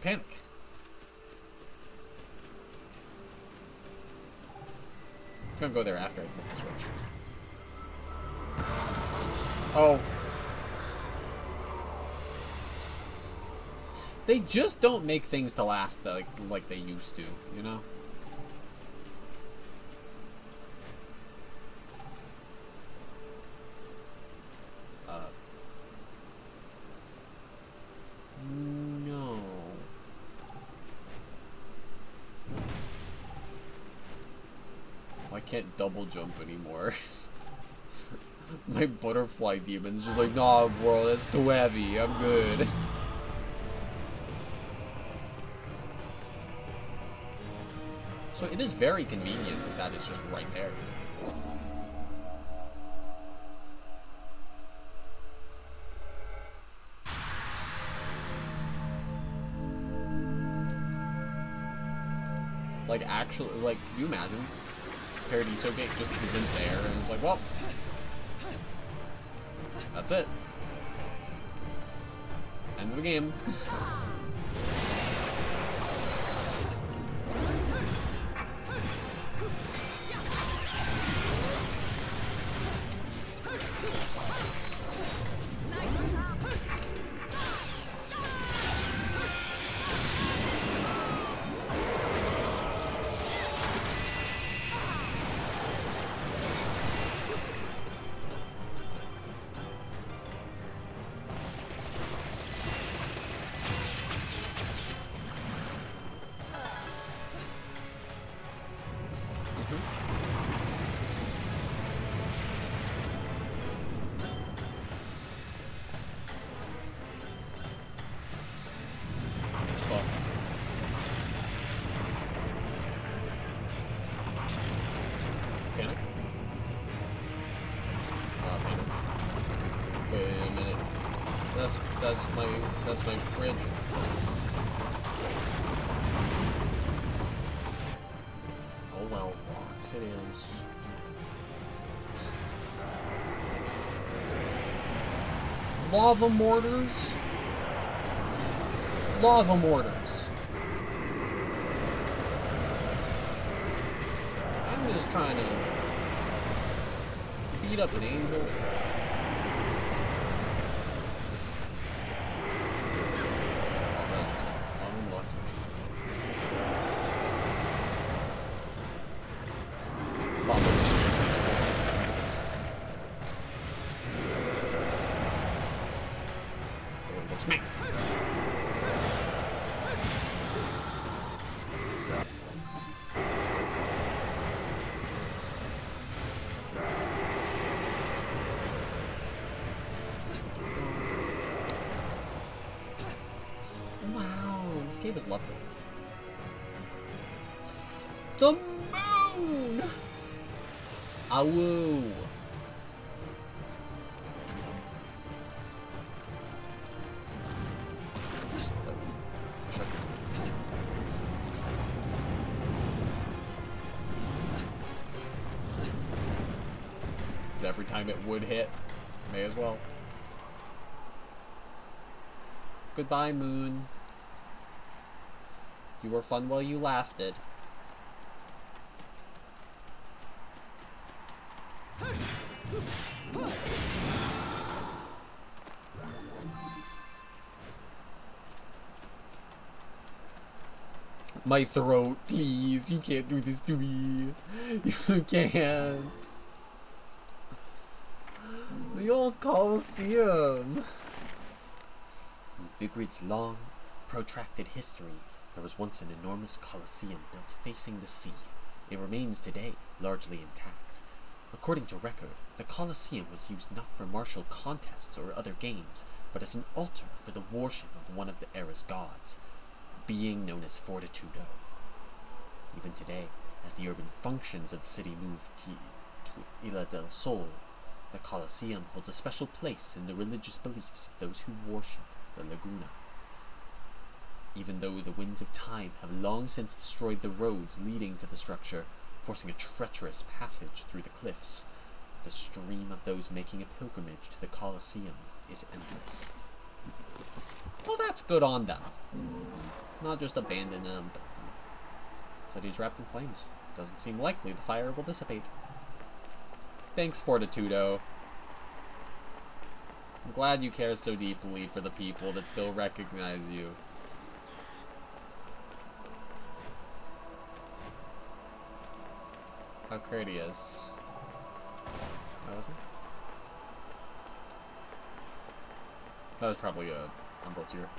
Panic. I'm gonna go there after I flip the switch. Oh. They just don't make things to last like they used to, you know? No. I can't double jump anymore. My butterfly demon's just like, nah, bro, that's too heavy. I'm good. So it is very convenient that it's just right there. Like, actually, like, can you imagine? Paradiso Gate just isn't there, and it's like, well, that's it. End of the game. That's my bridge. Oh well, rocks it is. Lava mortars? Lava mortars. I'm just trying to beat up an angel. Cave is lovely. The moon! Awoo! Every time it would hit, may as well. Goodbye, moon. You were fun while you lasted. My throat, please. You can't do this to me. You can't. The old Colosseum. In Vigrid's long, protracted history, there was once an enormous Colosseum built facing the sea. It remains today, largely intact. According to record, the Colosseum was used not for martial contests or other games, but as an altar for the worship of one of the era's gods, a being known as Fortitudo. Even today, as the urban functions of the city move to Isla del Sol, the Colosseum holds a special place in the religious beliefs of those who worship the Laguna. Even though the winds of time have long since destroyed the roads leading to the structure, forcing a treacherous passage through the cliffs, the stream of those making a pilgrimage to the Colosseum is endless. Well, that's good on them. Not just abandon them, but city trapped in flames. Doesn't seem likely the fire will dissipate. Thanks, Fortitudo. I'm glad you care so deeply for the people that still recognize you. How courteous. What was it? That was probably a umbral tier.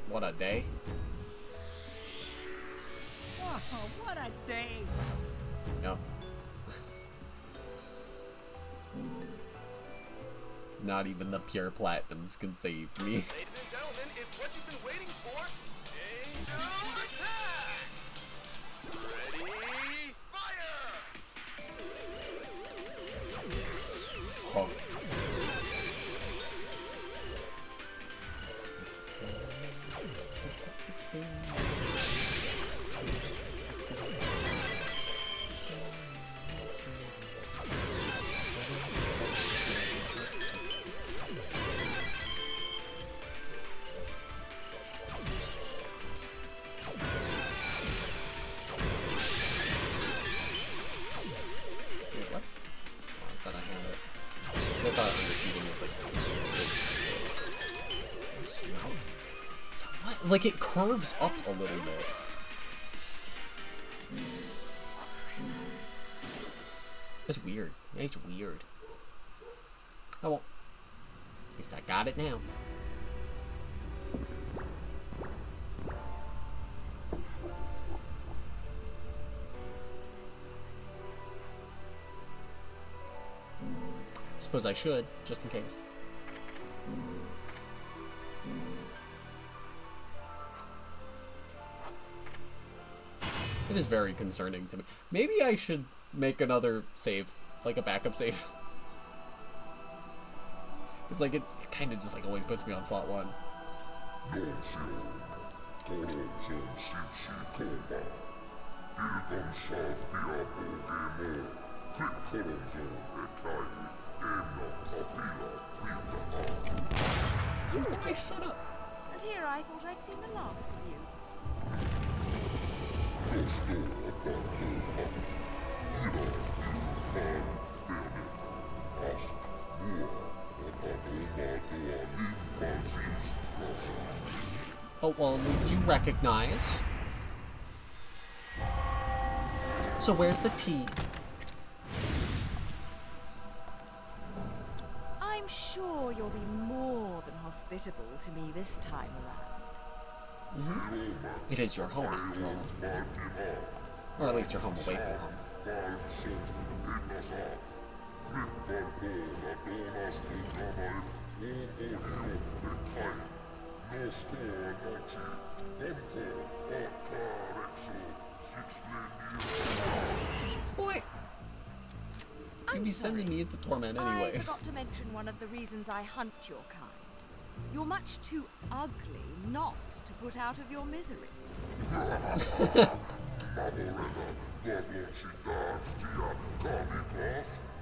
What a day. Oh, what a day! Yep. Not even the pure platinums can save me. Ladies and gentlemen, it's what you've been waiting for. Angel attack! Ready, fire! Huh. Like, it curves up a little bit. It's weird. It's weird. Oh well. At least I got it now. Suppose I should, just in case. It is very concerning to me. Maybe I should make another save, like a backup save. It's like, it kind of just like always puts me on slot 1. Okay, shut up. And here I thought I'd seen the last of you. Oh, well, at least you recognize. So where's the tea? I'm sure you'll be more than hospitable to me this time around. It is your home, after all. Or at least your home away from home. Boy! You'd be sending me into torment anyway. I forgot to mention one of the reasons I hunt your kind. You're much too ugly not to put out of your misery.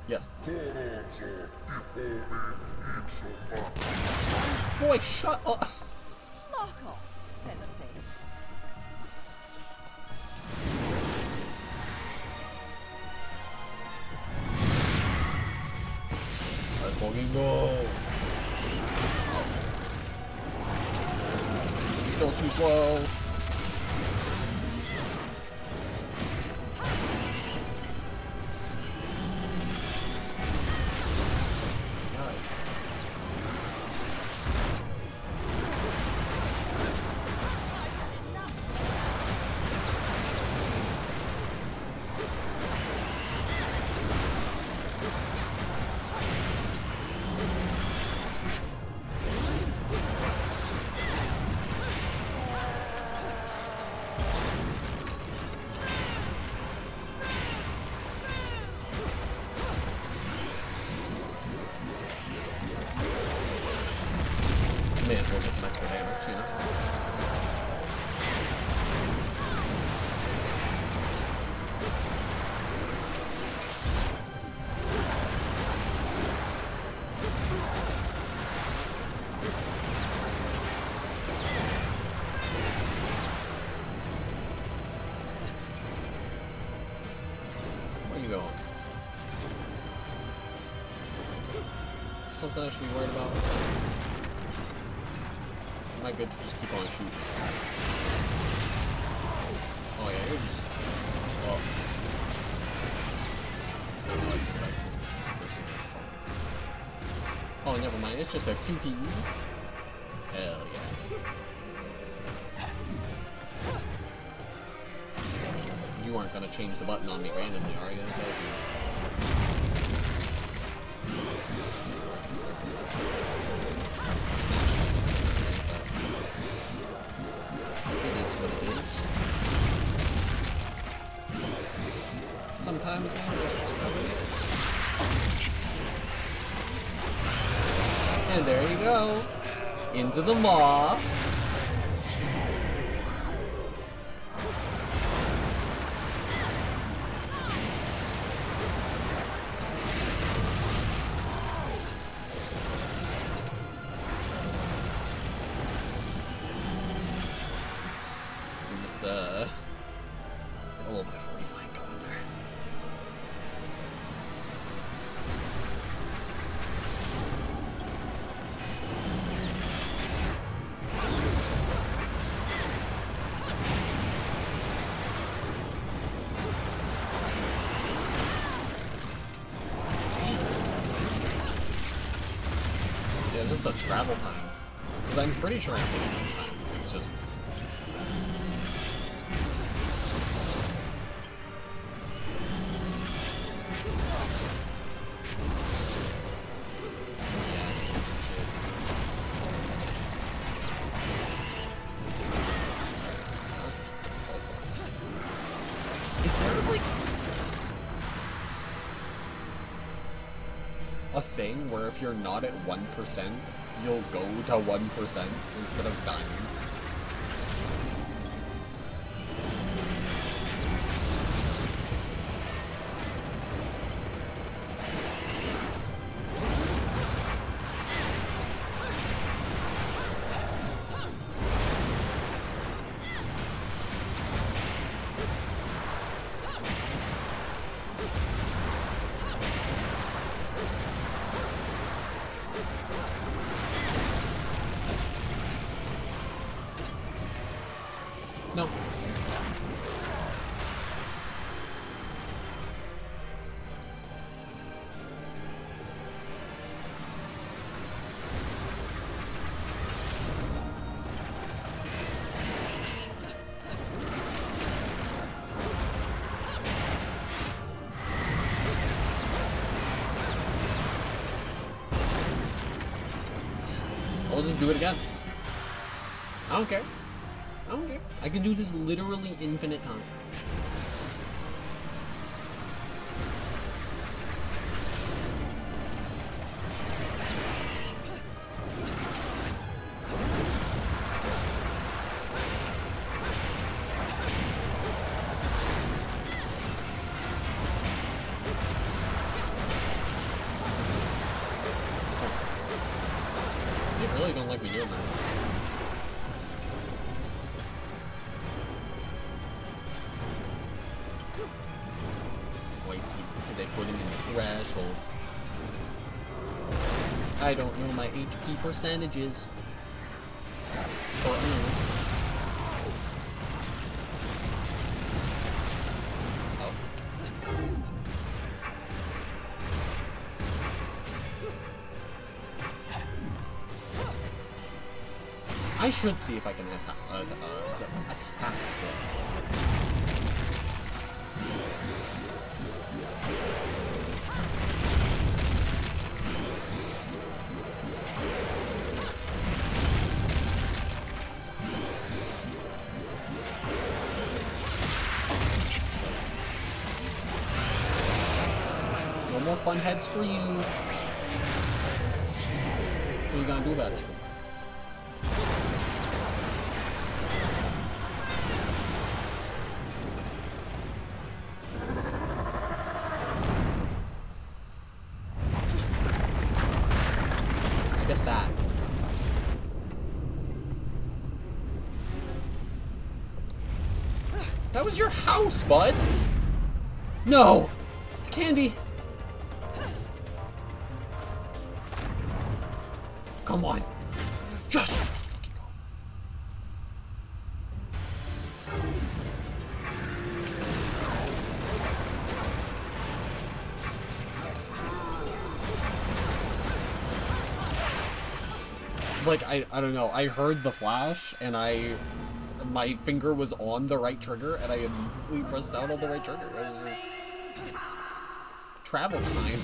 Yes. Boy, shut up! Lock off, Featherface. Let's fucking go! Still too slow. May as well get some extra damage, you know? Where are you going? Something I should be worried about? Am I good to just keep on shooting? Oh yeah, you're just... Well... Oh, it's like this. Oh, never mind. It's just a QTE. Hell yeah. You aren't gonna change the button on me randomly, are you? It is what it is. Sometimes, man, that's just how it is. And there you go. Into the maw. A little bit of a rewind going there. Yeah, it's just the travel time. Because I'm pretty sure I'm getting on time. It's just... Is there, like, a thing where if you're not at 1%, you'll go to 1% instead of dying? No. I'll just do it again. I don't care. I don't care. I can do this literally infinite time. You really don't like me doing that. Because I put him in the threshold. I don't know my HP percentages. For Oh. I should see if I can attack. No more fun heads for you. What are you gonna do about it? That was your house, bud. No! The candy! Come on. Yes! Like, I don't know, I heard the flash, and my finger was on the right trigger, and I immediately pressed down on the right trigger. It was just travel time.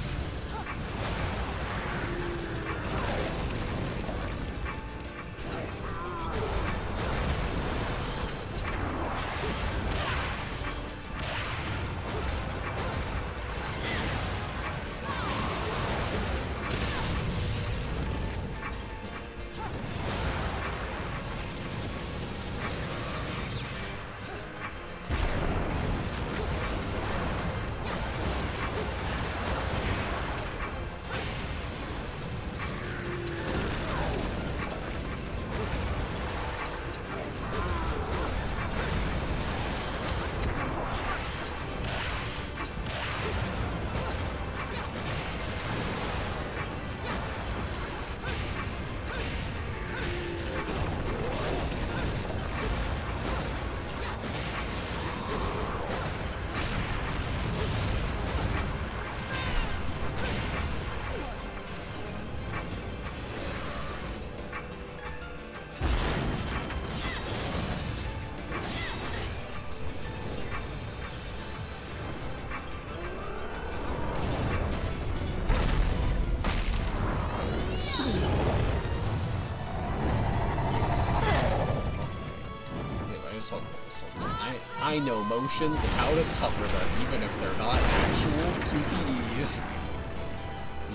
I know motions and how to cover them, even if they're not actual QTEs.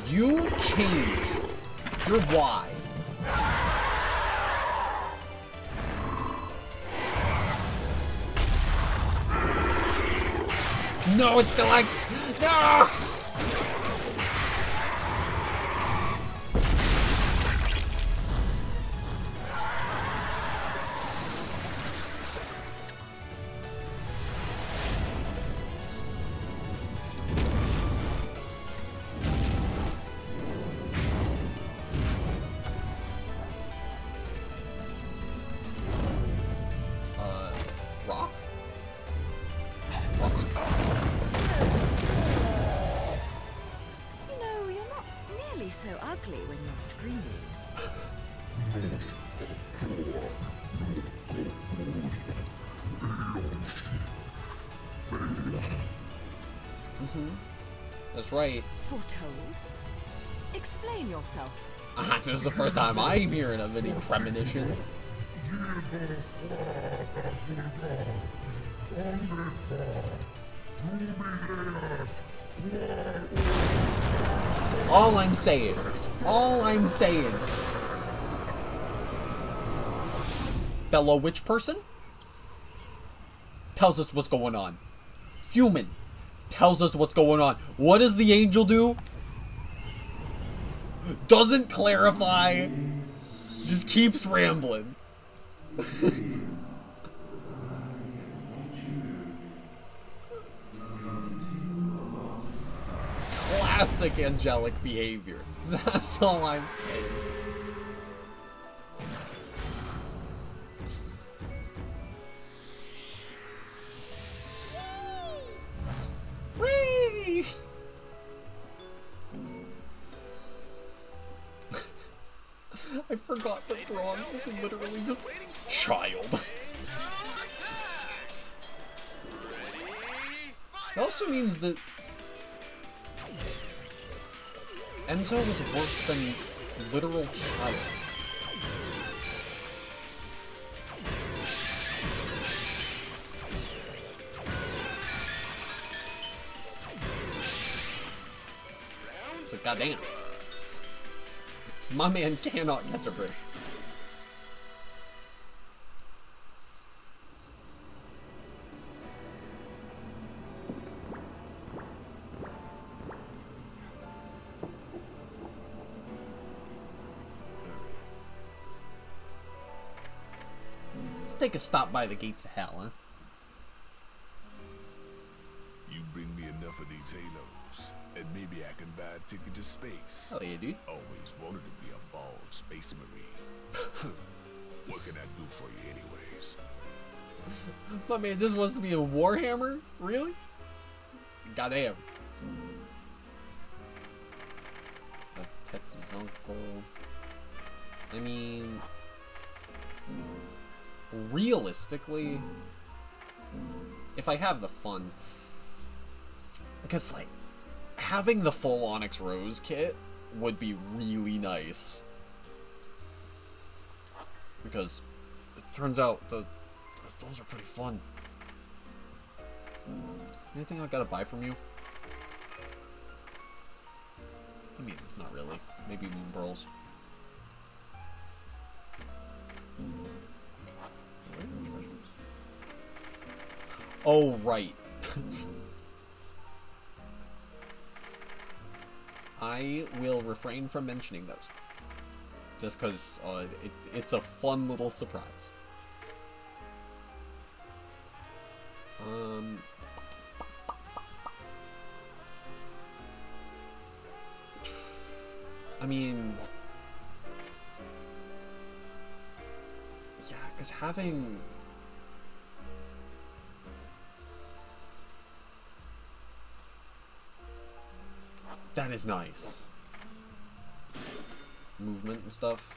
You change your Y. No, it's still X! No! That's right. Foretold? Explain yourself. This is the first time I'm hearing of any premonition. All I'm saying, fellow witch person tells us what's going on. Human tells us what's going on. What does the angel do? Doesn't clarify. Just keeps rambling. Classic angelic behavior. That's all I'm saying. Whee! I forgot that bronze was literally just a child. It also means that Enzo was worse than literal child. It's like, goddamn. My man cannot catch a break. Let's take a stop by the gates of hell, huh? enough of these halos, and maybe I can buy a ticket to space. Hell yeah, dude. Always wanted to be a bald space marine. What can I do for you anyways? My man just wants to be a Warhammer? Really? Goddamn. Tetsu's uncle. I mean, realistically, if I have the funds, because like having the full Onyx Rose kit would be really nice, because it turns out those are pretty fun. Anything I gotta buy from you? I mean, not really. Maybe moon pearls. Oh, right. I will refrain from mentioning those. Just because it's a fun little surprise. I mean, yeah, because having that is nice. Movement and stuff.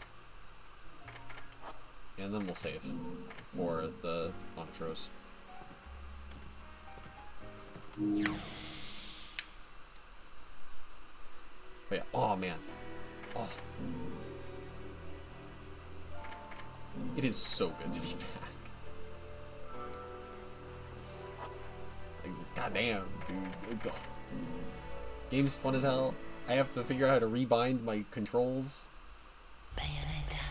And then we'll save for the Onyx Rose. But yeah, oh man. Oh. It is so good to be back. Like, just, goddamn, dude. Go. Game's fun as hell. I have to figure out how to rebind my controls. Bayonetta.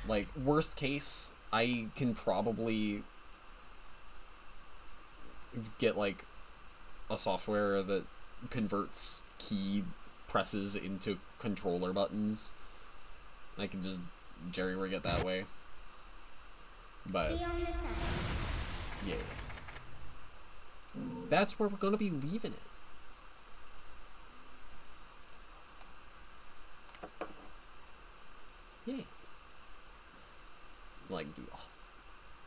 Like, worst case, I can probably get like a software that converts key presses into controller buttons. I can just jerry-rig it that way. But yeah, that's where we're gonna be leaving it. Yay. Like, dude, oh,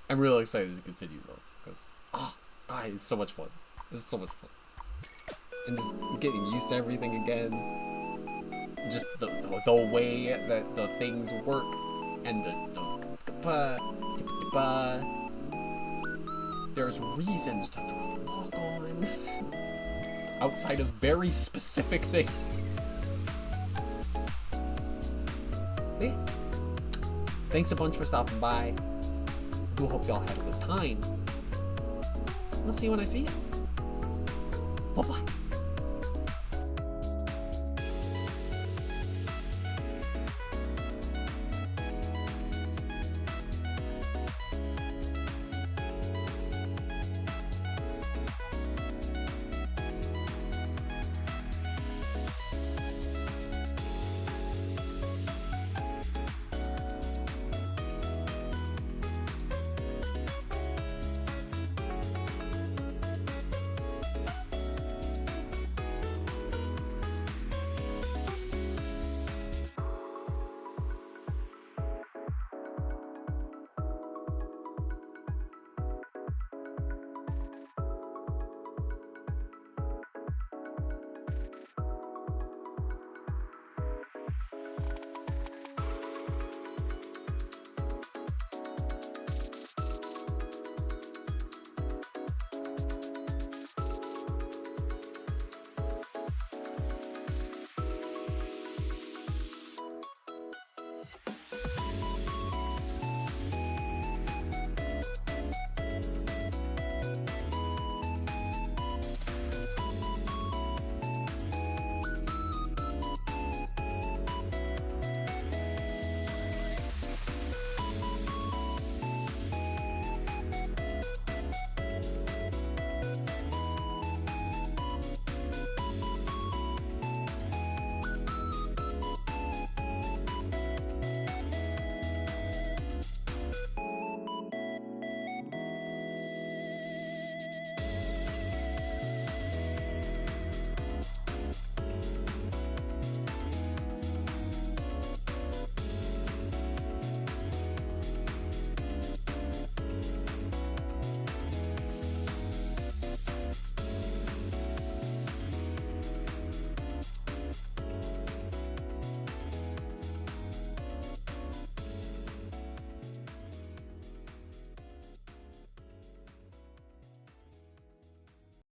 I'm really excited to continue though, because God, it's so much fun. It's so much fun, and just getting used to everything again. Just the way that the things work, and there's reasons to drop lock on outside of very specific things. Hey, thanks a bunch for stopping by. Do hope y'all had a good time. I'll see you when I see you. Bye bye.